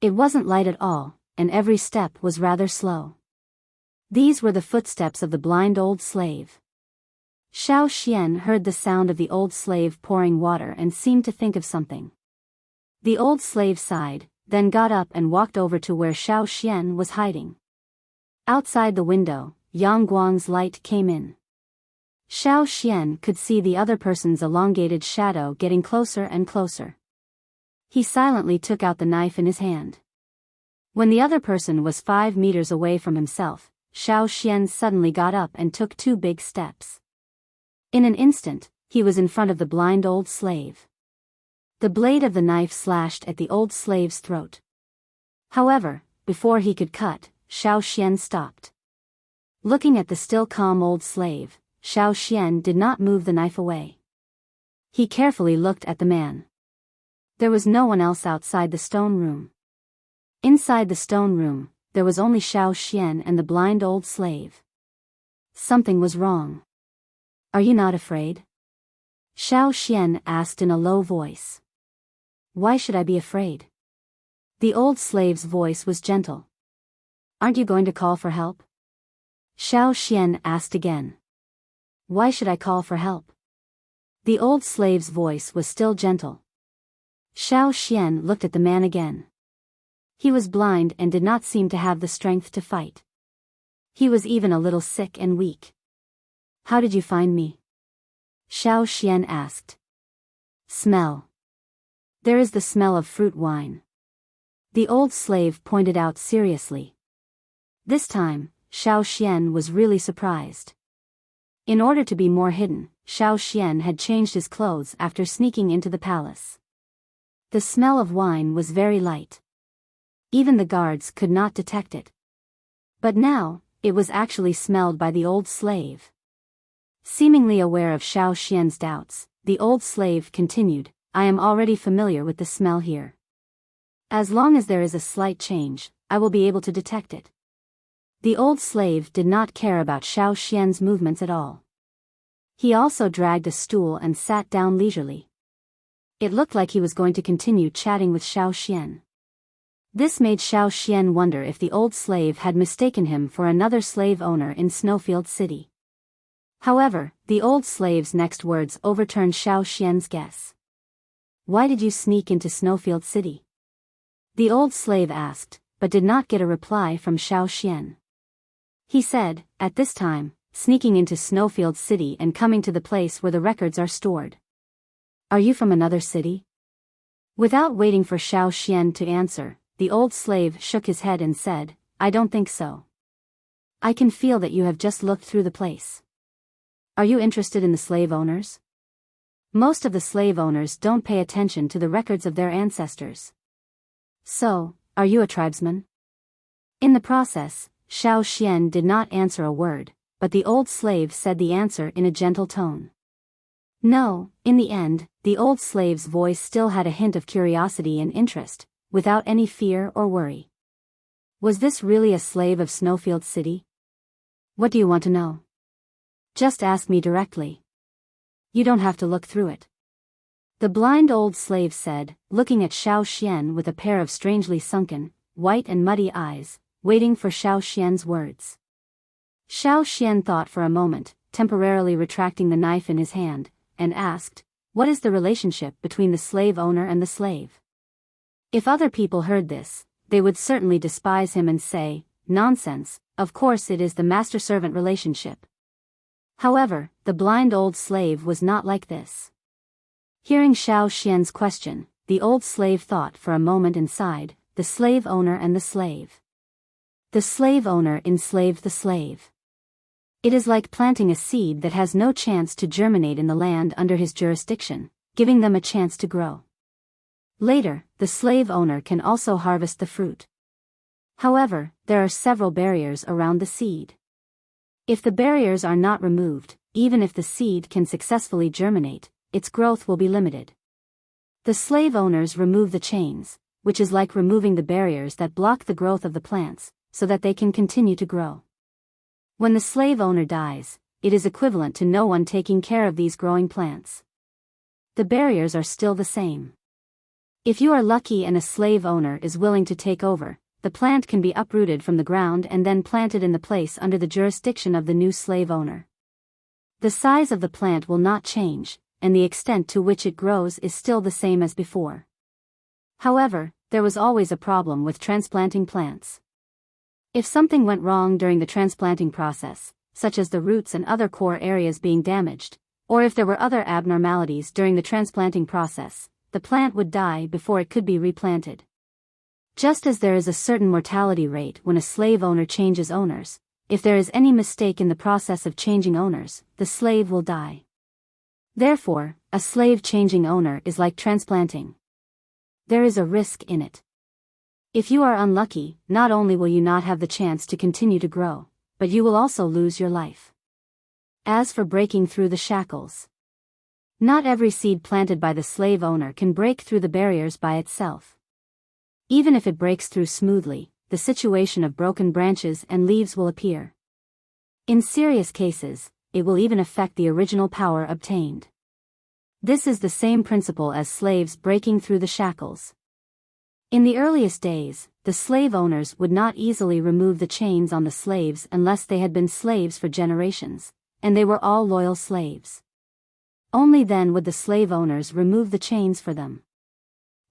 It wasn't light at all, and every step was rather slow. These were the footsteps of the blind old slave. Xiao Xian heard the sound of the old slave pouring water and seemed to think of something. The old slave sighed, then got up and walked over to where Xiao Xian was hiding. Outside the window, Yang Guang's light came in. Xiao Xian could see the other person's elongated shadow getting closer and closer. He silently took out the knife in his hand. When the other person was 5 meters away from himself, Xiao Xian suddenly got up and took 2 big steps. In an instant, he was in front of the blind old slave. The blade of the knife slashed at the old slave's throat. However, before he could cut, Xiao Xian stopped. Looking at the still calm old slave, Xiao Xian did not move the knife away. He carefully looked at the man. There was no one else outside the stone room. Inside the stone room, there was only Xiao Xian and the blind old slave. Something was wrong. Are you not afraid? Xiao Xian asked in a low voice. Why should I be afraid? The old slave's voice was gentle. Aren't you going to call for help? Xiao Xian asked again. Why should I call for help? The old slave's voice was still gentle. Xiao Xian looked at the man again. He was blind and did not seem to have the strength to fight. He was even a little sick and weak. How did you find me? Xiao Xian asked. Smell. There is the smell of fruit wine. The old slave pointed out seriously. This time, Xiao Xian was really surprised. In order to be more hidden, Xiao Xian had changed his clothes after sneaking into the palace. The smell of wine was very light. Even the guards could not detect it. But now, it was actually smelled by the old slave. Seemingly aware of Xiao Xian's doubts, the old slave continued, I am already familiar with the smell here. As long as there is a slight change, I will be able to detect it. The old slave did not care about Xiao Xian's movements at all. He also dragged a stool and sat down leisurely. It looked like he was going to continue chatting with Xiao Xian. This made Xiao Xian wonder if the old slave had mistaken him for another slave owner in Snowfield City. However, the old slave's next words overturned Xiao Xian's guess. Why did you sneak into Snowfield City? The old slave asked, but did not get a reply from Xiao Xian. He said, at this time, sneaking into Snowfield City and coming to the place where the records are stored. Are you from another city? Without waiting for Xiao Xian to answer, the old slave shook his head and said, I don't think so. I can feel that you have just looked through the place. Are you interested in the slave owners? Most of the slave owners don't pay attention to the records of their ancestors. So, are you a tribesman? In the process, Xiao Xian did not answer a word, but the old slave said the answer in a gentle tone. No, in the end, the old slave's voice still had a hint of curiosity and interest, without any fear or worry. Was this really a slave of Snowfield City? What do you want to know? Just ask me directly. You don't have to look through it. The blind old slave said, looking at Xiao Xian with a pair of strangely sunken, white and muddy eyes, waiting for Xiao Xian's words. Xiao Xian thought for a moment, temporarily retracting the knife in his hand, and asked, what is the relationship between the slave owner and the slave? If other people heard this, they would certainly despise him and say, nonsense, of course it is the master-servant relationship. However, the blind old slave was not like this. Hearing Xiao Xian's question, the old slave thought for a moment and sighed, the slave owner and the slave. The slave owner enslaved the slave. It is like planting a seed that has no chance to germinate in the land under his jurisdiction, giving them a chance to grow. Later, the slave owner can also harvest the fruit. However, there are several barriers around the seed. If the barriers are not removed, even if the seed can successfully germinate, its growth will be limited. The slave owners remove the chains, which is like removing the barriers that block the growth of the plants, so that they can continue to grow. When the slave owner dies, it is equivalent to no one taking care of these growing plants. The barriers are still the same. If you are lucky and a slave owner is willing to take over, the plant can be uprooted from the ground and then planted in the place under the jurisdiction of the new slave owner. The size of the plant will not change, and the extent to which it grows is still the same as before. However, there was always a problem with transplanting plants. If something went wrong during the transplanting process, such as the roots and other core areas being damaged, or if there were other abnormalities during the transplanting process, the plant would die before it could be replanted. Just as there is a certain mortality rate when a slave owner changes owners, if there is any mistake in the process of changing owners, the slave will die. Therefore, a slave changing owner is like transplanting. There is a risk in it. If you are unlucky, not only will you not have the chance to continue to grow, but you will also lose your life. As for breaking through the shackles, Not every seed planted by the slave owner can break through the barriers by itself. Even if it breaks through smoothly, the situation of broken branches and leaves will appear. In serious cases, it will even affect the original power obtained. This is the same principle as slaves breaking through the shackles. In the earliest days, the slave owners would not easily remove the chains on the slaves unless they had been slaves for generations, and they were all loyal slaves. Only then would the slave owners remove the chains for them.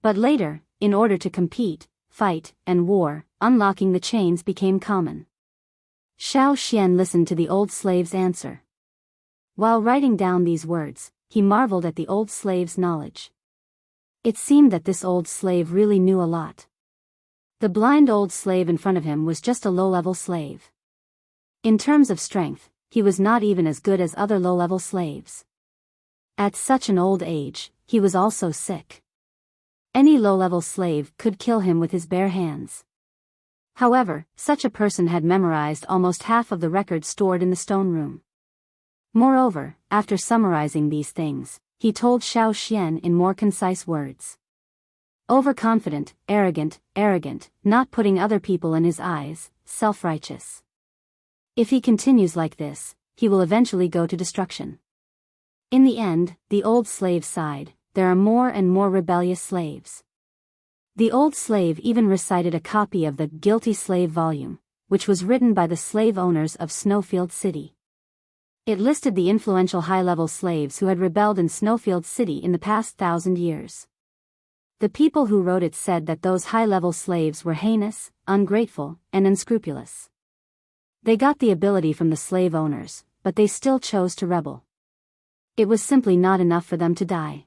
But later, in order to compete, fight, and war, unlocking the chains became common. Xiao Xian listened to the old slave's answer. While writing down these words, he marveled at the old slave's knowledge. It seemed that this old slave really knew a lot. The blind old slave in front of him was just a low-level slave. In terms of strength, he was not even as good as other low-level slaves. At such an old age, he was also sick. Any low-level slave could kill him with his bare hands. However, such a person had memorized almost half of the records stored in the stone room. Moreover, after summarizing these things, he told Xiao Xian in more concise words. Overconfident, arrogant, not putting other people in his eyes, self-righteous. If he continues like this, he will eventually go to destruction. In the end, the old slave sighed, there are more and more rebellious slaves. The old slave even recited a copy of the Guilty Slave volume, which was written by the slave owners of Snowfield City. It listed the influential high-level slaves who had rebelled in Snowfield City in the past 1,000 years. The people who wrote it said that those high-level slaves were heinous, ungrateful, and unscrupulous. They got the ability from the slave owners, but they still chose to rebel. It was simply not enough for them to die.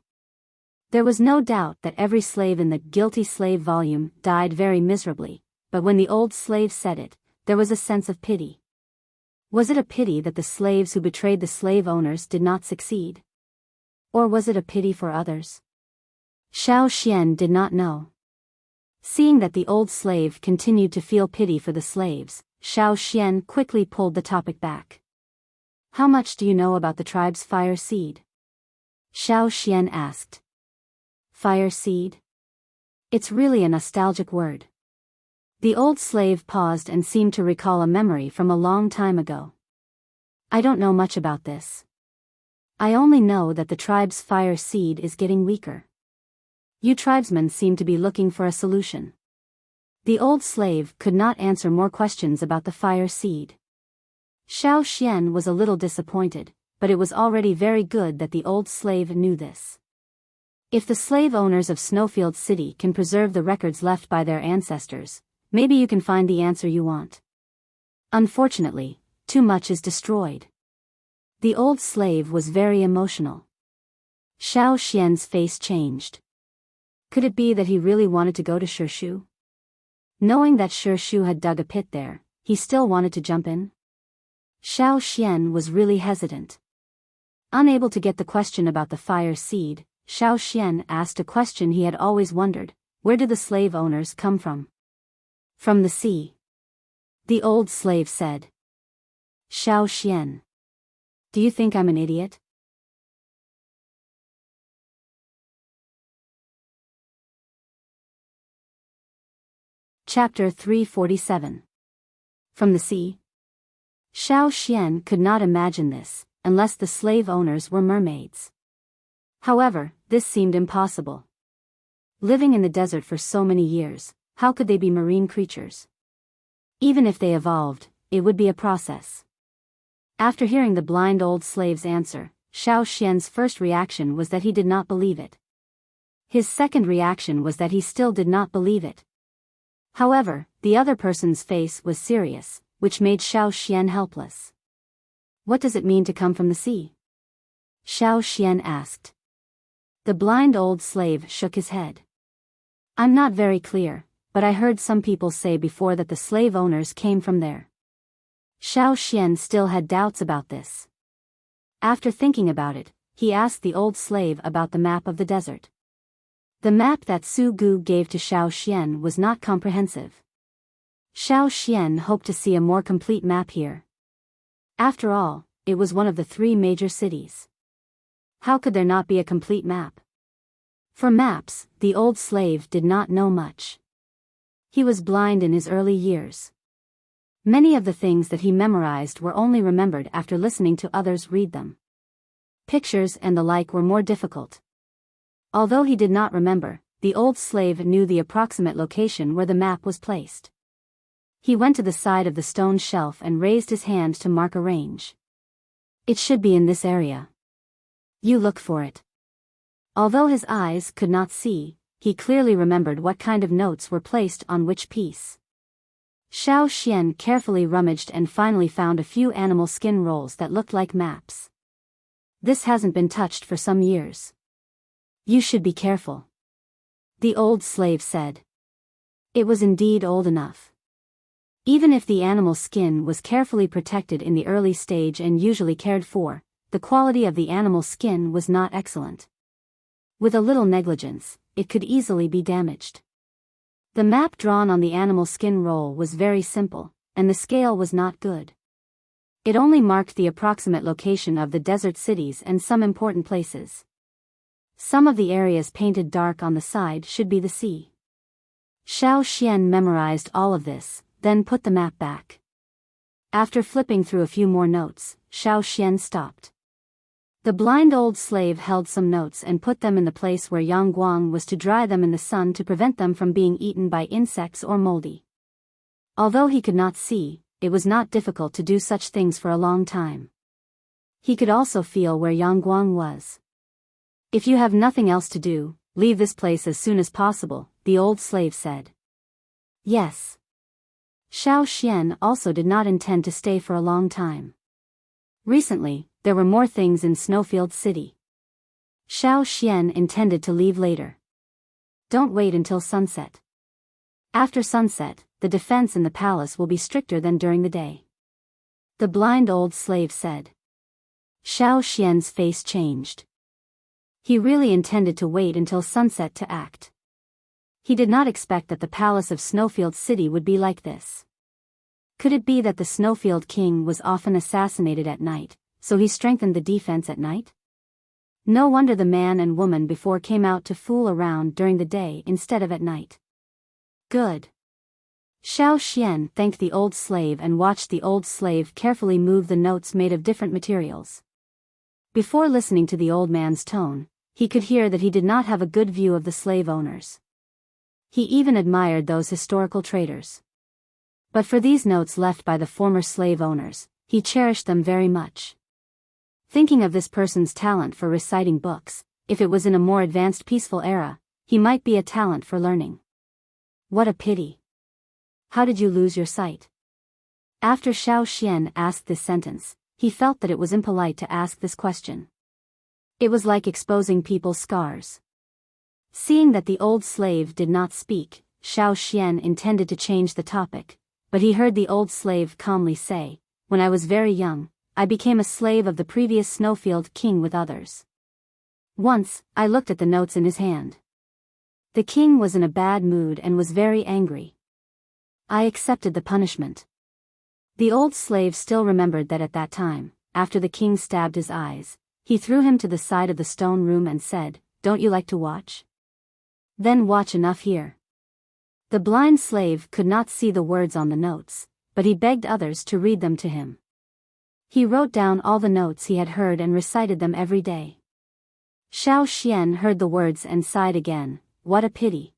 There was no doubt that every slave in the Guilty Slave volume died very miserably, but when the old slave said it, there was a sense of pity. Was it a pity that the slaves who betrayed the slave owners did not succeed? Or was it a pity for others? Xiao Xian did not know. Seeing that the old slave continued to feel pity for the slaves, Xiao Xian quickly pulled the topic back. How much do you know about the tribe's fire seed? Xiao Xian asked. Fire seed? It's really a nostalgic word. The old slave paused and seemed to recall a memory from a long time ago. I don't know much about this. I only know that the tribe's fire seed is getting weaker. You tribesmen seem to be looking for a solution. The old slave could not answer more questions about the fire seed. Xiao Xian was a little disappointed, but it was already very good that the old slave knew this. If the slave owners of Snowfield City can preserve the records left by their ancestors, maybe you can find the answer you want. Unfortunately, too much is destroyed. The old slave was very emotional. Xiao Xian's face changed. Could it be that he really wanted to go to Shishu? Knowing that Shishu had dug a pit there, he still wanted to jump in? Xiao Xian was really hesitant. Unable to get the question about the fire seed, Xiao Xian asked a question he had always wondered: where did the slave owners come from? From the sea. The old slave said. Xiao Xian. Do you think I'm an idiot? Chapter 347. From the sea? Xiao Xian could not imagine this, unless the slave owners were mermaids. However, this seemed impossible. Living in the desert for so many years, how could they be marine creatures? Even if they evolved, it would be a process. After hearing the blind old slave's answer, Xiao Xian's first reaction was that he did not believe it. His second reaction was that he still did not believe it. However, the other person's face was serious, which made Xiao Xian helpless. What does it mean to come from the sea? Xiao Xian asked. The blind old slave shook his head. I'm not very clear, but I heard some people say before that the slave owners came from there. Xiao Xian still had doubts about this. After thinking about it, he asked the old slave about the map of the desert. The map that Su Gu gave to Xiao Xian was not comprehensive. Xiao Xian hoped to see a more complete map here. After all, it was one of the 3 major cities. How could there not be a complete map? For maps, the old slave did not know much. He was blind in his early years. Many of the things that he memorized were only remembered after listening to others read them. Pictures and the like were more difficult. Although he did not remember, the old slave knew the approximate location where the map was placed. He went to the side of the stone shelf and raised his hand to mark a range. It should be in this area. You look for it. Although his eyes could not see, he clearly remembered what kind of notes were placed on which piece. Xiao Xian carefully rummaged and finally found a few animal skin rolls that looked like maps. This hasn't been touched for some years. You should be careful. The old slave said. It was indeed old enough. Even if the animal skin was carefully protected in the early stage and usually cared for, the quality of the animal skin was not excellent. With a little negligence, it could easily be damaged. The map drawn on the animal skin roll was very simple, and the scale was not good. It only marked the approximate location of the desert cities and some important places. Some of the areas painted dark on the side should be the sea. Xiao Xian memorized all of this, then put the map back. After flipping through a few more notes, Xiao Xian stopped. The blind old slave held some notes and put them in the place where Yang Guang was to dry them in the sun to prevent them from being eaten by insects or moldy. Although he could not see, it was not difficult to do such things for a long time. He could also feel where Yang Guang was. If you have nothing else to do, leave this place as soon as possible, the old slave said. Yes. Xiao Xian also did not intend to stay for a long time. Recently, there were more things in Snowfield City. Xiao Xian intended to leave later. Don't wait until sunset. After sunset, the defense in the palace will be stricter than during the day. The blind old slave said. Xiao Xian's face changed. He really intended to wait until sunset to act. He did not expect that the palace of Snowfield City would be like this. Could it be that the Snowfield King was often assassinated at night, so he strengthened the defense at night? No wonder the man and woman before came out to fool around during the day instead of at night. Good. Xiao Xian thanked the old slave and watched the old slave carefully move the notes made of different materials. Before listening to the old man's tone, he could hear that he did not have a good view of the slave owners. He even admired those historical traders. But for these notes left by the former slave owners, he cherished them very much. Thinking of this person's talent for reciting books, if it was in a more advanced peaceful era, he might be a talent for learning. What a pity. How did you lose your sight? After Xiao Xian asked this sentence, he felt that it was impolite to ask this question. It was like exposing people's scars. Seeing that the old slave did not speak, Xiao Xian intended to change the topic, but he heard the old slave calmly say, "When I was very young, I became a slave of the previous Snowfield King with others. Once, I looked at the notes in his hand. The king was in a bad mood and was very angry. I accepted the punishment." The old slave still remembered that at that time, after the king stabbed his eyes, he threw him to the side of the stone room and said, "Don't you like to watch? Then watch enough here." The blind slave could not see the words on the notes, but he begged others to read them to him. He wrote down all the notes he had heard and recited them every day. Xiao Xian heard the words and sighed again, what a pity.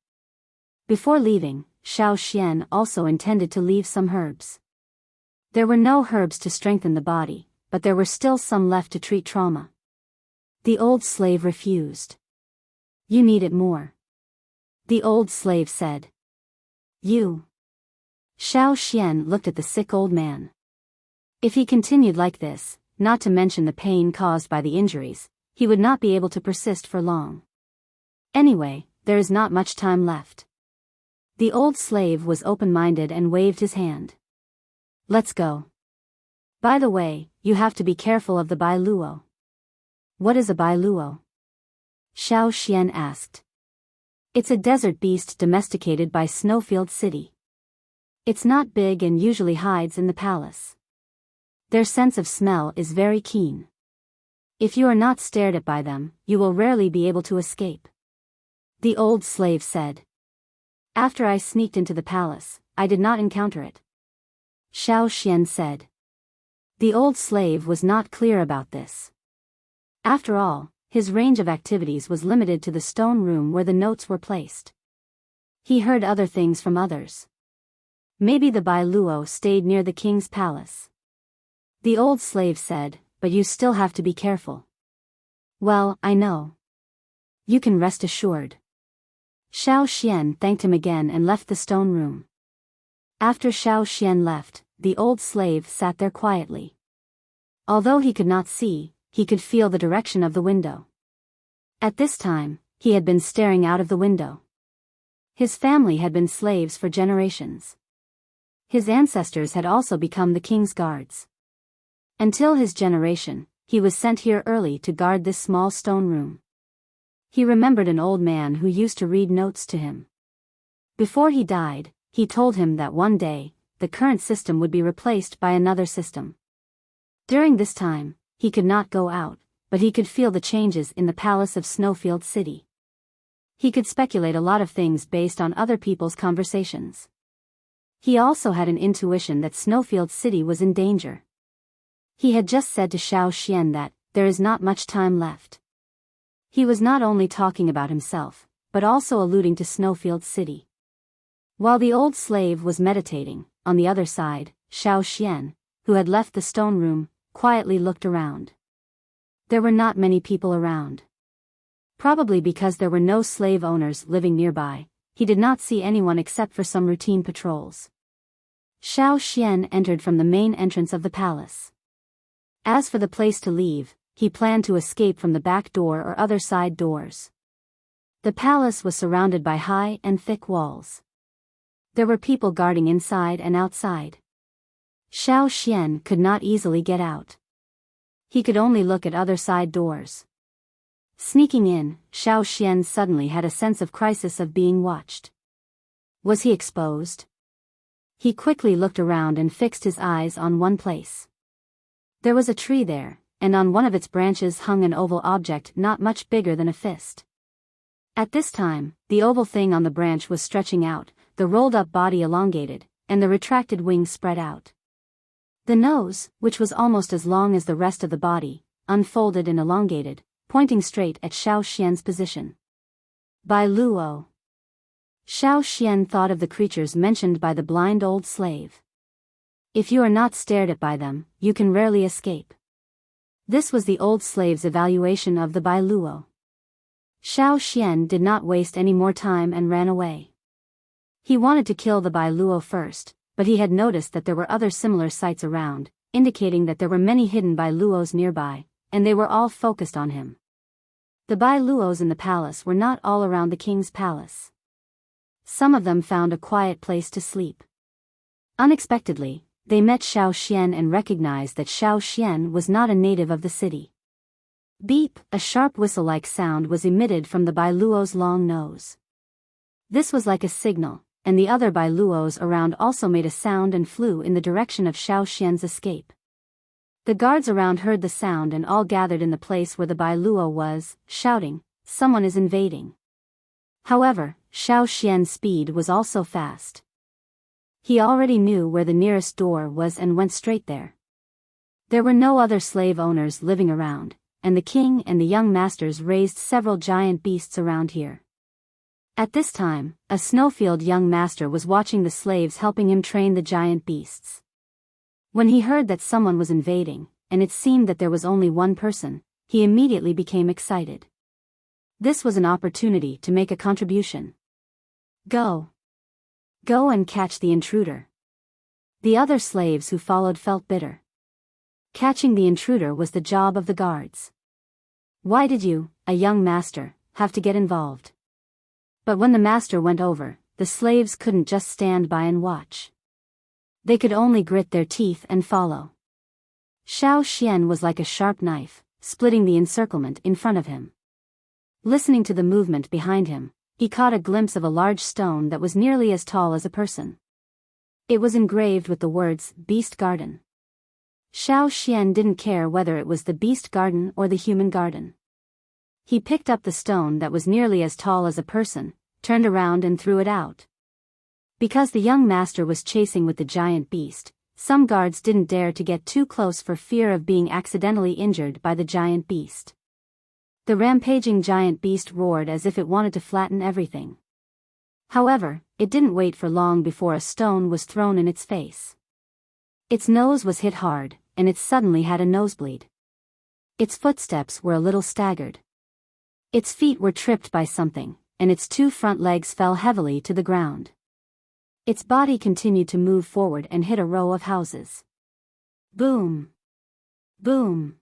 Before leaving, Xiao Xian also intended to leave some herbs. There were no herbs to strengthen the body, but there were still some left to treat trauma. The old slave refused. You need it more. The old slave said. You. Xiao Xian looked at the sick old man. If he continued like this, not to mention the pain caused by the injuries, he would not be able to persist for long. Anyway, there is not much time left. The old slave was open-minded and waved his hand. Let's go. By the way, you have to be careful of the Bai Luo. What is a Bai Luo? Xiao Xian asked. It's a desert beast domesticated by Snowfield City. It's not big and usually hides in the palace. Their sense of smell is very keen. If you are not stared at by them, you will rarely be able to escape. The old slave said. After I sneaked into the palace, I did not encounter it. Xiao Xian said. The old slave was not clear about this. After all, his range of activities was limited to the stone room where the notes were placed. He heard other things from others. Maybe the Bai Luo stayed near the king's palace. The old slave said, but you still have to be careful. Well, I know. You can rest assured. Xiao Xian thanked him again and left the stone room. After Xiao Xian left, the old slave sat there quietly. Although he could not see, he could feel the direction of the window. At this time, he had been staring out of the window. His family had been slaves for generations. His ancestors had also become the king's guards. Until his generation, he was sent here early to guard this small stone room. He remembered an old man who used to read notes to him. Before he died, he told him that one day, the current system would be replaced by another system. During this time, he could not go out, but he could feel the changes in the palace of Snowfield City. He could speculate a lot of things based on other people's conversations. He also had an intuition that Snowfield City was in danger. He had just said to Xiao Xian that, there is not much time left. He was not only talking about himself, but also alluding to Snowfield City. While the old slave was meditating, on the other side, Xiao Xian, who had left the stone room, quietly looked around. There were not many people around. Probably because there were no slave owners living nearby, he did not see anyone except for some routine patrols. Xiao Xian entered from the main entrance of the palace. As for the place to leave, he planned to escape from the back door or other side doors. The palace was surrounded by high and thick walls. There were people guarding inside and outside. Xiao Xian could not easily get out. He could only look at other side doors. Sneaking in, Xiao Xian suddenly had a sense of crisis of being watched. Was he exposed? He quickly looked around and fixed his eyes on one place. There was a tree there, and on one of its branches hung an oval object not much bigger than a fist. At this time, the oval thing on the branch was stretching out, the rolled-up body elongated, and the retracted wings spread out. The nose, which was almost as long as the rest of the body, unfolded and elongated, pointing straight at Xiao Xian's position. Bai Luo. Xiao Xian thought of the creatures mentioned by the blind old slave. If you are not stared at by them, you can rarely escape. This was the old slave's evaluation of the Bai Luo. Xiao Xian did not waste any more time and ran away. He wanted to kill the Bai Luo first, but he had noticed that there were other similar sites around, indicating that there were many hidden Bai Luos nearby, and they were all focused on him. The Bai Luos in the palace were not all around the king's palace. Some of them found a quiet place to sleep. Unexpectedly, they met Xiao Xian and recognized that Xiao Xian was not a native of the city. Beep, a sharp whistle-like sound was emitted from the Bai Luo's long nose. This was like a signal, and the other Bai Luos around also made a sound and flew in the direction of Xiao Xian's escape. The guards around heard the sound and all gathered in the place where the Bai Luo was, shouting, "Someone is invading." However, Xiao Xian's speed was also fast. He already knew where the nearest door was and went straight there. There were no other slave owners living around, and the king and the young masters raised several giant beasts around here. At this time, a Snowfield young master was watching the slaves helping him train the giant beasts. When he heard that someone was invading, and it seemed that there was only one person, he immediately became excited. This was an opportunity to make a contribution. Go. Go and catch the intruder. The other slaves who followed felt bitter. Catching the intruder was the job of the guards. Why did you, a young master, have to get involved? But when the master went over, the slaves couldn't just stand by and watch. They could only grit their teeth and follow. Xiao Xian was like a sharp knife, splitting the encirclement in front of him. Listening to the movement behind him, he caught a glimpse of a large stone that was nearly as tall as a person. It was engraved with the words, "Beast Garden." Xiao Xian didn't care whether it was the beast garden or the human garden. He picked up the stone that was nearly as tall as a person, turned around and threw it out. Because the young master was chasing with the giant beast, some guards didn't dare to get too close for fear of being accidentally injured by the giant beast. The rampaging giant beast roared as if it wanted to flatten everything. However, it didn't wait for long before a stone was thrown in its face. Its nose was hit hard, and it suddenly had a nosebleed. Its footsteps were a little staggered. Its feet were tripped by something, and its two front legs fell heavily to the ground. Its body continued to move forward and hit a row of houses. Boom! Boom!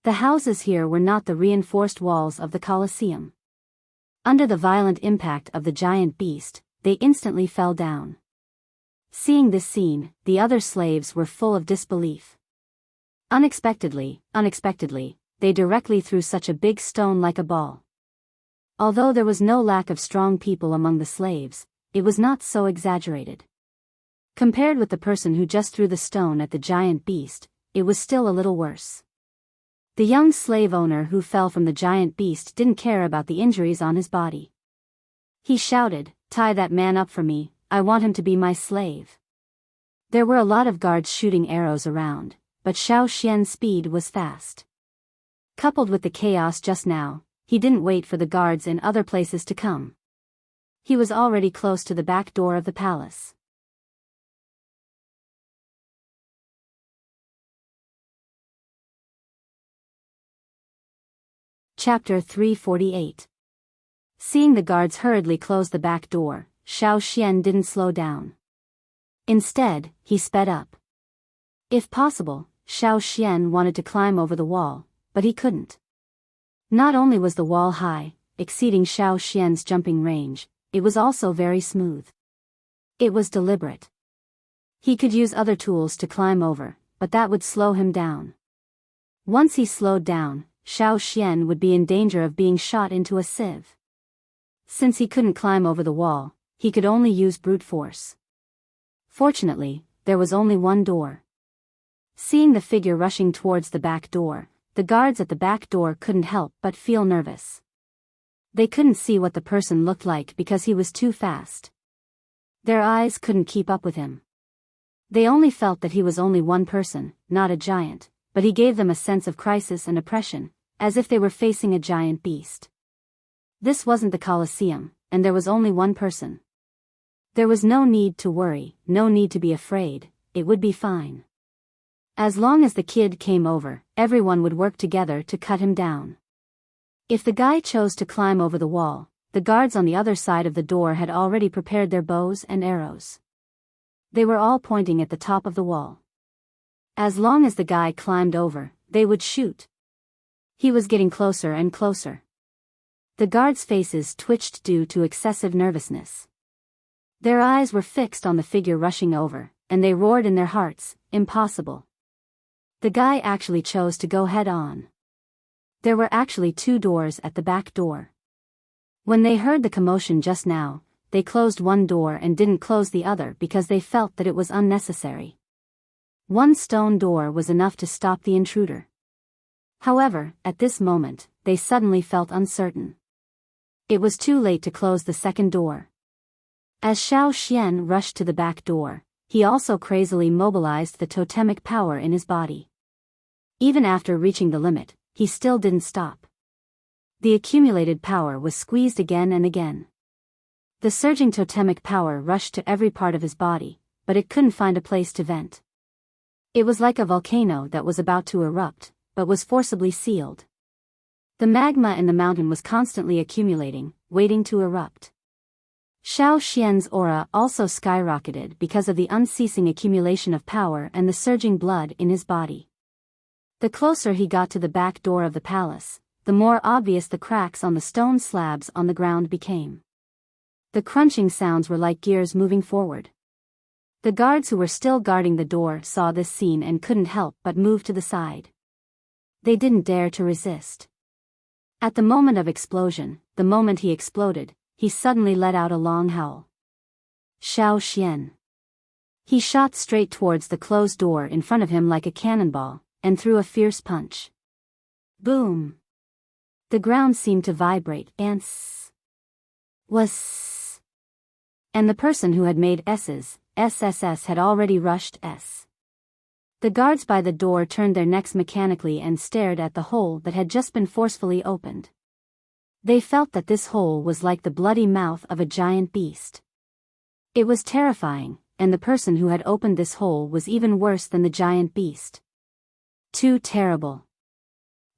The houses here were not the reinforced walls of the Colosseum. Under the violent impact of the giant beast, they instantly fell down. Seeing this scene, the other slaves were full of disbelief. Unexpectedly, they directly threw such a big stone like a ball. Although there was no lack of strong people among the slaves, it was not so exaggerated. Compared with the person who just threw the stone at the giant beast, it was still a little worse. The young slave owner who fell from the giant beast didn't care about the injuries on his body. He shouted, "Tie that man up for me, I want him to be my slave." There were a lot of guards shooting arrows around, but Xiao Xian's speed was fast. Coupled with the chaos just now, he didn't wait for the guards in other places to come. He was already close to the back door of the palace. Chapter 348. Seeing the guards hurriedly close the back door, Xiao Xian didn't slow down. Instead, he sped up. If possible, Xiao Xian wanted to climb over the wall, but he couldn't. Not only was the wall high, exceeding Xiao Xian's jumping range, it was also very smooth. It was deliberate. He could use other tools to climb over, but that would slow him down. Once he slowed down, Xiao Xian would be in danger of being shot into a sieve. Since he couldn't climb over the wall, he could only use brute force. Fortunately, there was only one door. Seeing the figure rushing towards the back door, the guards at the back door couldn't help but feel nervous. They couldn't see what the person looked like because he was too fast. Their eyes couldn't keep up with him. They only felt that he was only one person, not a giant, but he gave them a sense of crisis and oppression, as if they were facing a giant beast. This wasn't the Colosseum, and there was only one person. There was no need to worry, no need to be afraid, it would be fine. As long as the kid came over, everyone would work together to cut him down. If the guy chose to climb over the wall, the guards on the other side of the door had already prepared their bows and arrows. They were all pointing at the top of the wall. As long as the guy climbed over, they would shoot. He was getting closer and closer. The guards' faces twitched due to excessive nervousness. Their eyes were fixed on the figure rushing over, and they roared in their hearts, "Impossible." The guy actually chose to go head-on. There were actually two doors at the back door. When they heard the commotion just now, they closed one door and didn't close the other because they felt that it was unnecessary. One stone door was enough to stop the intruder. However, at this moment, they suddenly felt uncertain. It was too late to close the second door. As Xiao Xian rushed to the back door, he also crazily mobilized the totemic power in his body. Even after reaching the limit, he still didn't stop. The accumulated power was squeezed again and again. The surging totemic power rushed to every part of his body, but it couldn't find a place to vent. It was like a volcano that was about to erupt, but was forcibly sealed. The magma in the mountain was constantly accumulating, waiting to erupt. Xiao Xian's aura also skyrocketed because of the unceasing accumulation of power and the surging blood in his body. The closer he got to the back door of the palace, the more obvious the cracks on the stone slabs on the ground became. The crunching sounds were like gears moving forward. The guards who were still guarding the door saw this scene and couldn't help but move to the side. They didn't dare to resist. At the moment of explosion, the moment he exploded, he suddenly let out a long howl. Xiao Xian. He shot straight towards the closed door in front of him like a cannonball, and threw a fierce punch. Boom! The ground seemed to vibrate, and was. And the person who had made SSS had already rushed S. The guards by the door turned their necks mechanically and stared at the hole that had just been forcefully opened. They felt that this hole was like the bloody mouth of a giant beast. It was terrifying, and the person who had opened this hole was even worse than the giant beast. Too terrible.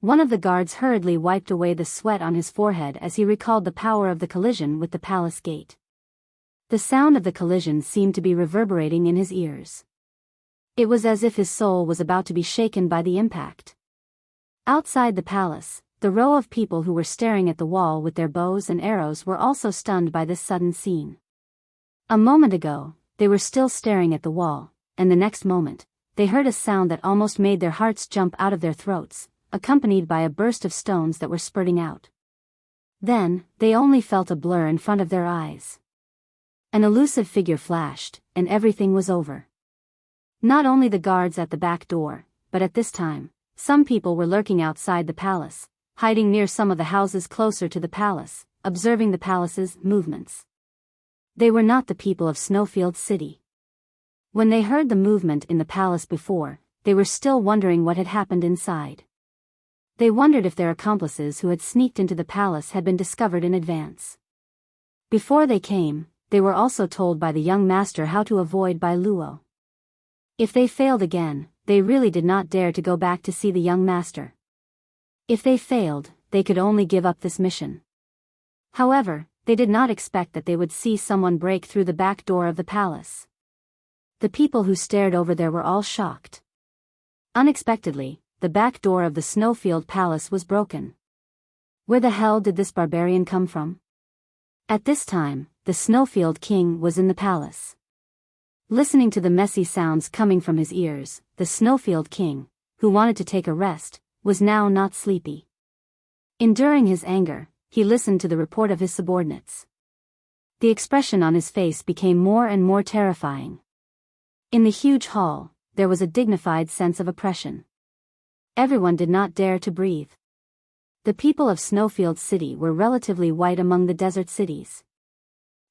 One of the guards hurriedly wiped away the sweat on his forehead as he recalled the power of the collision with the palace gate. The sound of the collision seemed to be reverberating in his ears. It was as if his soul was about to be shaken by the impact. Outside the palace, the row of people who were staring at the wall with their bows and arrows were also stunned by this sudden scene. A moment ago, they were still staring at the wall, and the next moment, they heard a sound that almost made their hearts jump out of their throats, accompanied by a burst of stones that were spurting out. Then, they only felt a blur in front of their eyes. An elusive figure flashed, and everything was over. Not only the guards at the back door, but at this time, some people were lurking outside the palace, hiding near some of the houses closer to the palace, observing the palace's movements. They were not the people of Snowfield City. When they heard the movement in the palace before, they were still wondering what had happened inside. They wondered if their accomplices who had sneaked into the palace had been discovered in advance. Before they came, they were also told by the young master how to avoid Biyao. If they failed again, they really did not dare to go back to see the young master. If they failed, they could only give up this mission. However, they did not expect that they would see someone break through the back door of the palace. The people who stared over there were all shocked. Unexpectedly, the back door of the Snowfield Palace was broken. Where the hell did this barbarian come from? At this time, the Snowfield King was in the palace. Listening to the messy sounds coming from his ears, the Snowfield King, who wanted to take a rest, was now not sleepy. Enduring his anger, he listened to the report of his subordinates. The expression on his face became more and more terrifying. In the huge hall, there was a dignified sense of oppression. Everyone did not dare to breathe. The people of Snowfield City were relatively white among the desert cities.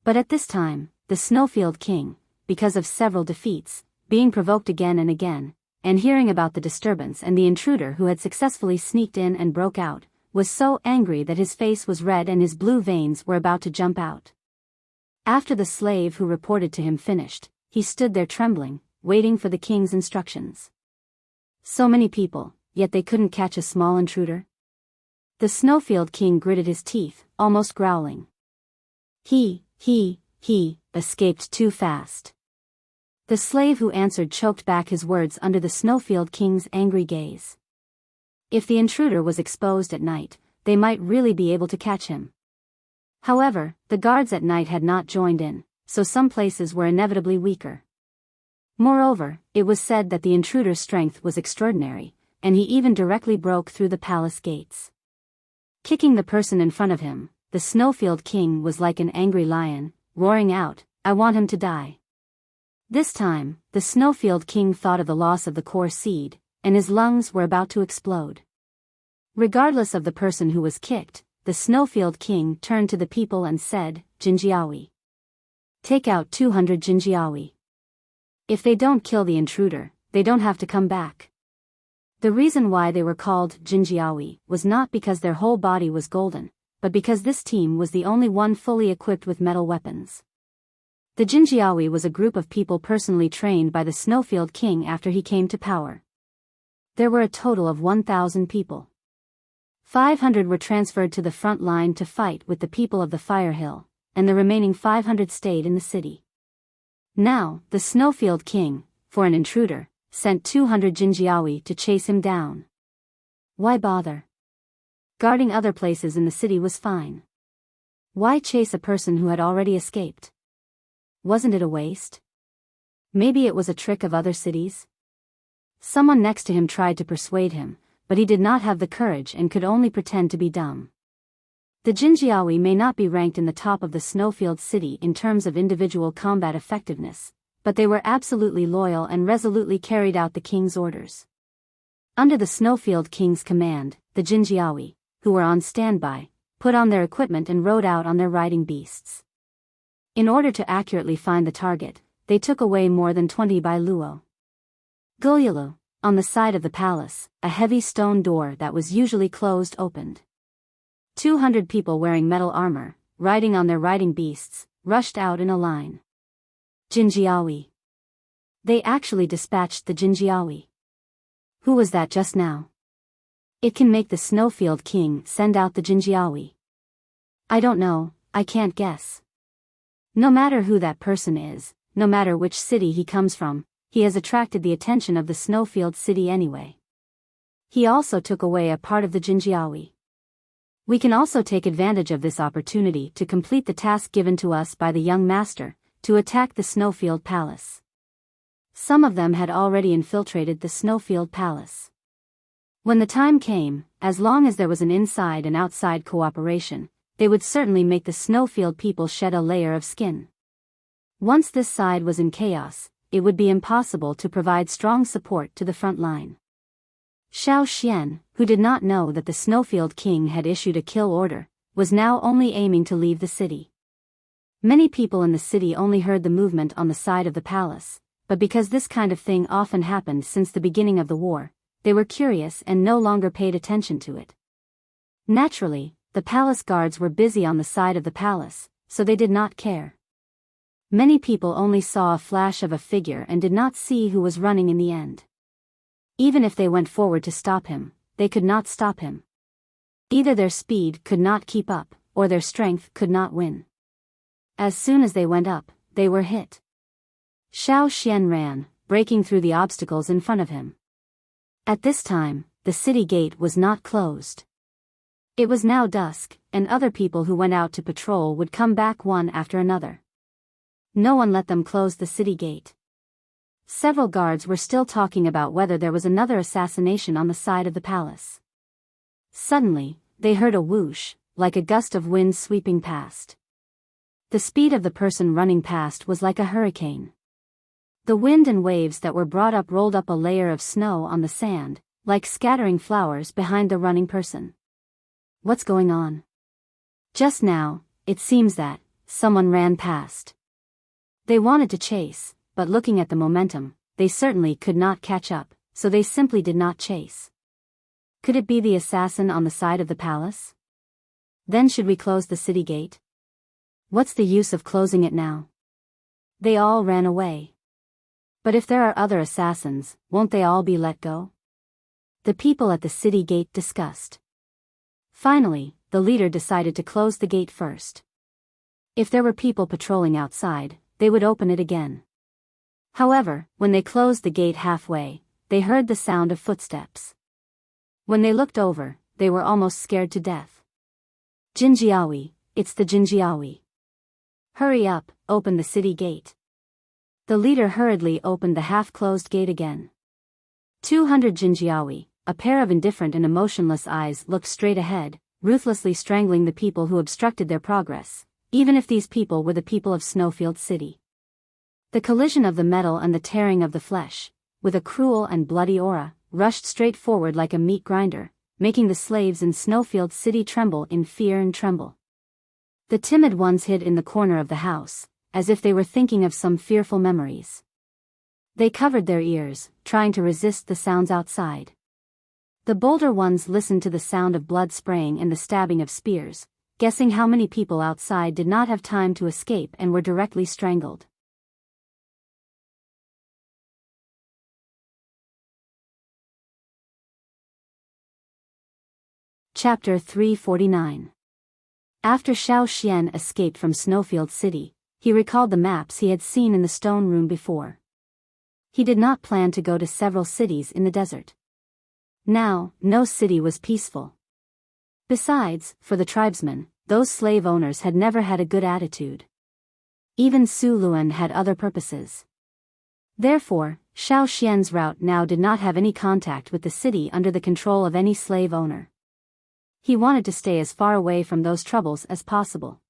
But at this time, the Snowfield King, because of several defeats, being provoked again and again, and hearing about the disturbance and the intruder who had successfully sneaked in and broke out, was so angry that his face was red and his blue veins were about to jump out. After the slave who reported to him finished, he stood there trembling, waiting for the king's instructions. So many people, yet they couldn't catch a small intruder? The Snowfield King gritted his teeth, almost growling. He escaped too fast. The slave who answered choked back his words under the Snowfield King's angry gaze. If the intruder was exposed at night, they might really be able to catch him. However, the guards at night had not joined in, so some places were inevitably weaker. Moreover, it was said that the intruder's strength was extraordinary, and he even directly broke through the palace gates. Kicking the person in front of him, the Snowfield King was like an angry lion, roaring out, "I want him to die." This time, the Snowfield King thought of the loss of the core seed, and his lungs were about to explode. Regardless of the person who was kicked, the Snowfield King turned to the people and said, "Jinjiawi. Take out 200 Jinjiawi. If they don't kill the intruder, they don't have to come back." The reason why they were called Jinjiawi was not because their whole body was golden, but because this team was the only one fully equipped with metal weapons. The Jinjiawi was a group of people personally trained by the Snowfield King after he came to power. There were a total of 1,000 people. 500 were transferred to the front line to fight with the people of the Fire Hill, and the remaining 500 stayed in the city. Now, the Snowfield King, for an intruder, sent 200 Jinjiawi to chase him down. Why bother? Guarding other places in the city was fine. Why chase a person who had already escaped? Wasn't it a waste? Maybe it was a trick of other cities? Someone next to him tried to persuade him, but he did not have the courage and could only pretend to be dumb. The Jinjiawi may not be ranked in the top of the Snowfield City in terms of individual combat effectiveness, but they were absolutely loyal and resolutely carried out the king's orders. Under the Snowfield King's command, the Jinjiawi, who were on standby, put on their equipment and rode out on their riding beasts. In order to accurately find the target, they took away more than 20 by Luo. Gulyalu, on the side of the palace, a heavy stone door that was usually closed opened. 200 people wearing metal armor, riding on their riding beasts, rushed out in a line. Jinjiawi. They actually dispatched the Jinjiawi. Who was that just now? It can make the Snowfield King send out the Jinjiawi. I don't know, I can't guess. No matter who that person is, no matter which city he comes from, he has attracted the attention of the Snowfield city anyway. He also took away a part of the Jinjiawi. We can also take advantage of this opportunity to complete the task given to us by the young master, to attack the Snowfield Palace. Some of them had already infiltrated the Snowfield Palace. When the time came, as long as there was an inside and outside cooperation, they would certainly make the Snowfield people shed a layer of skin. Once this side was in chaos, it would be impossible to provide strong support to the front line. Xiao Xian, who did not know that the Snowfield King had issued a kill order, was now only aiming to leave the city. Many people in the city only heard the movement on the side of the palace, but because this kind of thing often happened since the beginning of the war, they were curious and no longer paid attention to it. Naturally, the palace guards were busy on the side of the palace, so they did not care. Many people only saw a flash of a figure and did not see who was running in the end. Even if they went forward to stop him, they could not stop him. Either their speed could not keep up, or their strength could not win. As soon as they went up, they were hit. Xiao Xian ran, breaking through the obstacles in front of him. At this time, the city gate was not closed. It was now dusk, and other people who went out to patrol would come back one after another. No one let them close the city gate. Several guards were still talking about whether there was another assassination on the side of the palace. Suddenly, they heard a whoosh, like a gust of wind sweeping past. The speed of the person running past was like a hurricane. The wind and waves that were brought up rolled up a layer of snow on the sand, like scattering flowers behind the running person. What's going on? Just now, it seems that someone ran past. They wanted to chase, but looking at the momentum, they certainly could not catch up, so they simply did not chase. Could it be the assassin on the side of the palace? Then should we close the city gate? What's the use of closing it now? They all ran away. But if there are other assassins, won't they all be let go? The people at the city gate discussed. Finally, the leader decided to close the gate first. If there were people patrolling outside, they would open it again. However, when they closed the gate halfway, they heard the sound of footsteps. When they looked over, they were almost scared to death. Jinjiawi, it's the Jinjiawi. Hurry up, open the city gate. The leader hurriedly opened the half-closed gate again. 200 Jinjiawi, a pair of indifferent and emotionless eyes, looked straight ahead, ruthlessly strangling the people who obstructed their progress, even if these people were the people of Snowfield City. The collision of the metal and the tearing of the flesh, with a cruel and bloody aura, rushed straight forward like a meat grinder, making the slaves in Snowfield City tremble in fear and tremble. The timid ones hid in the corner of the house, as if they were thinking of some fearful memories. They covered their ears, trying to resist the sounds outside. The bolder ones listened to the sound of blood spraying and the stabbing of spears, guessing how many people outside did not have time to escape and were directly strangled. Chapter 349. After Xiao Xian escaped from Snowfield City, he recalled the maps he had seen in the stone room before. He did not plan to go to several cities in the desert. Now, no city was peaceful. Besides, for the tribesmen, those slave owners had never had a good attitude. Even Su Luan had other purposes. Therefore, Xiao Xian's route now did not have any contact with the city under the control of any slave owner. He wanted to stay as far away from those troubles as possible.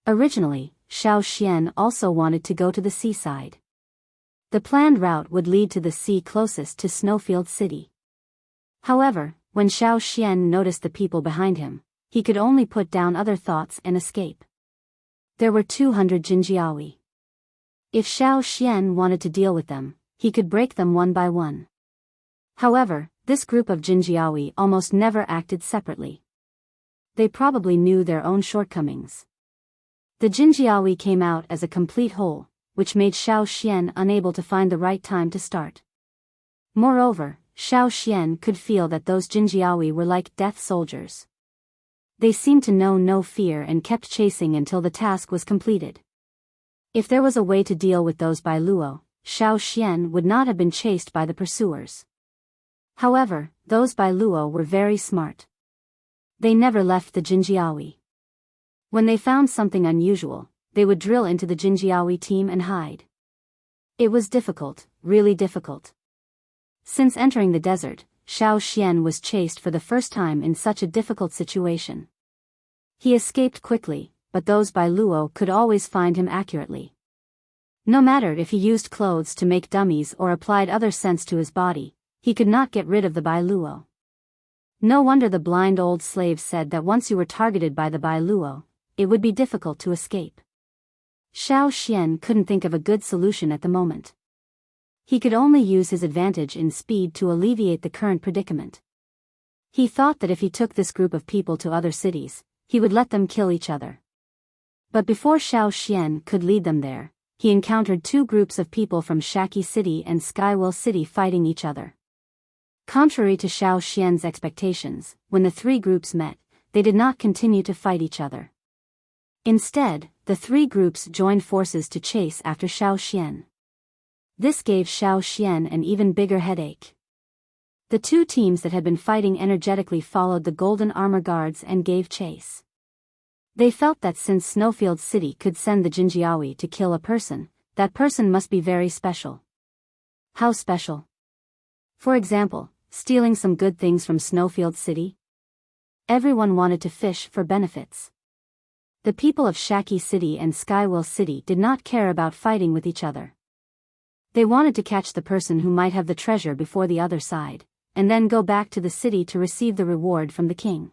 Originally, Xiao Xian also wanted to go to the seaside. The planned route would lead to the sea closest to Snowfield City. However, when Xiao Xian noticed the people behind him, he could only put down other thoughts and escape. There were 200 Jinjiawi. If Xiao Xian wanted to deal with them, he could break them one by one. However, this group of Jinjiawi almost never acted separately. They probably knew their own shortcomings. The Jinjiawi came out as a complete whole, which made Xiao Xian unable to find the right time to start. Moreover, Xiao Xian could feel that those Jinjiawi were like death soldiers. They seemed to know no fear and kept chasing until the task was completed. If there was a way to deal with those by Luo, Xiao Xian would not have been chased by the pursuers. However, those by Luo were very smart. They never left the Jinjiawi. When they found something unusual, they would drill into the Jinjiawi team and hide. It was difficult, really difficult. Since entering the desert, Xiao Xian was chased for the first time in such a difficult situation. He escaped quickly, but those by Luo could always find him accurately. No matter if he used clothes to make dummies or applied other scents to his body, he could not get rid of the Bai Luo. No wonder the blind old slave said that once you were targeted by the Bai Luo, it would be difficult to escape. Xiao Xian couldn't think of a good solution at the moment. He could only use his advantage in speed to alleviate the current predicament. He thought that if he took this group of people to other cities, he would let them kill each other. But before Xiao Xian could lead them there, he encountered two groups of people from Shaki City and Skywell City fighting each other. Contrary to Xiao Xian's expectations, when the three groups met, they did not continue to fight each other. Instead, the three groups joined forces to chase after Xiao Xian. This gave Xiao Xian an even bigger headache. The two teams that had been fighting energetically followed the golden armor guards and gave chase. They felt that since Snowfield City could send the Jinjiawi to kill a person, that person must be very special. How special? For example, stealing some good things from Snowfield City? Everyone wanted to fish for benefits. The people of Shaki City and Skywell City did not care about fighting with each other. They wanted to catch the person who might have the treasure before the other side, and then go back to the city to receive the reward from the king.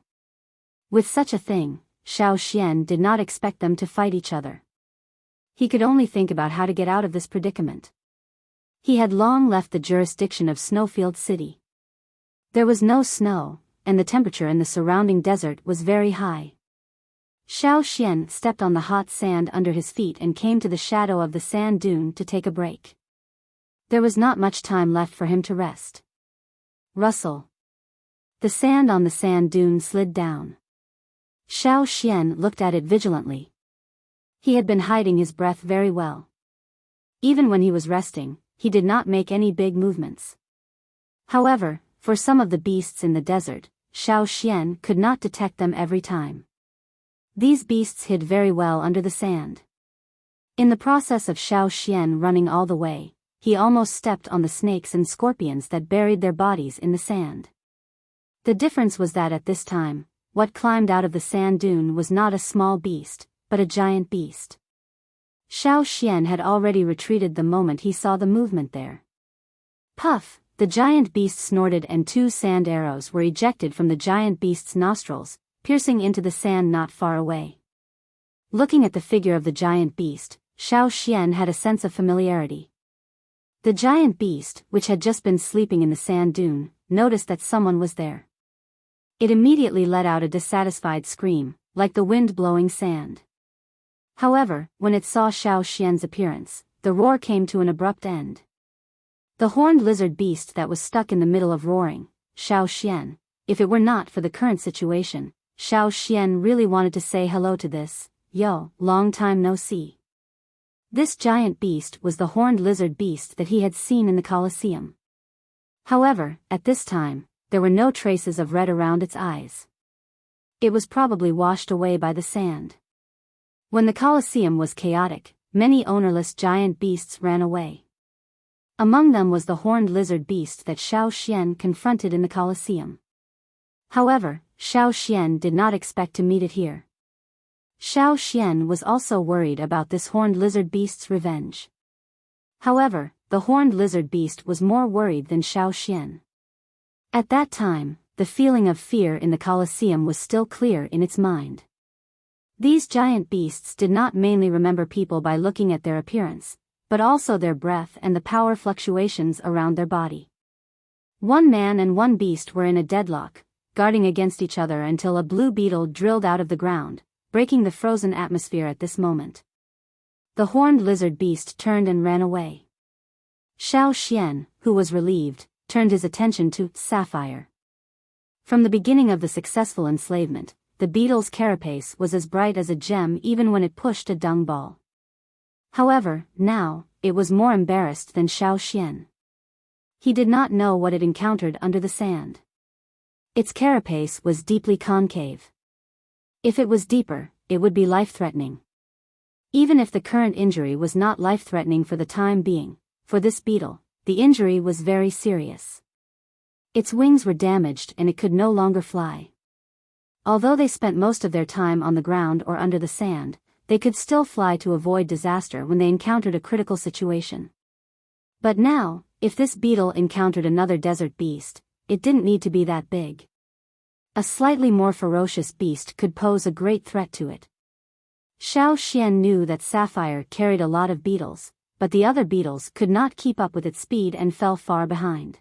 With such a thing, Xiao Xian did not expect them to fight each other. He could only think about how to get out of this predicament. He had long left the jurisdiction of Snowfield City. There was no snow, and the temperature in the surrounding desert was very high. Xiao Xian stepped on the hot sand under his feet and came to the shadow of the sand dune to take a break. There was not much time left for him to rest. Rustle. The sand on the sand dune slid down. Xiao Xian looked at it vigilantly. He had been hiding his breath very well. Even when he was resting, he did not make any big movements. However, for some of the beasts in the desert, Xiao Xian could not detect them every time. These beasts hid very well under the sand. In the process of Xiao Xian running all the way, he almost stepped on the snakes and scorpions that buried their bodies in the sand. The difference was that at this time, what climbed out of the sand dune was not a small beast, but a giant beast. Xiao Xian had already retreated the moment he saw the movement there. Puff! The giant beast snorted and two sand arrows were ejected from the giant beast's nostrils, piercing into the sand not far away. Looking at the figure of the giant beast, Xiao Xian had a sense of familiarity. The giant beast, which had just been sleeping in the sand dune, noticed that someone was there. It immediately let out a dissatisfied scream, like the wind blowing sand. However, when it saw Xiao Xian's appearance, the roar came to an abrupt end. The horned lizard beast that was stuck in the middle of roaring, Xiao Xian, if it were not for the current situation, Xiao Xian really wanted to say hello to this, yo, long time no see. This giant beast was the horned lizard beast that he had seen in the Colosseum. However, at this time, there were no traces of red around its eyes. It was probably washed away by the sand. When the Colosseum was chaotic, many ownerless giant beasts ran away. Among them was the horned lizard beast that Xiao Xian confronted in the Colosseum. However, Xiao Xian did not expect to meet it here. Xiao Xian was also worried about this horned lizard beast's revenge. However, the horned lizard beast was more worried than Xiao Xian. At that time, the feeling of fear in the Colosseum was still clear in its mind. These giant beasts did not mainly remember people by looking at their appearance, but also their breath and the power fluctuations around their body. One man and one beast were in a deadlock, guarding against each other until a blue beetle drilled out of the ground, breaking the frozen atmosphere at this moment. The horned lizard beast turned and ran away. Xiao Xian, who was relieved, turned his attention to Sapphire. From the beginning of the successful enslavement, the beetle's carapace was as bright as a gem even when it pushed a dung ball. However, now, it was more embarrassed than Xiao Xian. He did not know what it encountered under the sand. Its carapace was deeply concave. If it was deeper, it would be life-threatening. Even if the current injury was not life-threatening for the time being, for this beetle, the injury was very serious. Its wings were damaged and it could no longer fly. Although they spent most of their time on the ground or under the sand, they could still fly to avoid disaster when they encountered a critical situation. But now, if this beetle encountered another desert beast, it didn't need to be that big. A slightly more ferocious beast could pose a great threat to it. Xiao Xian knew that Sapphire carried a lot of beetles, but the other beetles could not keep up with its speed and fell far behind.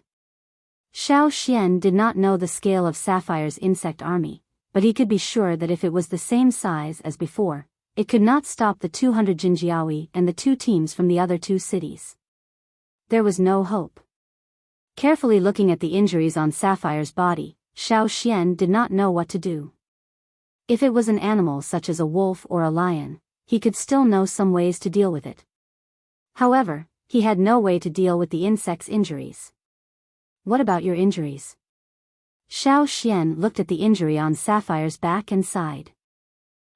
Xiao Xian did not know the scale of Sapphire's insect army, but he could be sure that if it was the same size as before, it could not stop the 200 Jinjiawi and the 2 teams from the other 2 cities. There was no hope. Carefully looking at the injuries on Sapphire's body, Xiao Xian did not know what to do. If it was an animal such as a wolf or a lion, he could still know some ways to deal with it. However, he had no way to deal with the insect's injuries. What about your injuries? Xiao Xian looked at the injury on Sapphire's back and sighed.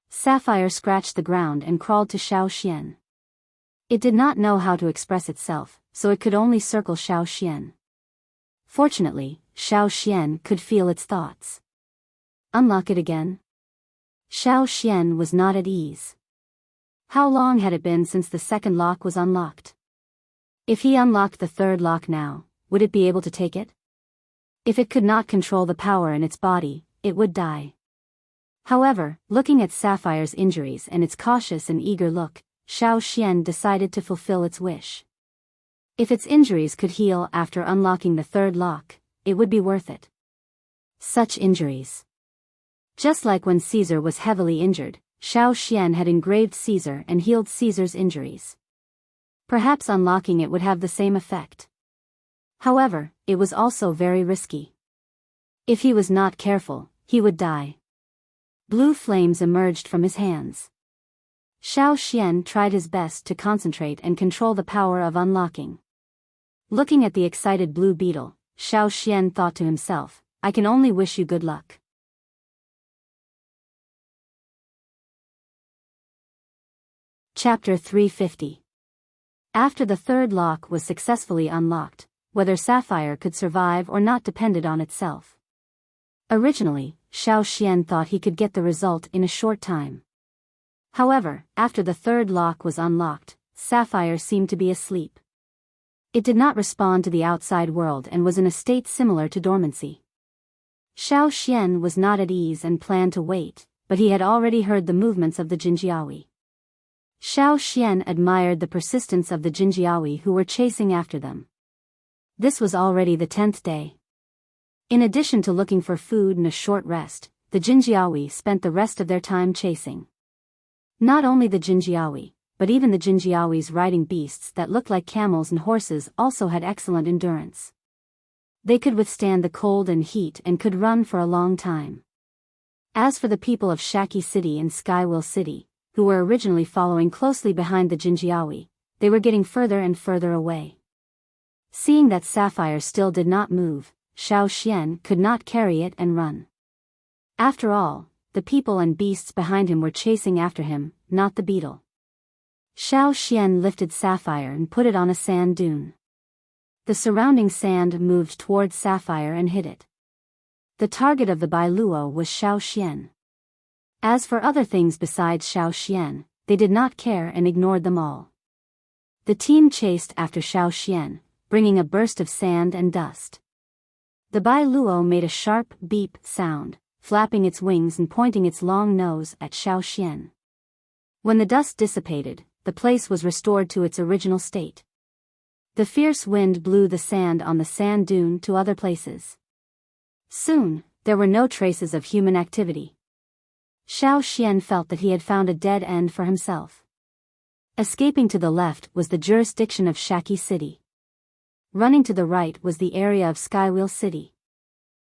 Sapphire scratched the ground and crawled to Xiao Xian. It did not know how to express itself, so it could only circle Xiao Xian. Fortunately, Xiao Xian could feel its thoughts. Unlock it again? Xiao Xian was not at ease. How long had it been since the second lock was unlocked? If he unlocked the third lock now, would it be able to take it? If it could not control the power in its body, it would die. However, looking at Sapphire's injuries and its cautious and eager look, Xiao Xian decided to fulfill its wish. If its injuries could heal after unlocking the third lock, it would be worth it. Such injuries. Just like when Caesar was heavily injured, Xiao Xian had engraved Caesar and healed Caesar's injuries. Perhaps unlocking it would have the same effect. However, it was also very risky. If he was not careful, he would die. Blue flames emerged from his hands. Xiao Xian tried his best to concentrate and control the power of unlocking. Looking at the excited blue beetle, Xiao Xian thought to himself, I can only wish you good luck. Chapter 350. After the third lock was successfully unlocked, whether Sapphire could survive or not depended on itself. Originally, Xiao Xian thought he could get the result in a short time. However, after the third lock was unlocked, Sapphire seemed to be asleep. It did not respond to the outside world and was in a state similar to dormancy. Xiao Xian was not at ease and planned to wait, but he had already heard the movements of the Jinjiawi. Xiao Xian admired the persistence of the Jinjiawi who were chasing after them. This was already the 10th day. In addition to looking for food and a short rest, the Jinjiawi spent the rest of their time chasing. Not only the Jinjiawi, but even the Jinjiawi's riding beasts that looked like camels and horses also had excellent endurance. They could withstand the cold and heat and could run for a long time. As for the people of Shaki City and Skywell City, who were originally following closely behind the Jinjiawi, they were getting further and further away. Seeing that Sapphire still did not move, Xiao Xian could not carry it and run. After all, the people and beasts behind him were chasing after him, not the beetle. Xiao Xian lifted Sapphire and put it on a sand dune. The surrounding sand moved towards Sapphire and hit it. The target of the Bailuo was Xiao Xian. As for other things besides Xiao Xian, they did not care and ignored them all. The team chased after Xiao Xian, bringing a burst of sand and dust. The Bai Luo made a sharp beep sound, flapping its wings and pointing its long nose at Xiao Xian. When the dust dissipated, the place was restored to its original state. The fierce wind blew the sand on the sand dune to other places. Soon, there were no traces of human activity. Xiao Xian felt that he had found a dead end for himself. Escaping to the left was the jurisdiction of Shaki City. Running to the right was the area of Skywheel City.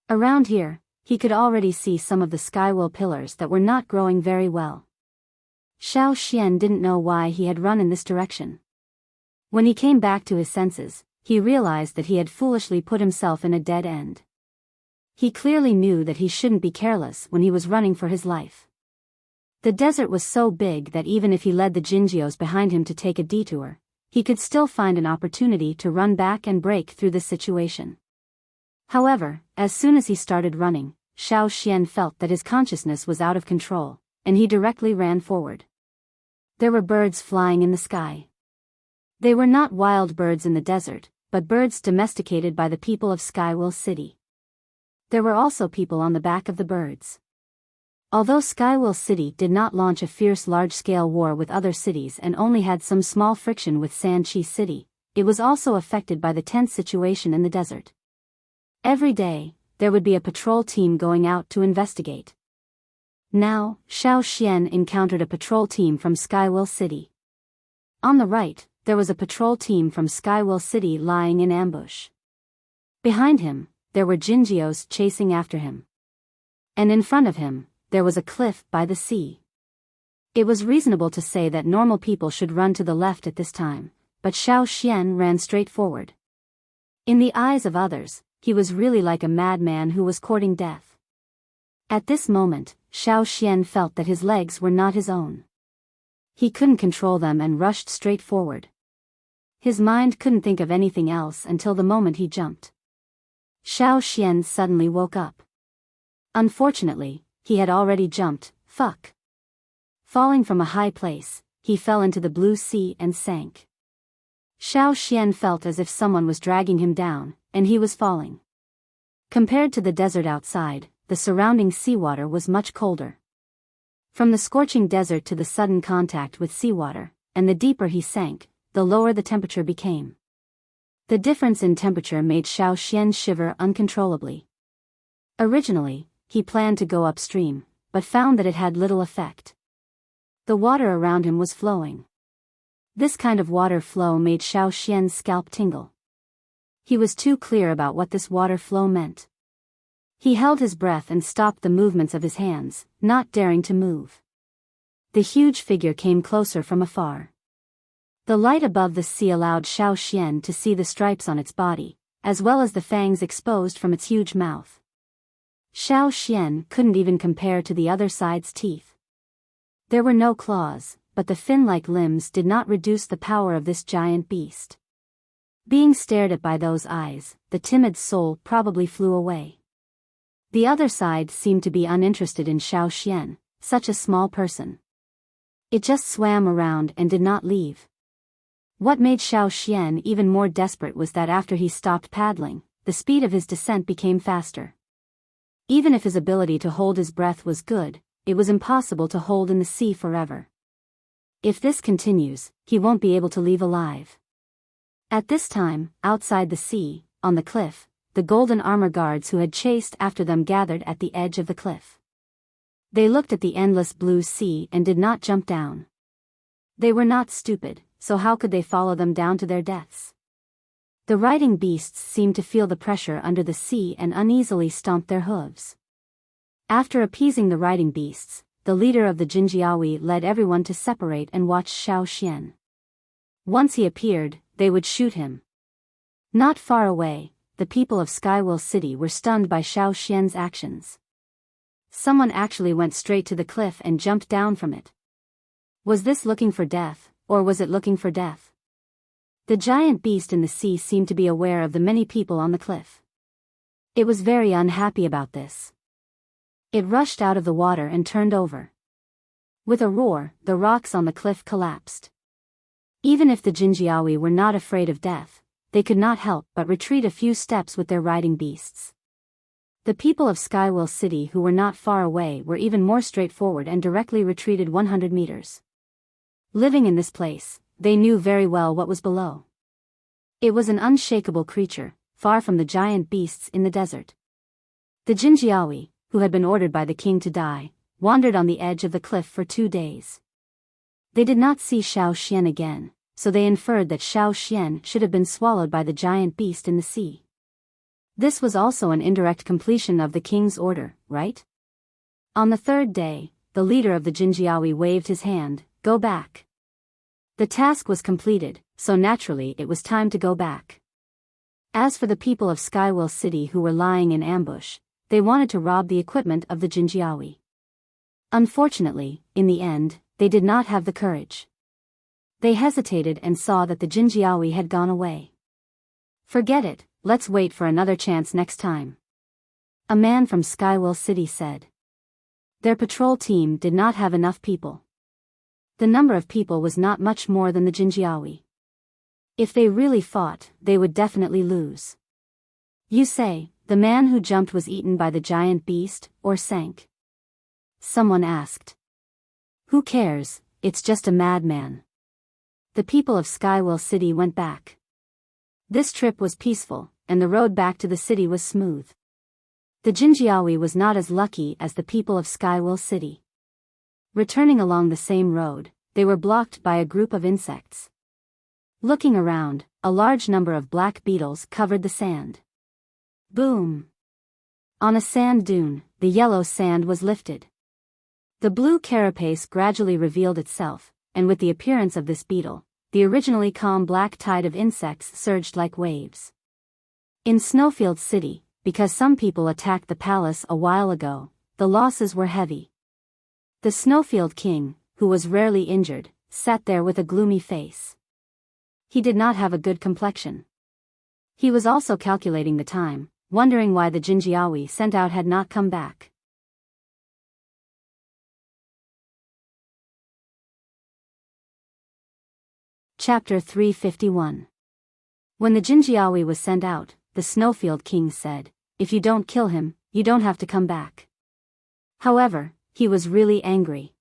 Around here, he could already see some of the skywheel pillars that were not growing very well. Xiao Xian didn't know why he had run in this direction. When he came back to his senses, he realized that he had foolishly put himself in a dead end. He clearly knew that he shouldn't be careless when he was running for his life. The desert was so big that even if he led the Jinjios behind him to take a detour, he could still find an opportunity to run back and break through this situation. However, as soon as he started running, Xiao Xian felt that his consciousness was out of control, and he directly ran forward. There were birds flying in the sky. They were not wild birds in the desert, but birds domesticated by the people of Skywheel City. There were also people on the back of the birds. Although Skywheel City did not launch a fierce large-scale war with other cities and only had some small friction with Sanchi City, it was also affected by the tense situation in the desert. Every day, there would be a patrol team going out to investigate. Now, Xiao Xian encountered a patrol team from Skywheel City. On the right, there was a patrol team from Skywheel City lying in ambush. Behind him, there were Jinjios chasing after him. And in front of him, there was a cliff by the sea. It was reasonable to say that normal people should run to the left at this time, but Xiao Xian ran straight forward. In the eyes of others, he was really like a madman who was courting death. At this moment, Xiao Xian felt that his legs were not his own. He couldn't control them and rushed straight forward. His mind couldn't think of anything else until the moment he jumped. Xiao Xian suddenly woke up. Unfortunately, he had already jumped. Fuck. Falling from a high place, he fell into the blue sea and sank. Xiao Xian felt as if someone was dragging him down, and he was falling. Compared to the desert outside, the surrounding seawater was much colder. From the scorching desert to the sudden contact with seawater, and the deeper he sank, the lower the temperature became. The difference in temperature made Xiao Xian shiver uncontrollably. Originally, he planned to go upstream, but found that it had little effect. The water around him was flowing. This kind of water flow made Xiao Xian's scalp tingle. He was too clear about what this water flow meant. He held his breath and stopped the movements of his hands, not daring to move. The huge figure came closer from afar. The light above the sea allowed Xiao Xian to see the stripes on its body, as well as the fangs exposed from its huge mouth. Xiao Xian couldn't even compare to the other side's teeth. There were no claws, but the fin-like limbs did not reduce the power of this giant beast. Being stared at by those eyes, the timid soul probably flew away. The other side seemed to be uninterested in Xiao Xian, such a small person. It just swam around and did not leave. What made Xiao Xian even more desperate was that after he stopped paddling, the speed of his descent became faster. Even if his ability to hold his breath was good, it was impossible to hold in the sea forever. If this continues, he won't be able to leave alive. At this time, outside the sea, on the cliff, the golden armor guards who had chased after them gathered at the edge of the cliff. They looked at the endless blue sea and did not jump down. They were not stupid, so how could they follow them down to their deaths? The riding beasts seemed to feel the pressure under the sea and uneasily stomped their hooves. After appeasing the riding beasts, the leader of the Jinjiawi led everyone to separate and watch Xiao Xian. Once he appeared, they would shoot him. Not far away, the people of Skywheel City were stunned by Xiao Xian's actions. Someone actually went straight to the cliff and jumped down from it. Was this looking for death, or was it looking for death? The giant beast in the sea seemed to be aware of the many people on the cliff. It was very unhappy about this. It rushed out of the water and turned over. With a roar, the rocks on the cliff collapsed. Even if the Jinjiawi were not afraid of death, they could not help but retreat a few steps with their riding beasts. The people of Skywell City who were not far away were even more straightforward and directly retreated 100 meters. Living in this place, they knew very well what was below. It was an unshakable creature, far from the giant beasts in the desert. The Jinjiawi, who had been ordered by the king to die, wandered on the edge of the cliff for 2 days. They did not see Shao Xian again, so they inferred that Shao Xian should have been swallowed by the giant beast in the sea. This was also an indirect completion of the king's order, right? On the 3rd day, the leader of the Jinjiawi waved his hand, "Go back." The task was completed, so naturally it was time to go back. As for the people of Skywell City who were lying in ambush, they wanted to rob the equipment of the Jinjiawi. Unfortunately, in the end, they did not have the courage. They hesitated and saw that the Jinjiawi had gone away. "Forget it, let's wait for another chance next time," a man from Skywell City said. Their patrol team did not have enough people. The number of people was not much more than the Jinjiawi. If they really fought, they would definitely lose. "You say, the man who jumped was eaten by the giant beast, or sank?" someone asked. "Who cares, it's just a madman." The people of Skywell City went back. This trip was peaceful, and the road back to the city was smooth. The Jinjiawi was not as lucky as the people of Skywell City. Returning along the same road, they were blocked by a group of insects. Looking around, a large number of black beetles covered the sand. Boom! On a sand dune, the yellow sand was lifted. The blue carapace gradually revealed itself, and with the appearance of this beetle, the originally calm black tide of insects surged like waves. In Snowfield City, because some people attacked the palace a while ago, the losses were heavy. The Snowfield King, who was rarely injured, sat there with a gloomy face. He did not have a good complexion. He was also calculating the time, wondering why the Jinjiawi sent out had not come back. Chapter 351. When the Jinjiawi was sent out, the Snowfield King said, "If you don't kill him, you don't have to come back." However, he was really angry.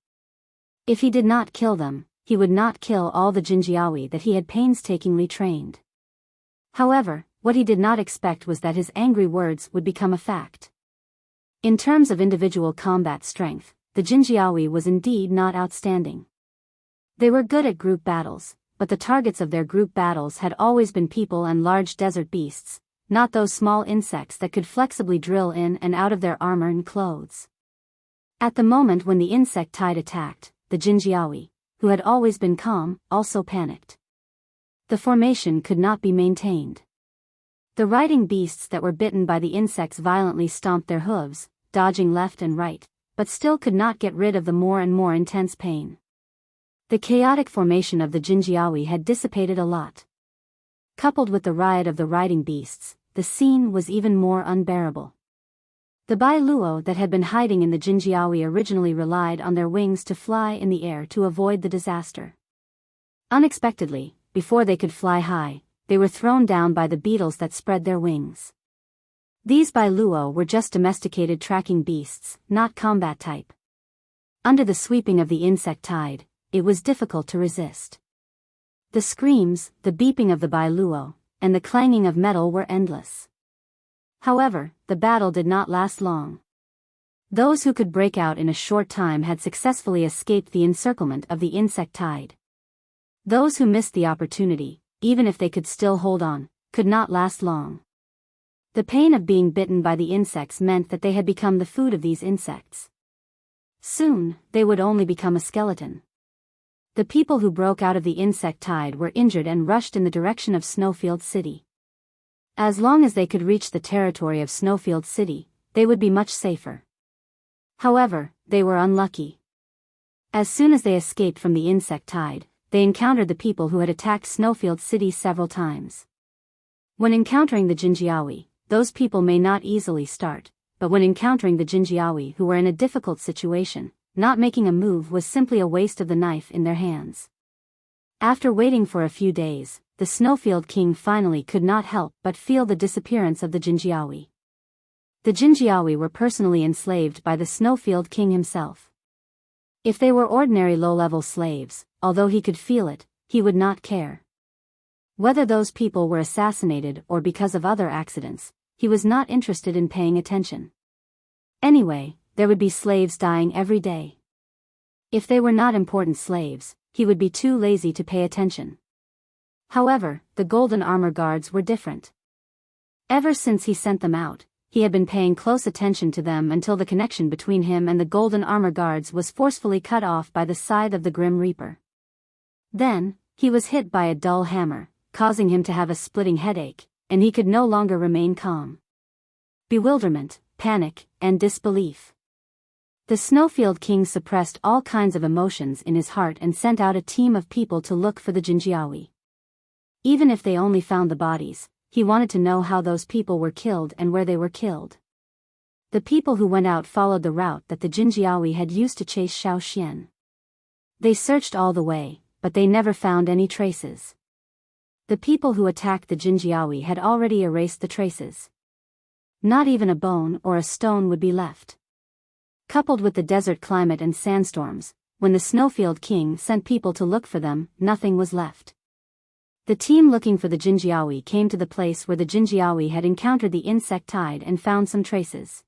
If he did not kill them, he would not kill all the Jinjiawi that he had painstakingly trained. However, what he did not expect was that his angry words would become a fact. In terms of individual combat strength, the Jinjiawi was indeed not outstanding. They were good at group battles, but the targets of their group battles had always been people and large desert beasts, not those small insects that could flexibly drill in and out of their armor and clothes. At the moment when the insect tide attacked, the Jinjiawi, who had always been calm, also panicked. The formation could not be maintained. The riding beasts that were bitten by the insects violently stomped their hooves, dodging left and right, but still could not get rid of the more and more intense pain. The chaotic formation of the Jinjiawi had dissipated a lot. Coupled with the riot of the riding beasts, the scene was even more unbearable. The Biyao that had been hiding in the Jinjiawi originally relied on their wings to fly in the air to avoid the disaster. Unexpectedly, before they could fly high, they were thrown down by the beetles that spread their wings. These Biyao were just domesticated tracking beasts, not combat type. Under the sweeping of the insect tide, it was difficult to resist. The screams, the beeping of the Biyao, and the clanging of metal were endless. However, the battle did not last long. Those who could break out in a short time had successfully escaped the encirclement of the insect tide. Those who missed the opportunity, even if they could still hold on, could not last long. The pain of being bitten by the insects meant that they had become the food of these insects. Soon, they would only become a skeleton. The people who broke out of the insect tide were injured and rushed in the direction of Snowfield City. As long as they could reach the territory of Snowfield City, they would be much safer. However, they were unlucky. As soon as they escaped from the insect tide, they encountered the people who had attacked Snowfield City several times. When encountering the Jinjiawi, those people may not easily start, but when encountering the Jinjiawi who were in a difficult situation, not making a move was simply a waste of the knife in their hands. After waiting for a few days, the Snowfield King finally could not help but feel the disappearance of the Jinjiawi. The Jinjiawi were personally enslaved by the Snowfield King himself. If they were ordinary low-level slaves, although he could feel it, he would not care. Whether those people were assassinated or because of other accidents, he was not interested in paying attention. Anyway, there would be slaves dying every day. If they were not important slaves, he would be too lazy to pay attention. However, the Golden Armor Guards were different. Ever since he sent them out, he had been paying close attention to them until the connection between him and the Golden Armor Guards was forcefully cut off by the scythe of the Grim Reaper. Then, he was hit by a dull hammer, causing him to have a splitting headache, and he could no longer remain calm. Bewilderment, panic, and disbelief. The Snowfield King suppressed all kinds of emotions in his heart and sent out a team of people to look for the Jinjiawi. Even if they only found the bodies, he wanted to know how those people were killed and where they were killed. The people who went out followed the route that the Jinjiawi had used to chase Xiao Xian. They searched all the way, but they never found any traces. The people who attacked the Jinjiawi had already erased the traces. Not even a bone or a stone would be left. Coupled with the desert climate and sandstorms, when the Snowfield King sent people to look for them, nothing was left. The team looking for the Jinjiawi came to the place where the Jinjiawi had encountered the insect tide and found some traces.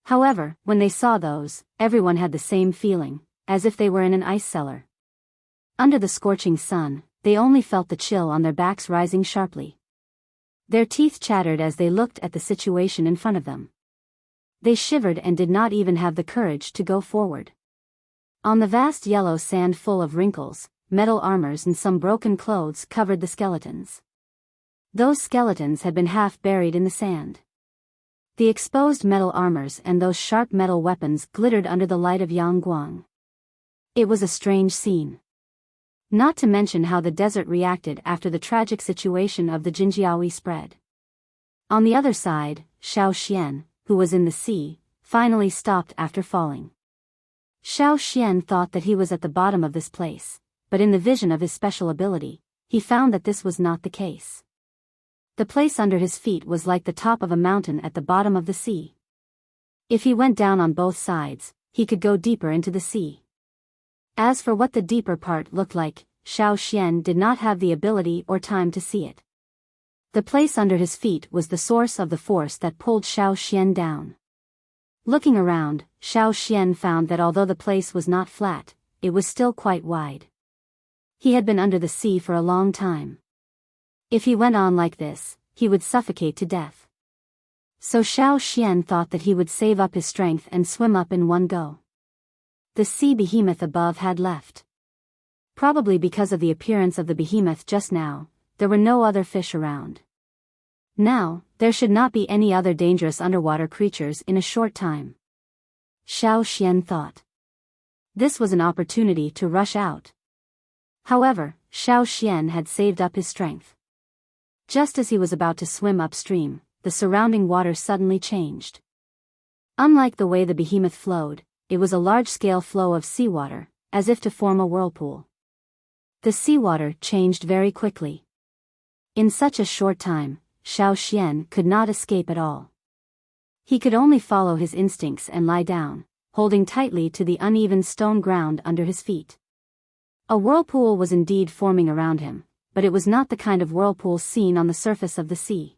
However, when they saw those, everyone had the same feeling, as if they were in an ice cellar. Under the scorching sun, they only felt the chill on their backs rising sharply. Their teeth chattered as they looked at the situation in front of them. They shivered and did not even have the courage to go forward. On the vast yellow sand full of wrinkles, metal armors and some broken clothes covered the skeletons. Those skeletons had been half buried in the sand. The exposed metal armors and those sharp metal weapons glittered under the light of Yangguang. It was a strange scene. Not to mention how the desert reacted after the tragic situation of the Jinjiawi spread. On the other side, Xiao Xian, who was in the sea, finally stopped after falling. Xiao Xian thought that he was at the bottom of this place, but in the vision of his special ability, he found that this was not the case. The place under his feet was like the top of a mountain at the bottom of the sea. If he went down on both sides, he could go deeper into the sea. As for what the deeper part looked like, Xiao Xian did not have the ability or time to see it. The place under his feet was the source of the force that pulled Xiao Xian down. Looking around, Xiao Xian found that although the place was not flat, it was still quite wide. He had been under the sea for a long time. If he went on like this, he would suffocate to death. So Xiao Xian thought that he would save up his strength and swim up in one go. The sea behemoth above had left. Probably because of the appearance of the behemoth just now, there were no other fish around. Now, there should not be any other dangerous underwater creatures in a short time. Xiao Xian thought. This was an opportunity to rush out. However, Xiao Xian had saved up his strength. Just as he was about to swim upstream, the surrounding water suddenly changed. Unlike the way the behemoth flowed, it was a large-scale flow of seawater, as if to form a whirlpool. The seawater changed very quickly. In such a short time, Xiao Xian could not escape at all. He could only follow his instincts and lie down, holding tightly to the uneven stone ground under his feet. A whirlpool was indeed forming around him, but it was not the kind of whirlpool seen on the surface of the sea.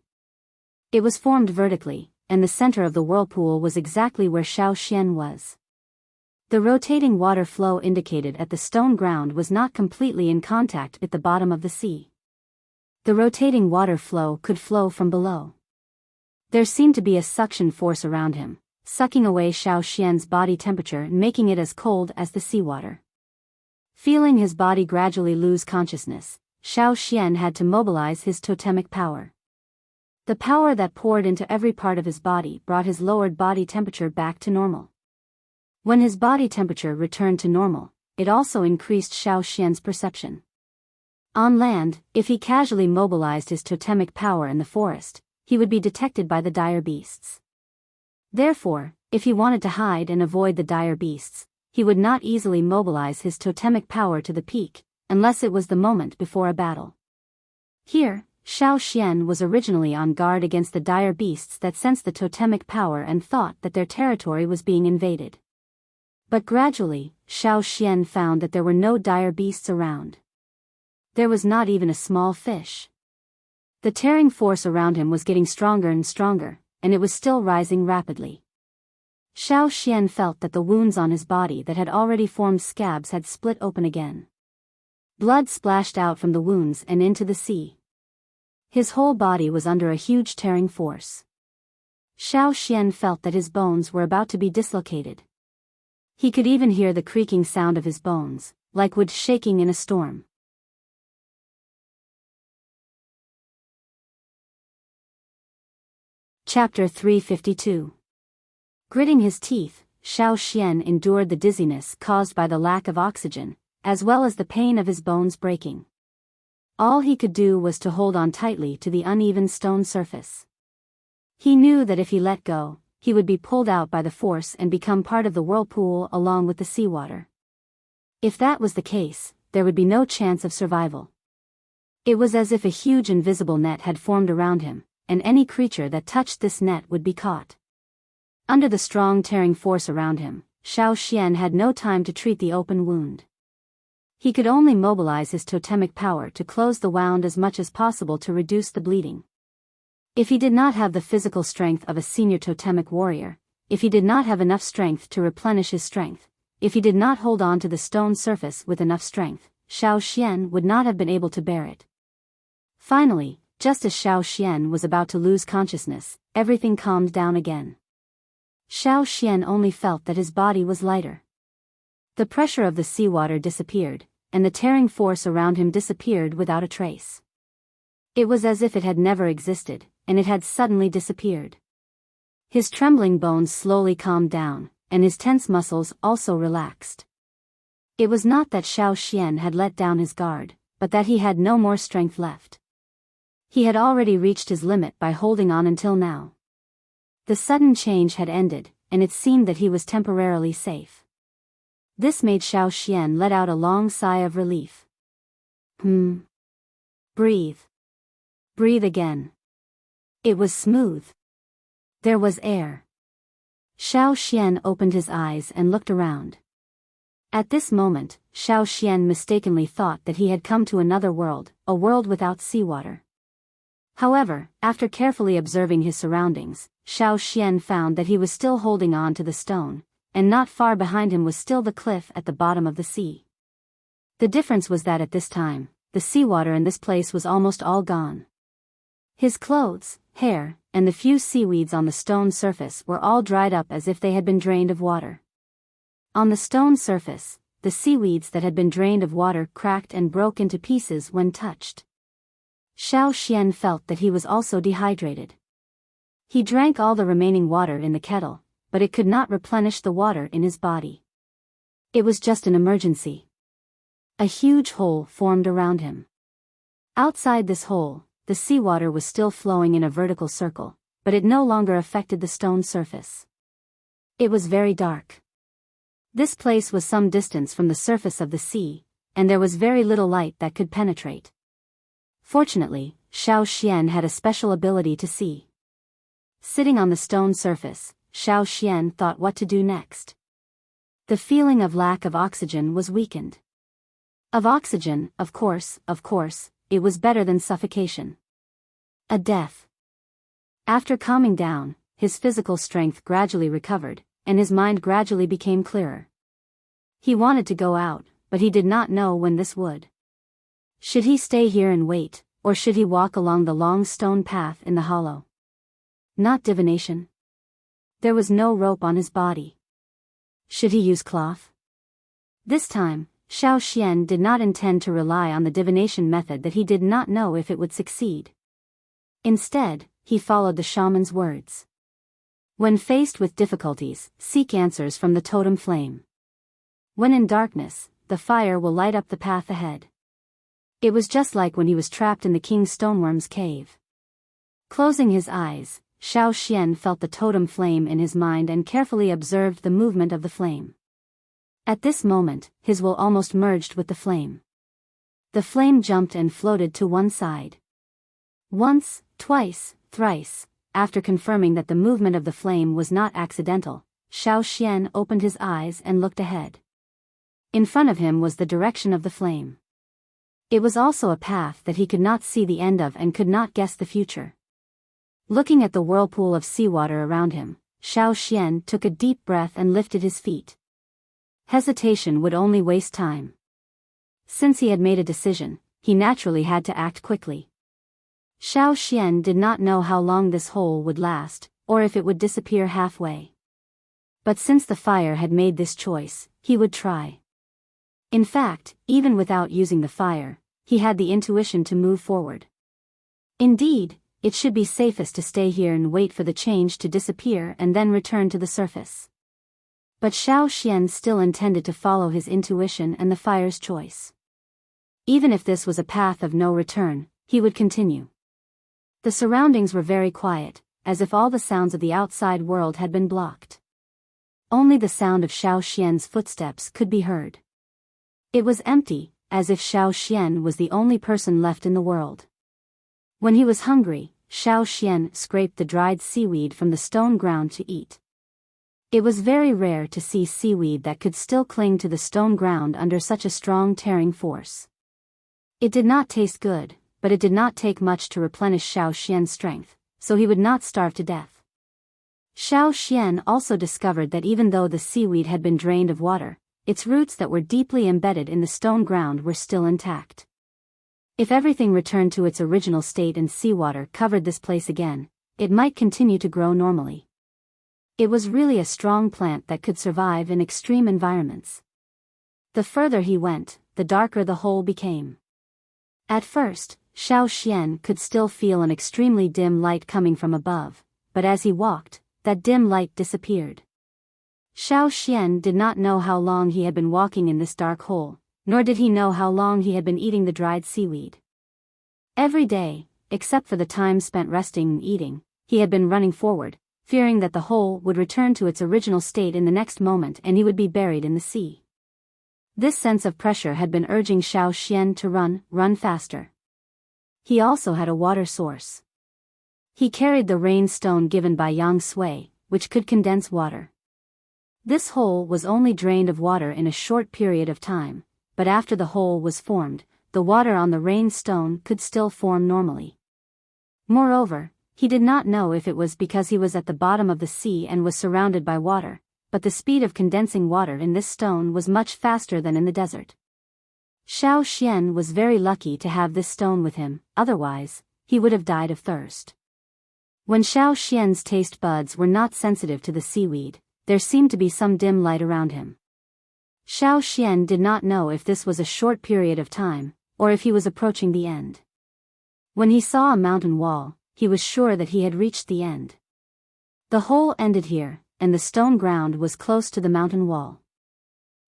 It was formed vertically, and the center of the whirlpool was exactly where Xiao Xian was. The rotating water flow indicated that the stone ground was not completely in contact with the bottom of the sea. The rotating water flow could flow from below. There seemed to be a suction force around him, sucking away Xiao Xian's body temperature and making it as cold as the seawater. Feeling his body gradually lose consciousness, Xiao Xian had to mobilize his totemic power. The power that poured into every part of his body brought his lowered body temperature back to normal. When his body temperature returned to normal, it also increased Xiao Xian's perception. On land, if he casually mobilized his totemic power in the forest, he would be detected by the dire beasts. Therefore, if he wanted to hide and avoid the dire beasts, he would not easily mobilize his totemic power to the peak, unless it was the moment before a battle. Here, Xiao Xian was originally on guard against the dire beasts that sensed the totemic power and thought that their territory was being invaded. But gradually, Xiao Xian found that there were no dire beasts around. There was not even a small fish. The tearing force around him was getting stronger and stronger, and it was still rising rapidly. Xiao Xian felt that the wounds on his body that had already formed scabs had split open again. Blood splashed out from the wounds and into the sea. His whole body was under a huge tearing force. Xiao Xian felt that his bones were about to be dislocated. He could even hear the creaking sound of his bones, like wood shaking in a storm. Chapter 352. Gritting his teeth, Xiao Xian endured the dizziness caused by the lack of oxygen, as well as the pain of his bones breaking. All he could do was to hold on tightly to the uneven stone surface. He knew that if he let go, he would be pulled out by the force and become part of the whirlpool along with the seawater. If that was the case, there would be no chance of survival. It was as if a huge invisible net had formed around him, and any creature that touched this net would be caught. Under the strong tearing force around him, Xiao Xian had no time to treat the open wound. He could only mobilize his totemic power to close the wound as much as possible to reduce the bleeding. If he did not have the physical strength of a senior totemic warrior, if he did not have enough strength to replenish his strength, if he did not hold on to the stone surface with enough strength, Xiao Xian would not have been able to bear it. Finally, just as Xiao Xian was about to lose consciousness, everything calmed down again. Xiao Xian only felt that his body was lighter. The pressure of the seawater disappeared, and the tearing force around him disappeared without a trace. It was as if it had never existed, and it had suddenly disappeared. His trembling bones slowly calmed down, and his tense muscles also relaxed. It was not that Xiao Xian had let down his guard, but that he had no more strength left. He had already reached his limit by holding on until now. The sudden change had ended, and it seemed that he was temporarily safe. This made Xiao Xian let out a long sigh of relief. Breathe. Breathe again. It was smooth. There was air. Xiao Xian opened his eyes and looked around. At this moment, Xiao Xian mistakenly thought that he had come to another world, a world without seawater. However, after carefully observing his surroundings, Xiao Xian found that he was still holding on to the stone, and not far behind him was still the cliff at the bottom of the sea. The difference was that at this time, the seawater in this place was almost all gone. His clothes, hair, and the few seaweeds on the stone surface were all dried up as if they had been drained of water. On the stone surface, the seaweeds that had been drained of water cracked and broke into pieces when touched. Xiao Xian felt that he was also dehydrated. He drank all the remaining water in the kettle, but it could not replenish the water in his body. It was just an emergency. A huge hole formed around him. Outside this hole, the seawater was still flowing in a vertical circle, but it no longer affected the stone surface. It was very dark. This place was some distance from the surface of the sea, and there was very little light that could penetrate. Fortunately, Xiao Xian had a special ability to see. Sitting on the stone surface, Xiao Xian thought what to do next. The feeling of lack of oxygen was weakened. Of oxygen, of course, it was better than suffocation. A death. After calming down, his physical strength gradually recovered, and his mind gradually became clearer. He wanted to go out, but he did not know when this would. Should he stay here and wait, or should he walk along the long stone path in the hollow? Not divination. There was no rope on his body. Should he use cloth? This time, Xiao Xian did not intend to rely on the divination method that he did not know if it would succeed. Instead, he followed the shaman's words. When faced with difficulties, seek answers from the totem flame. When in darkness, the fire will light up the path ahead. It was just like when he was trapped in the King Stoneworm's cave. Closing his eyes, Xiao Xian felt the totem flame in his mind and carefully observed the movement of the flame. At this moment, his will almost merged with the flame. the flame jumped and floated to one side. Once, twice, thrice, after confirming that the movement of the flame was not accidental, Xiao Xian opened his eyes and looked ahead. In front of him was the direction of the flame. It was also a path that he could not see the end of and could not guess the future. Looking at the whirlpool of seawater around him, Xiao Xian took a deep breath and lifted his feet. Hesitation would only waste time. Since he had made a decision, he naturally had to act quickly. Xiao Xian did not know how long this hole would last, or if it would disappear halfway. But since the fire had made this choice, he would try. In fact, even without using the fire, he had the intuition to move forward. Indeed, it should be safest to stay here and wait for the change to disappear and then return to the surface. But Xiao Xian still intended to follow his intuition and the fire's choice. Even if this was a path of no return, he would continue. The surroundings were very quiet, as if all the sounds of the outside world had been blocked. Only the sound of Xiao Xian's footsteps could be heard. It was empty, as if Xiao Xian was the only person left in the world. When he was hungry, Xiao Xian scraped the dried seaweed from the stone ground to eat. It was very rare to see seaweed that could still cling to the stone ground under such a strong tearing force. It did not taste good, but it did not take much to replenish Xiao Xian's strength, so he would not starve to death. Xiao Xian also discovered that even though the seaweed had been drained of water, its roots that were deeply embedded in the stone ground were still intact. If everything returned to its original state and seawater covered this place again, it might continue to grow normally. It was really a strong plant that could survive in extreme environments. The further he went, the darker the hole became. At first, Xiao Xian could still feel an extremely dim light coming from above, but as he walked, that dim light disappeared. Xiao Xian did not know how long he had been walking in this dark hole, nor did he know how long he had been eating the dried seaweed. Every day, except for the time spent resting and eating, he had been running forward, fearing that the hole would return to its original state in the next moment and he would be buried in the sea. This sense of pressure had been urging Xiao Xian to run faster. He also had a water source. He carried the rain stone given by Yang Sui, which could condense water. This hole was only drained of water in a short period of time, but after the hole was formed, the water on the rain stone could still form normally. Moreover, he did not know if it was because he was at the bottom of the sea and was surrounded by water, but the speed of condensing water in this stone was much faster than in the desert. Xiao Xian was very lucky to have this stone with him, otherwise, he would have died of thirst. When Xiao Xian's taste buds were not sensitive to the seaweed, there seemed to be some dim light around him. Xiao Xian did not know if this was a short period of time, or if he was approaching the end. When he saw a mountain wall, he was sure that he had reached the end. The hole ended here, and the stone ground was close to the mountain wall.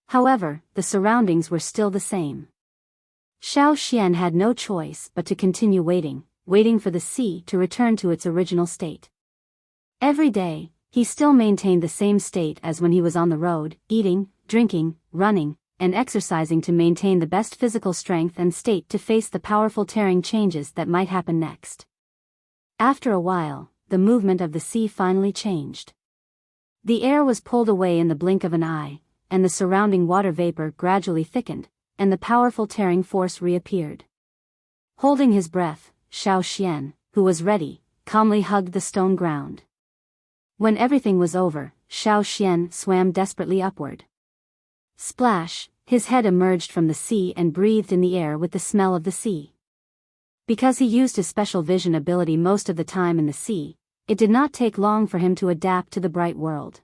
However, the surroundings were still the same. Xiao Xian had no choice but to continue waiting for the sea to return to its original state. Every day, he still maintained the same state as when he was on the road, eating, drinking, running, and exercising to maintain the best physical strength and state to face the powerful tearing changes that might happen next. After a while, the movement of the sea finally changed. The air was pulled away in the blink of an eye, and the surrounding water vapor gradually thickened, and the powerful tearing force reappeared. Holding his breath, Xiao Xian, who was ready, calmly hugged the stone ground. When everything was over, Xiao Xian swam desperately upward. Splash, his head emerged from the sea and breathed in the air with the smell of the sea. Because he used his special vision ability most of the time in the sea, it did not take long for him to adapt to the bright world.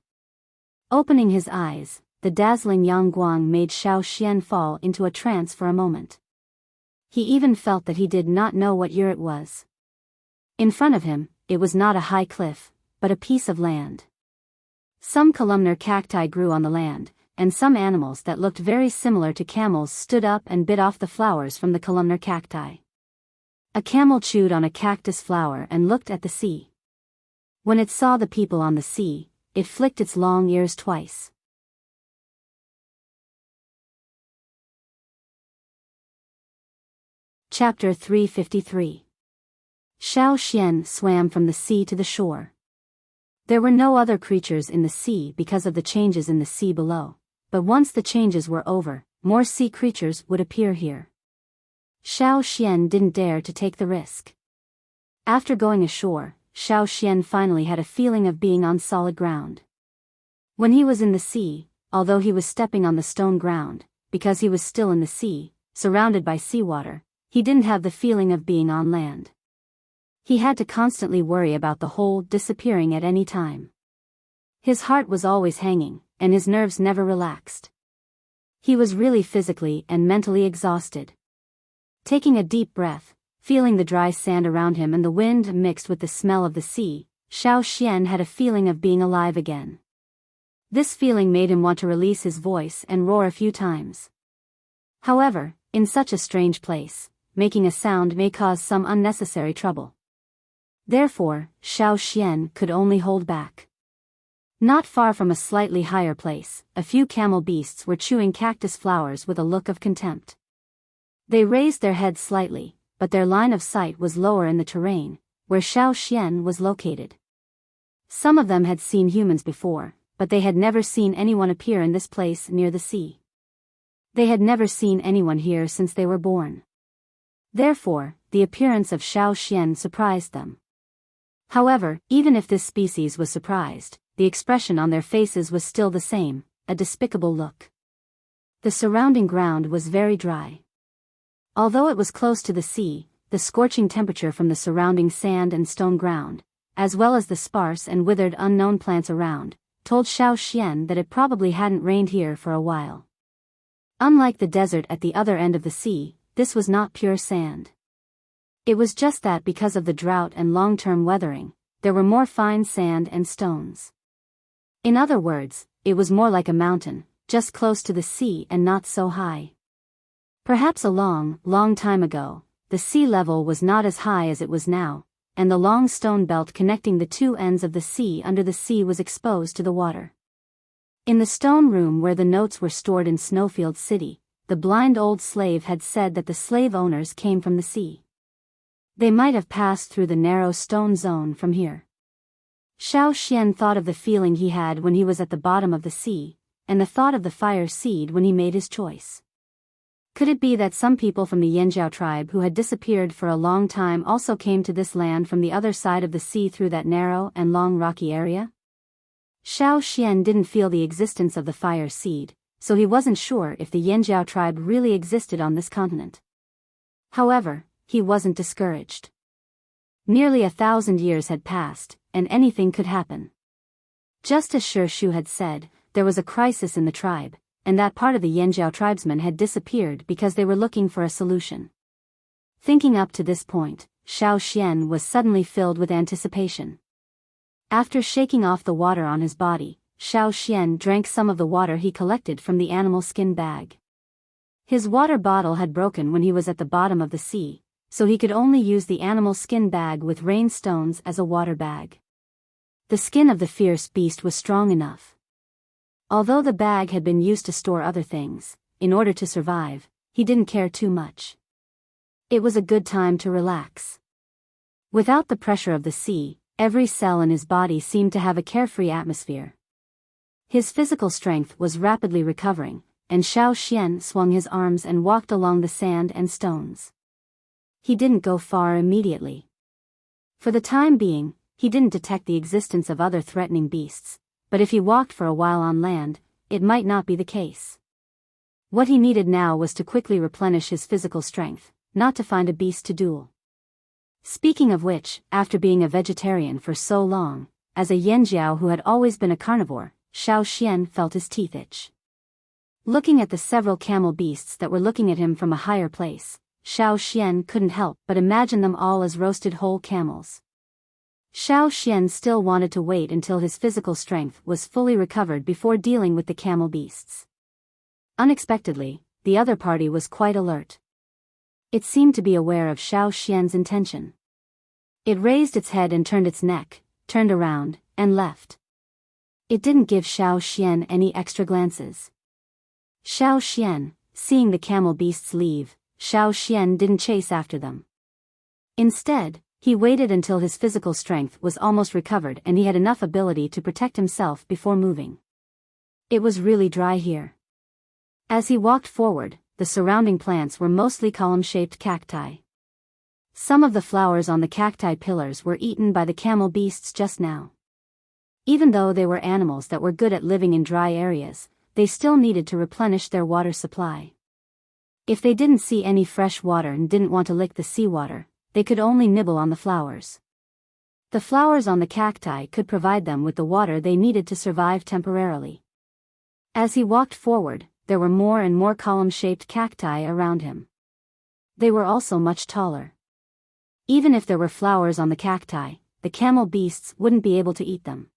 Opening his eyes, the dazzling Yangguang made Xiao Xian fall into a trance for a moment. He even felt that he did not know what year it was. In front of him, it was not a high cliff, but a piece of land. Some columnar cacti grew on the land, and some animals that looked very similar to camels stood up and bit off the flowers from the columnar cacti. A camel chewed on a cactus flower and looked at the sea. When it saw the people on the sea, it flicked its long ears twice. Chapter 353. Xiao Xian swam from the sea to the shore. There were no other creatures in the sea because of the changes in the sea below, but once the changes were over, more sea creatures would appear here. Xiao Xian didn't dare to take the risk. After going ashore, Xiao Xian finally had a feeling of being on solid ground. When he was in the sea, although he was stepping on the stone ground, because he was still in the sea, surrounded by seawater, he didn't have the feeling of being on land. He had to constantly worry about the hole disappearing at any time. His heart was always hanging, and his nerves never relaxed. He was really physically and mentally exhausted. Taking a deep breath, feeling the dry sand around him and the wind mixed with the smell of the sea, Xiao Xian had a feeling of being alive again. This feeling made him want to release his voice and roar a few times. However, in such a strange place, making a sound may cause some unnecessary trouble. Therefore, Xiao Xian could only hold back. Not far from a slightly higher place, a few camel beasts were chewing cactus flowers with a look of contempt. They raised their heads slightly, but their line of sight was lower in the terrain, where Xiao Xian was located. Some of them had seen humans before, but they had never seen anyone appear in this place near the sea. They had never seen anyone here since they were born. Therefore, the appearance of Xiao Xian surprised them. However, even if this species was surprised, the expression on their faces was still the same, a despicable look. The surrounding ground was very dry. Although it was close to the sea, the scorching temperature from the surrounding sand and stone ground, as well as the sparse and withered unknown plants around, told Xiao Xian that it probably hadn't rained here for a while. Unlike the desert at the other end of the sea, this was not pure sand. It was just that because of the drought and long-term weathering, there were more fine sand and stones. In other words, it was more like a mountain, just close to the sea and not so high. Perhaps a long, long time ago, the sea level was not as high as it was now, and the long stone belt connecting the two ends of the sea under the sea was exposed to the water. In the stone room where the notes were stored in Snowfield City, the blind old slave had said that the slave owners came from the sea. They might have passed through the narrow stone zone from here. Xiao Xian thought of the feeling he had when he was at the bottom of the sea, and the thought of the fire seed when he made his choice. Could it be that some people from the Yanjiao tribe who had disappeared for a long time also came to this land from the other side of the sea through that narrow and long rocky area? Xiao Xian didn't feel the existence of the fire seed, so he wasn't sure if the Yanjiao tribe really existed on this continent. However, he wasn't discouraged. Nearly 1,000 years had passed, and anything could happen. Just as Shi Shu had said, there was a crisis in the tribe, and that part of the Yanjiao tribesmen had disappeared because they were looking for a solution. Thinking up to this point, Xiao Xian was suddenly filled with anticipation. After shaking off the water on his body, Xiao Xian drank some of the water he collected from the animal skin bag. His water bottle had broken when he was at the bottom of the sea, so he could only use the animal skin bag with rain stones as a water bag. The skin of the fierce beast was strong enough. Although the bag had been used to store other things, in order to survive, he didn't care too much. It was a good time to relax. Without the pressure of the sea, every cell in his body seemed to have a carefree atmosphere. His physical strength was rapidly recovering, and Xiao Xian swung his arms and walked along the sand and stones. He didn't go far immediately. For the time being, he didn't detect the existence of other threatening beasts, but if he walked for a while on land, it might not be the case. What he needed now was to quickly replenish his physical strength, not to find a beast to duel. Speaking of which, after being a vegetarian for so long, as a Yanjiao who had always been a carnivore, Xiao Xian felt his teeth itch. Looking at the several camel beasts that were looking at him from a higher place, Xiao Xian couldn't help but imagine them all as roasted whole camels. Xiao Xian still wanted to wait until his physical strength was fully recovered before dealing with the camel beasts. Unexpectedly, the other party was quite alert. It seemed to be aware of Xiao Xian's intention. It raised its head and turned its neck, turned around, and left. It didn't give Xiao Xian any extra glances. Xiao Xian, seeing the camel beasts leave, Xiao Xian didn't chase after them. Instead, he waited until his physical strength was almost recovered and he had enough ability to protect himself before moving. It was really dry here. As he walked forward, the surrounding plants were mostly column-shaped cacti. Some of the flowers on the cacti pillars were eaten by the camel beasts just now. Even though they were animals that were good at living in dry areas, they still needed to replenish their water supply. If they didn't see any fresh water and didn't want to lick the seawater, they could only nibble on the flowers. The flowers on the cacti could provide them with the water they needed to survive temporarily. As he walked forward, there were more and more column-shaped cacti around him. They were also much taller. Even if there were flowers on the cacti, the camel beasts wouldn't be able to eat them.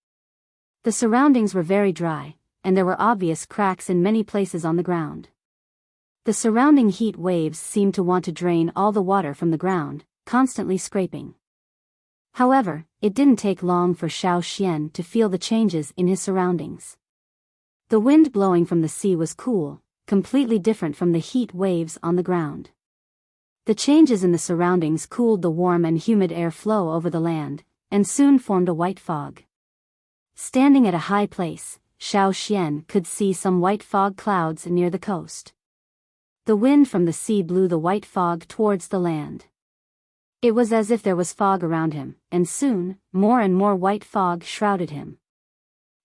The surroundings were very dry, and there were obvious cracks in many places on the ground. The surrounding heat waves seemed to want to drain all the water from the ground, constantly scraping. However, it didn't take long for Xiao Xian to feel the changes in his surroundings. The wind blowing from the sea was cool, completely different from the heat waves on the ground. The changes in the surroundings cooled the warm and humid air flow over the land, and soon formed a white fog. Standing at a high place, Xiao Xian could see some white fog clouds near the coast. The wind from the sea blew the white fog towards the land. It was as if there was fog around him, and soon, more and more white fog shrouded him.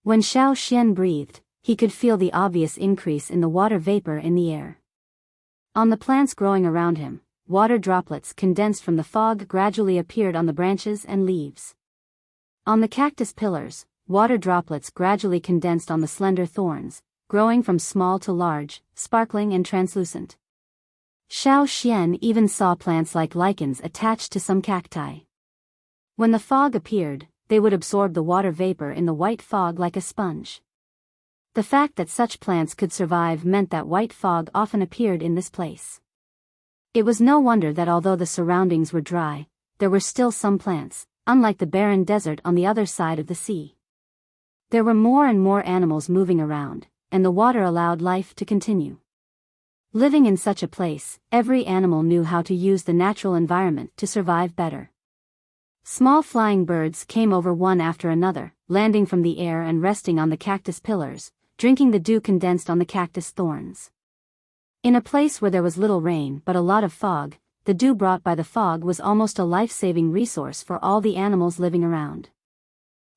When Xiao Xian breathed, he could feel the obvious increase in the water vapor in the air. On the plants growing around him, water droplets condensed from the fog gradually appeared on the branches and leaves. On the cactus pillars, water droplets gradually condensed on the slender thorns, growing from small to large, sparkling and translucent. Xiao Xian even saw plants like lichens attached to some cacti. When the fog appeared, they would absorb the water vapor in the white fog like a sponge. The fact that such plants could survive meant that white fog often appeared in this place. It was no wonder that although the surroundings were dry, there were still some plants, unlike the barren desert on the other side of the sea. There were more and more animals moving around, and the water allowed life to continue. Living in such a place, every animal knew how to use the natural environment to survive better. Small flying birds came over one after another, landing from the air and resting on the cactus pillars, drinking the dew condensed on the cactus thorns. In a place where there was little rain but a lot of fog, the dew brought by the fog was almost a life-saving resource for all the animals living around.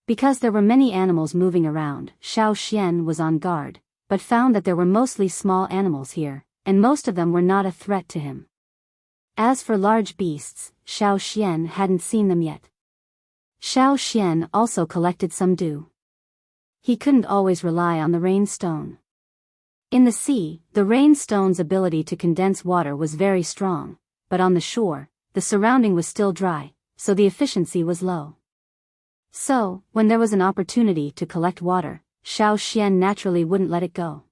Because there were many animals moving around, Xiao Xian was on guard, but found that there were mostly small animals here, and most of them were not a threat to him. As for large beasts, Xiao Xian hadn't seen them yet. Xiao Xian also collected some dew. He couldn't always rely on the rain stone. In the sea, the rain stone's ability to condense water was very strong, but on the shore, the surrounding was still dry, so the efficiency was low. So, when there was an opportunity to collect water, Xiao Xian naturally wouldn't let it go.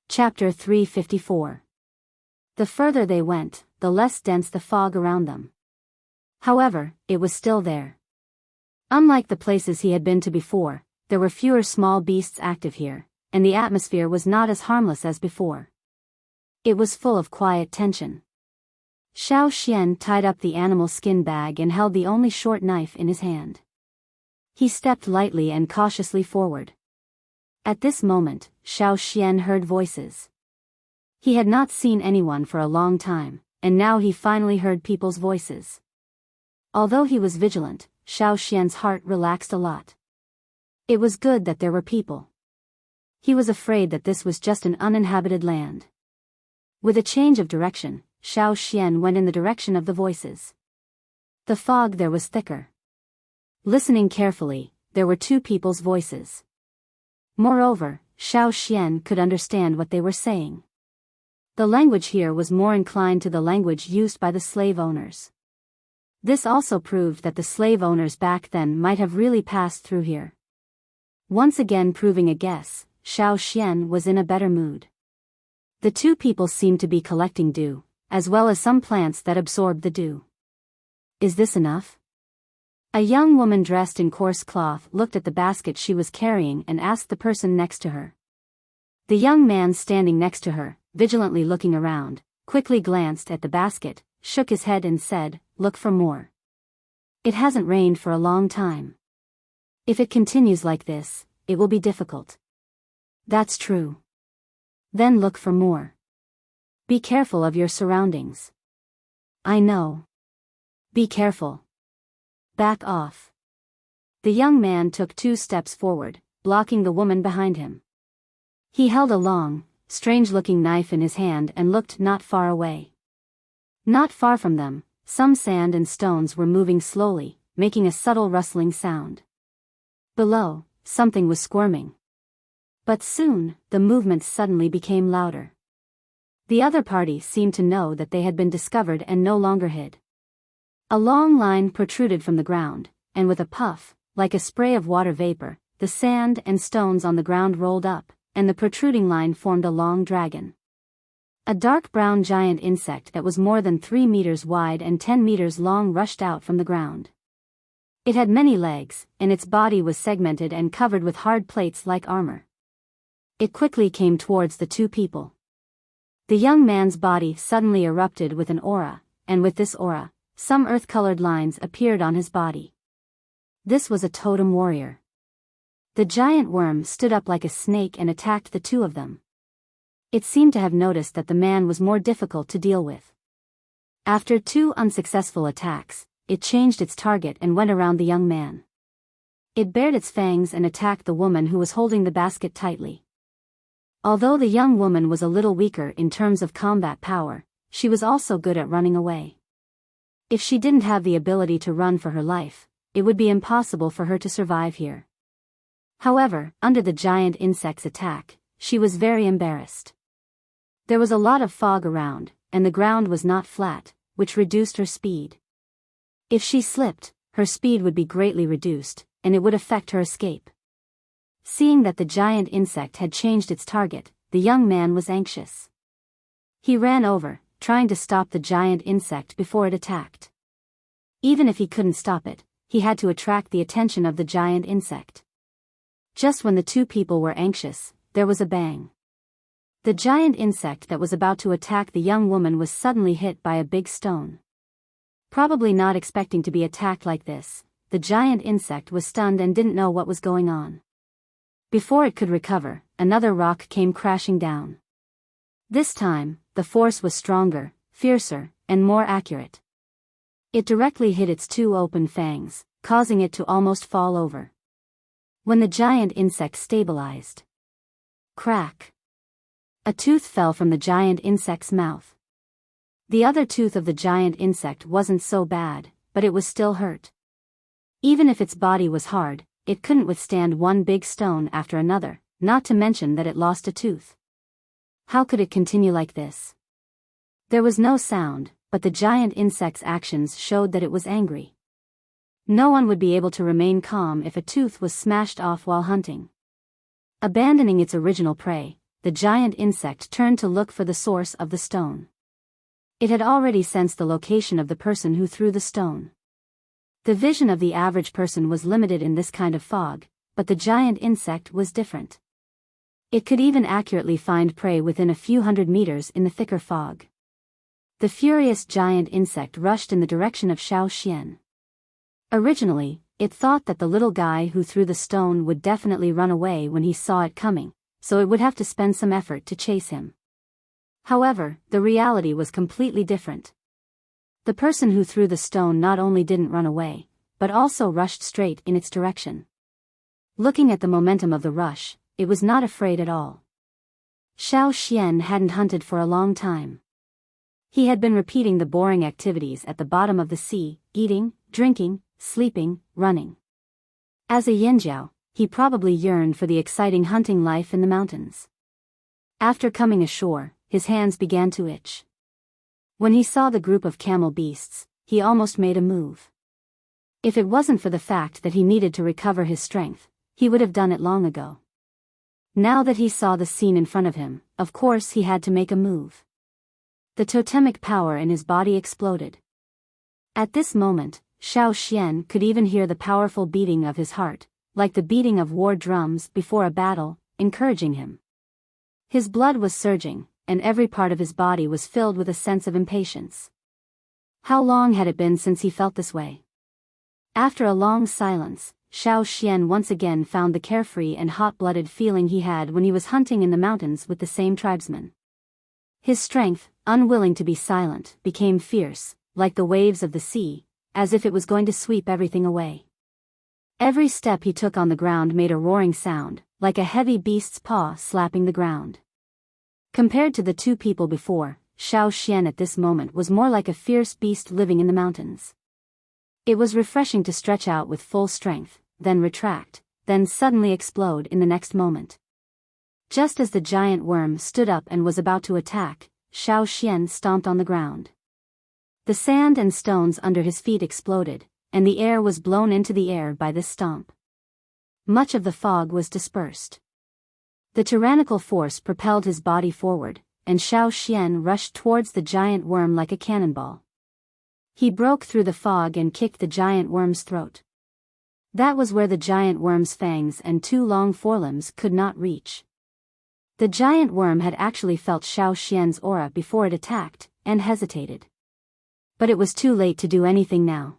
Chapter 354. The further they went, the less dense the fog around them. However, it was still there. Unlike the places he had been to before, there were fewer small beasts active here, and the atmosphere was not as harmless as before. It was full of quiet tension. Xiao Xian tied up the animal skin bag and held the only short knife in his hand. He stepped lightly and cautiously forward. At this moment, Xiao Xian heard voices. He had not seen anyone for a long time, and now he finally heard people's voices. Although he was vigilant, Xiao Xian's heart relaxed a lot. It was good that there were people. He was afraid that this was just an uninhabited land. With a change of direction, Xiao Xian went in the direction of the voices. The fog there was thicker. Listening carefully, there were two people's voices. Moreover, Xiao Xian could understand what they were saying. The language here was more inclined to the language used by the slave owners. This also proved that the slave owners back then might have really passed through here. Once again proving a guess, Xiao Xian was in a better mood. The two people seemed to be collecting dew, as well as some plants that absorbed the dew. Is this enough? A young woman dressed in coarse cloth looked at the basket she was carrying and asked the person next to her. The young man standing next to her, vigilantly looking around, quickly glanced at the basket, shook his head and said, "Look for more. It hasn't rained for a long time. If it continues like this, it will be difficult." "That's true." "Then look for more. Be careful of your surroundings." "I know. Be careful. Back off." The young man took 2 steps forward, blocking the woman behind him. He held a long, strange-looking knife in his hand and looked not far away. Not far from them, some sand and stones were moving slowly, making a subtle rustling sound. Below, something was squirming. But soon, the movement suddenly became louder. The other party seemed to know that they had been discovered and no longer hid. A long line protruded from the ground, and with a puff, like a spray of water vapor, the sand and stones on the ground rolled up, and the protruding line formed a long dragon. A dark brown giant insect that was more than 3 meters wide and 10 meters long rushed out from the ground. It had many legs, and its body was segmented and covered with hard plates like armor. It quickly came towards the 2 people. The young man's body suddenly erupted with an aura, and with this aura, some earth-colored lines appeared on his body. This was a totem warrior. The giant worm stood up like a snake and attacked the 2 of them. It seemed to have noticed that the man was more difficult to deal with. After 2 unsuccessful attacks, it changed its target and went around the young man. It bared its fangs and attacked the woman who was holding the basket tightly. Although the young woman was a little weaker in terms of combat power, she was also good at running away. If she didn't have the ability to run for her life, it would be impossible for her to survive here. However, under the giant insect's attack, she was very embarrassed. There was a lot of fog around, and the ground was not flat, which reduced her speed. If she slipped, her speed would be greatly reduced, and it would affect her escape. Seeing that the giant insect had changed its target, the young man was anxious. He ran over, trying to stop the giant insect before it attacked. Even if he couldn't stop it, he had to attract the attention of the giant insect. Just when the 2 people were anxious, there was a bang. The giant insect that was about to attack the young woman was suddenly hit by a big stone. Probably not expecting to be attacked like this, the giant insect was stunned and didn't know what was going on. Before it could recover, another rock came crashing down. This time, the force was stronger, fiercer, and more accurate. It directly hit its 2 open fangs, causing it to almost fall over. When the giant insect stabilized, crack! A tooth fell from the giant insect's mouth. The other tooth of the giant insect wasn't so bad, but it was still hurt. Even if its body was hard, it couldn't withstand one big stone after another, not to mention that it lost a tooth. How could it continue like this? There was no sound, but the giant insect's actions showed that it was angry. No one would be able to remain calm if a tooth was smashed off while hunting. Abandoning its original prey, the giant insect turned to look for the source of the stone. It had already sensed the location of the person who threw the stone. The vision of the average person was limited in this kind of fog, but the giant insect was different. It could even accurately find prey within a few hundred meters in the thicker fog. The furious giant insect rushed in the direction of Xiao Xian. Originally, it thought that the little guy who threw the stone would definitely run away when he saw it coming, so it would have to spend some effort to chase him. However, the reality was completely different. The person who threw the stone not only didn't run away, but also rushed straight in its direction. Looking at the momentum of the rush, it was not afraid at all. Xiao Xian hadn't hunted for a long time. He had been repeating the boring activities at the bottom of the sea, eating, drinking, sleeping, running. As a Yanjiao, he probably yearned for the exciting hunting life in the mountains. After coming ashore, his hands began to itch. When he saw the group of camel beasts, he almost made a move. If it wasn't for the fact that he needed to recover his strength, he would have done it long ago. Now that he saw the scene in front of him, of course he had to make a move. The totemic power in his body exploded. At this moment, Xiao Xian could even hear the powerful beating of his heart, like the beating of war drums before a battle, encouraging him. His blood was surging, and every part of his body was filled with a sense of impatience. How long had it been since he felt this way? After a long silence, Xiao Xian once again found the carefree and hot-blooded feeling he had when he was hunting in the mountains with the same tribesmen. His strength, unwilling to be silent, became fierce, like the waves of the sea, as if it was going to sweep everything away. Every step he took on the ground made a roaring sound, like a heavy beast's paw slapping the ground. Compared to the two people before, Xiao Xian at this moment was more like a fierce beast living in the mountains. It was refreshing to stretch out with full strength, then retract, then suddenly explode in the next moment. Just as the giant worm stood up and was about to attack, Xiao Xian stomped on the ground. The sand and stones under his feet exploded, and the air was blown into the air by this stomp. Much of the fog was dispersed. The tyrannical force propelled his body forward, and Xiao Xian rushed towards the giant worm like a cannonball. He broke through the fog and kicked the giant worm's throat. That was where the giant worm's fangs and two long forelimbs could not reach. The giant worm had actually felt Xiao Xian's aura before it attacked, and hesitated. But it was too late to do anything now.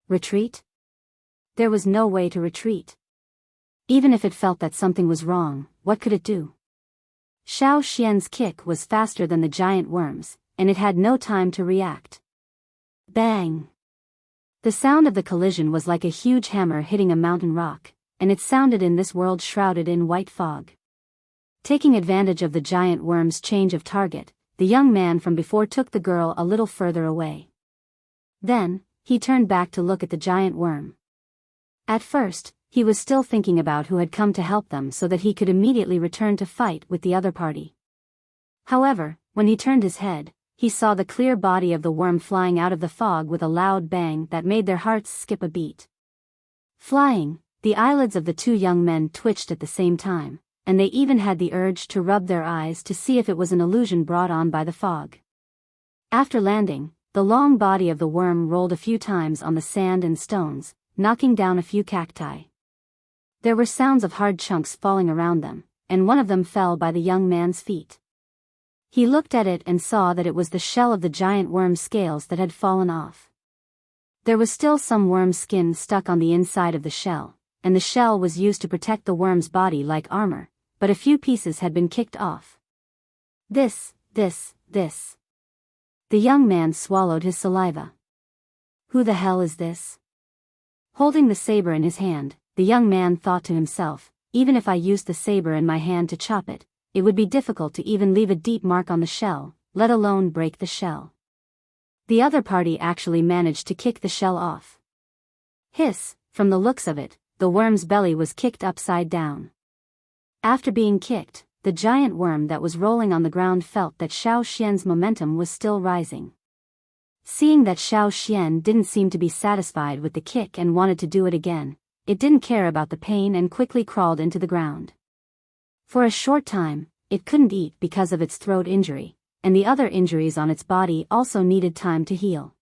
Retreat? There was no way to retreat. Even if it felt that something was wrong, what could it do? Xiao Xian's kick was faster than the giant worm's, and it had no time to react. Bang! The sound of the collision was like a huge hammer hitting a mountain rock, and it sounded in this world shrouded in white fog. Taking advantage of the giant worm's change of target, the young man from before took the girl a little further away. Then, he turned back to look at the giant worm. At first, he was still thinking about who had come to help them so that he could immediately return to fight with the other party. However, when he turned his head, he saw the clear body of the worm flying out of the fog with a loud bang that made their hearts skip a beat. Flying, the eyelids of the two young men twitched at the same time, and they even had the urge to rub their eyes to see if it was an illusion brought on by the fog. After landing, the long body of the worm rolled a few times on the sand and stones, knocking down a few cacti. There were sounds of hard chunks falling around them, and one of them fell by the young man's feet. He looked at it and saw that it was the shell of the giant worm's scales that had fallen off. There was still some worm skin stuck on the inside of the shell, and the shell was used to protect the worm's body like armor, but a few pieces had been kicked off. This. The young man swallowed his saliva. Who the hell is this? Holding the saber in his hand, the young man thought to himself, even if I used the saber in my hand to chop it, it would be difficult to even leave a deep mark on the shell, let alone break the shell. The other party actually managed to kick the shell off. Hiss, from the looks of it, the worm's belly was kicked upside down. After being kicked, the giant worm that was rolling on the ground felt that Xiao Xian's momentum was still rising. Seeing that Xiao Xian didn't seem to be satisfied with the kick and wanted to do it again, it didn't care about the pain and quickly crawled into the ground. For a short time, it couldn't eat because of its throat injury, and the other injuries on its body also needed time to heal.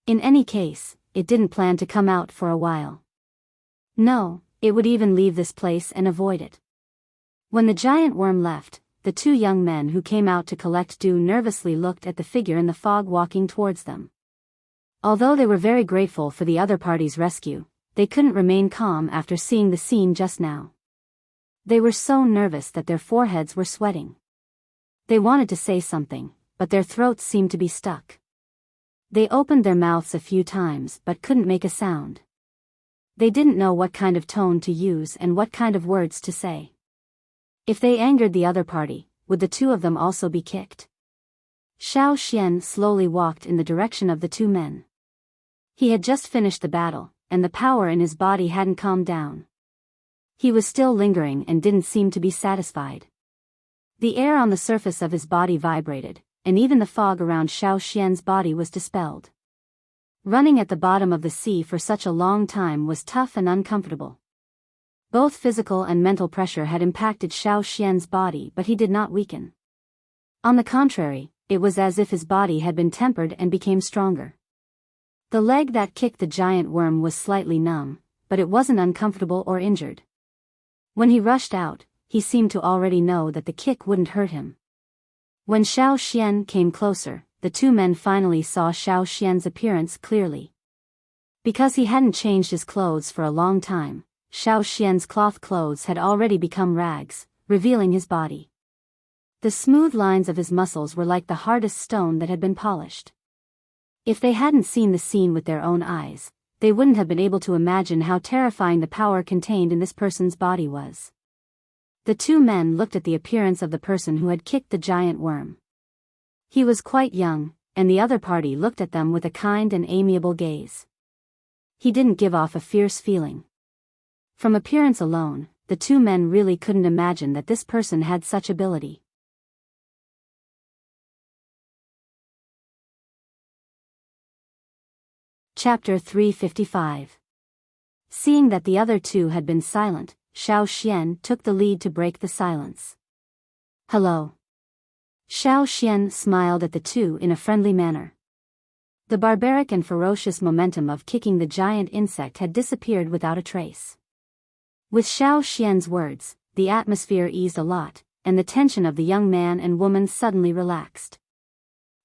In any case, it didn't plan to come out for a while. No, it would even leave this place and avoid it. When the giant worm left, the two young men who came out to collect dew nervously looked at the figure in the fog walking towards them. Although they were very grateful for the other party's rescue, they couldn't remain calm after seeing the scene just now. They were so nervous that their foreheads were sweating. They wanted to say something, but their throats seemed to be stuck. They opened their mouths a few times but couldn't make a sound. They didn't know what kind of tone to use and what kind of words to say. If they angered the other party, would the two of them also be kicked? Xiao Xian slowly walked in the direction of the two men. He had just finished the battle, and the power in his body hadn't calmed down. He was still lingering and didn't seem to be satisfied. The air on the surface of his body vibrated, and even the fog around Xiao Xian's body was dispelled. Running at the bottom of the sea for such a long time was tough and uncomfortable. Both physical and mental pressure had impacted Xiao Xian's body, but he did not weaken. On the contrary, it was as if his body had been tempered and became stronger. The leg that kicked the giant worm was slightly numb, but it wasn't uncomfortable or injured. When he rushed out, he seemed to already know that the kick wouldn't hurt him. When Xiao Xian came closer, the two men finally saw Xiao Xian's appearance clearly. Because he hadn't changed his clothes for a long time, Xiao Xian's cloth clothes had already become rags, revealing his body. The smooth lines of his muscles were like the hardest stone that had been polished. If they hadn't seen the scene with their own eyes, they wouldn't have been able to imagine how terrifying the power contained in this person's body was. The two men looked at the appearance of the person who had kicked the giant worm. He was quite young, and the other party looked at them with a kind and amiable gaze. He didn't give off a fierce feeling. From appearance alone, the two men really couldn't imagine that this person had such ability. Chapter 355. Seeing that the other two had been silent, Xiao Xian took the lead to break the silence. Hello. Xiao Xian smiled at the two in a friendly manner. The barbaric and ferocious momentum of kicking the giant insect had disappeared without a trace. With Xiao Xian's words, the atmosphere eased a lot, and the tension of the young man and woman suddenly relaxed.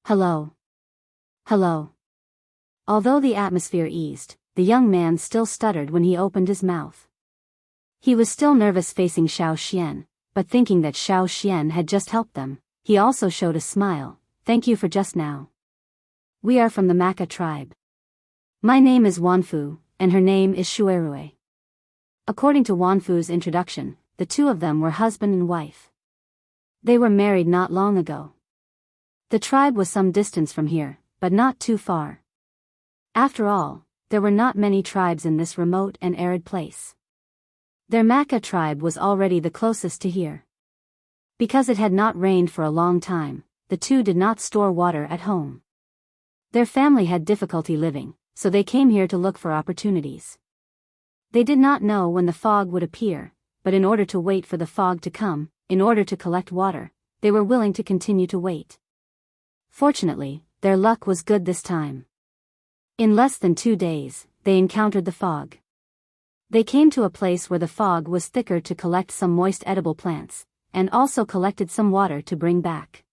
Hello. Hello. Although the atmosphere eased, the young man still stuttered when he opened his mouth. He was still nervous facing Xiao Xian, but thinking that Xiao Xian had just helped them, he also showed a smile. Thank you for just now. We are from the Maka tribe. My name is Wanfu, and her name is Shuerue. According to Wanfu's introduction, the two of them were husband and wife. They were married not long ago. The tribe was some distance from here, but not too far. After all, there were not many tribes in this remote and arid place. Their Maka tribe was already the closest to here. Because it had not rained for a long time, the two did not store water at home. Their family had difficulty living, so they came here to look for opportunities. They did not know when the fog would appear, but in order to wait for the fog to come, in order to collect water, they were willing to continue to wait. Fortunately, their luck was good this time. In less than 2 days, they encountered the fog. They came to a place where the fog was thicker to collect some moist edible plants, and also collected some water to bring back.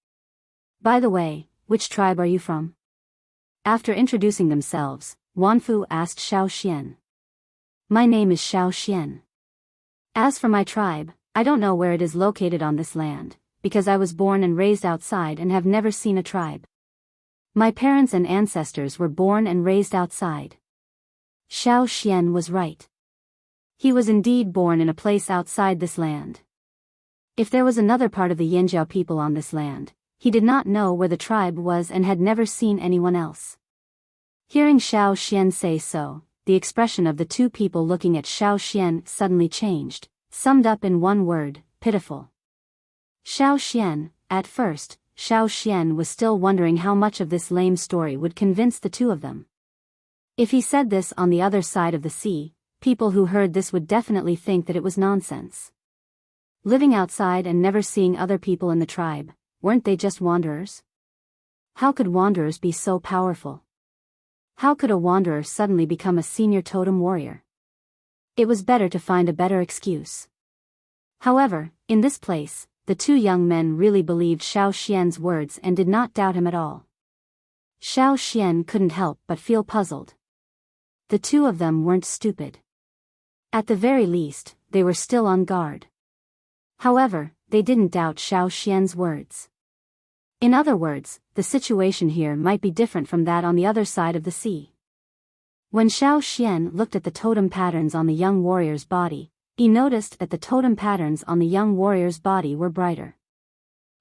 By the way, which tribe are you from? After introducing themselves, Wanfu asked Xiao Xian. My name is Xiao Xian. As for my tribe, I don't know where it is located on this land, because I was born and raised outside and have never seen a tribe. My parents and ancestors were born and raised outside. Xiao Xian was right. He was indeed born in a place outside this land. If there was another part of the Yanjiao people on this land, he did not know where the tribe was and had never seen anyone else. Hearing Xiao Xian say so, the expression of the two people looking at Xiao Xian suddenly changed, summed up in one word, pitiful. Xiao Xian, at first, Xiao Xian was still wondering how much of this lame story would convince the two of them. If he said this on the other side of the sea, people who heard this would definitely think that it was nonsense. Living outside and never seeing other people in the tribe, weren't they just wanderers? How could wanderers be so powerful? How could a wanderer suddenly become a senior totem warrior? It was better to find a better excuse. However, in this place, the two young men really believed Xiao Xian's words and did not doubt him at all. Xiao Xian couldn't help but feel puzzled. The two of them weren't stupid. At the very least, they were still on guard. However, they didn't doubt Xiao Xian's words. In other words, the situation here might be different from that on the other side of the sea. When Xiao Xian looked at the totem patterns on the young warrior's body, he noticed that the totem patterns on the young warrior's body were brighter.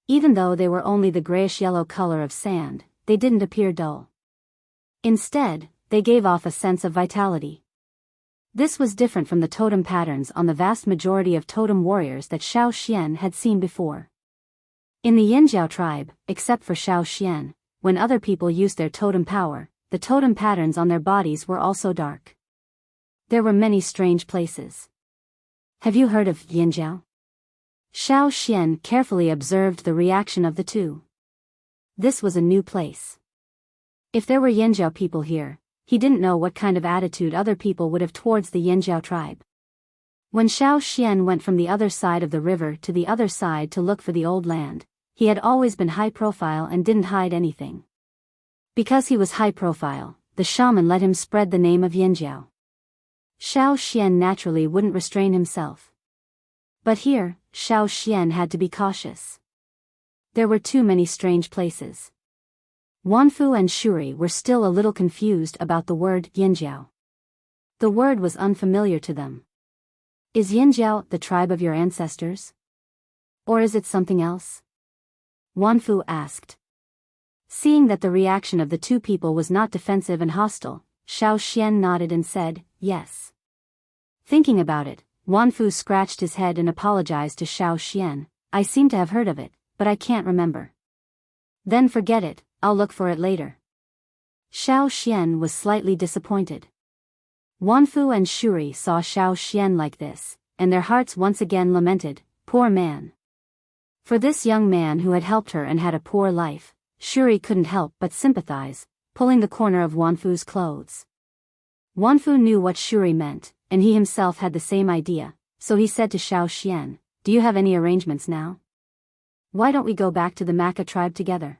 Even though they were only the grayish-yellow color of sand, they didn't appear dull. Instead, they gave off a sense of vitality. This was different from the totem patterns on the vast majority of totem warriors that Xiao Xian had seen before. In the Yanjiao tribe, except for Xiao Xian, when other people used their totem power, the totem patterns on their bodies were also dark. There were many strange places. Have you heard of Yanjiao? Xiao Xian carefully observed the reaction of the two. This was a new place. If there were Yanjiao people here, he didn't know what kind of attitude other people would have towards the Yinjiao tribe. When Xiao Xian went from the other side of the river to the other side to look for the old land, he had always been high profile and didn't hide anything. Because he was high profile, the shaman let him spread the name of Yinjiao. Xiao Xian naturally wouldn't restrain himself. But here, Xiao Xian had to be cautious. There were too many strange places. Wanfu and Shuri were still a little confused about the word Yinjiao. The word was unfamiliar to them. Is Yinjiao the tribe of your ancestors? Or is it something else? Wanfu asked. Seeing that the reaction of the two people was not defensive and hostile, Xiao Xian nodded and said, yes. Thinking about it, Wanfu scratched his head and apologized to Xiao Xian. I seem to have heard of it, but I can't remember. Then forget it, I'll look for it later. Xiao Xian was slightly disappointed. Wanfu and Shuri saw Xiao Xian like this, and their hearts once again lamented, poor man. For this young man who had helped her and had a poor life, Shuri couldn't help but sympathize, pulling the corner of Wanfu's clothes. Wanfu knew what Shuri meant, and he himself had the same idea, so he said to Xiao Xian, do you have any arrangements now? Why don't we go back to the Maka tribe together?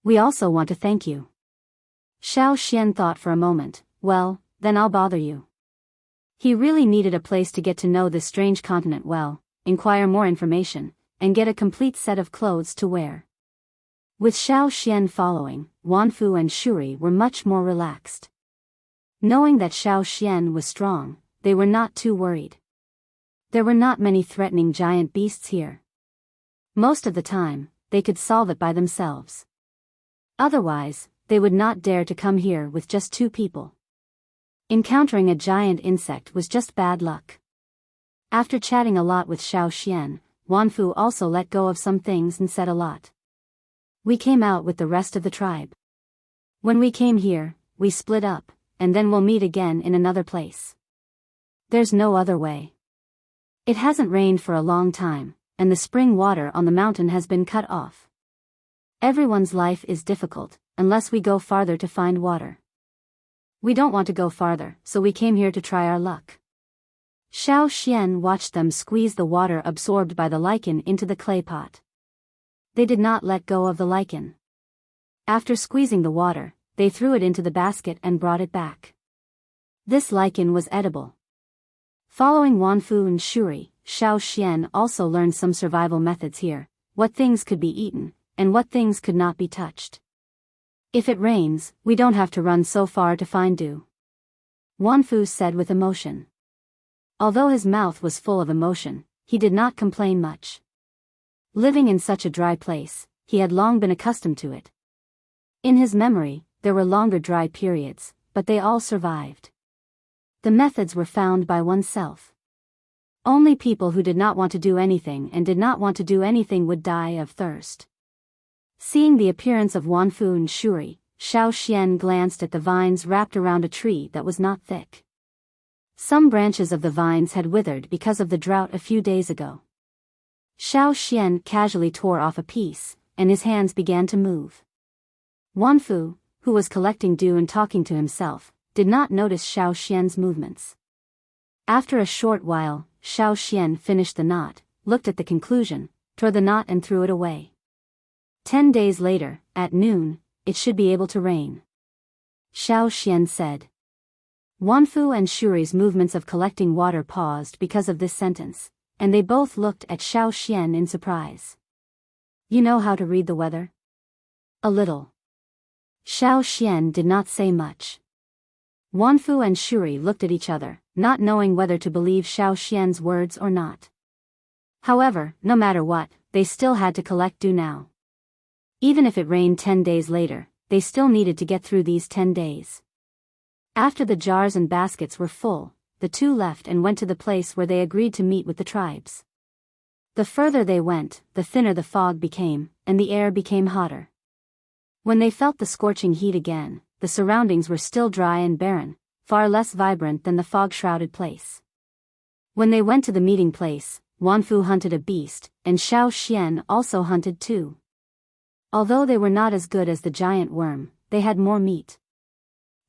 We also want to thank you. Xiao Xian thought for a moment, well, then I'll bother you. He really needed a place to get to know this strange continent well, inquire more information, and get a complete set of clothes to wear. With Xiao Xian following, Wanfu and Shuri were much more relaxed. Knowing that Xiao Xian was strong, they were not too worried. There were not many threatening giant beasts here. Most of the time, they could solve it by themselves. Otherwise, they would not dare to come here with just two people. Encountering a giant insect was just bad luck. After chatting a lot with Xiao Xian, Wanfu also let go of some things and said a lot. We came out with the rest of the tribe. When we came here, we split up, and then we'll meet again in another place. There's no other way. It hasn't rained for a long time, and the spring water on the mountain has been cut off. Everyone's life is difficult, unless we go farther to find water. We don't want to go farther, so we came here to try our luck. Xiao Xian watched them squeeze the water absorbed by the lichen into the clay pot. They did not let go of the lichen. After squeezing the water, they threw it into the basket and brought it back. This lichen was edible. Following Wanfu and Shuri, Xiao Xian also learned some survival methods here, what things could be eaten, and what things could not be touched. If it rains, we don't have to run so far to find dew. Wanfu said with emotion. Although his mouth was full of emotion, he did not complain much. Living in such a dry place, he had long been accustomed to it. In his memory, there were longer dry periods, but they all survived. The methods were found by oneself. Only people who did not want to do anything and did not want to do anything would die of thirst. Seeing the appearance of Wanfu and Shuri, Xiao Xian glanced at the vines wrapped around a tree that was not thick. Some branches of the vines had withered because of the drought a few days ago. Xiao Xian casually tore off a piece, and his hands began to move. Wanfu, who was collecting dew and talking to himself, did not notice Xiao Xian's movements. After a short while, Xiao Xian finished the knot, looked at the conclusion, tore the knot and threw it away. 10 days later, at noon, it should be able to rain. Xiao Xian said. Wanfu and Shuri's movements of collecting water paused because of this sentence, and they both looked at Xiao Xian in surprise. You know how to read the weather? A little. Xiao Xian did not say much. Wanfu and Shuri looked at each other, not knowing whether to believe Xiao Xian's words or not. However, no matter what, they still had to collect dew now. Even if it rained 10 days later, they still needed to get through these 10 days. After the jars and baskets were full, the two left and went to the place where they agreed to meet with the tribes. The further they went, the thinner the fog became, and the air became hotter. When they felt the scorching heat again, the surroundings were still dry and barren, far less vibrant than the fog-shrouded place. When they went to the meeting place, Wanfu hunted a beast, and Xiao Xian also hunted too. Although they were not as good as the giant worm, they had more meat.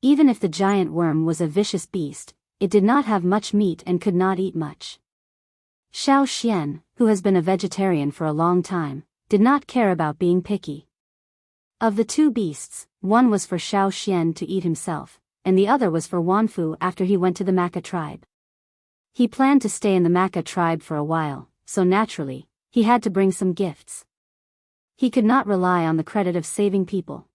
Even if the giant worm was a vicious beast, it did not have much meat and could not eat much. Xiao Xian, who has been a vegetarian for a long time, did not care about being picky. Of the two beasts, one was for Xiao Xian to eat himself, and the other was for Wanfu after he went to the Maka tribe. He planned to stay in the Maka tribe for a while, so naturally, he had to bring some gifts. He could not rely on the credit of saving people.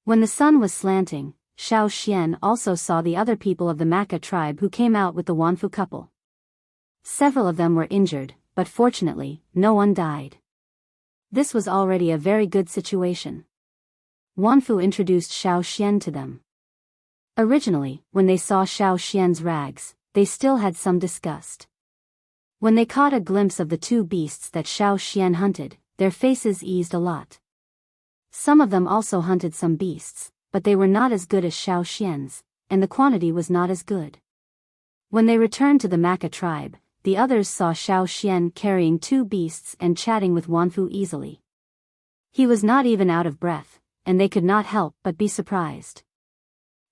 When the sun was slanting, Xiao Xian also saw the other people of the Maka tribe who came out with the Wanfu couple. Several of them were injured, but fortunately, no one died. This was already a very good situation. Wanfu introduced Xiao Xian to them. Originally, when they saw Xiao Xian's rags, they still had some disgust. When they caught a glimpse of the two beasts that Xiao Xian hunted, their faces eased a lot. Some of them also hunted some beasts, but they were not as good as Xiao Xian's, and the quantity was not as good. When they returned to the Maka tribe, the others saw Xiao Xian carrying two beasts and chatting with Wanfu easily. He was not even out of breath, and they could not help but be surprised.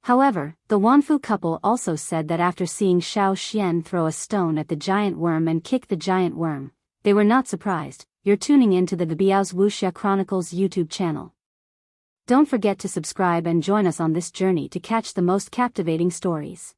However, the Wanfu couple also said that after seeing Xiao Xian throw a stone at the giant worm and kick the giant worm, they were not surprised. You're tuning into the Biyao's Wuxia Chronicles YouTube channel. Don't forget to subscribe and join us on this journey to catch the most captivating stories.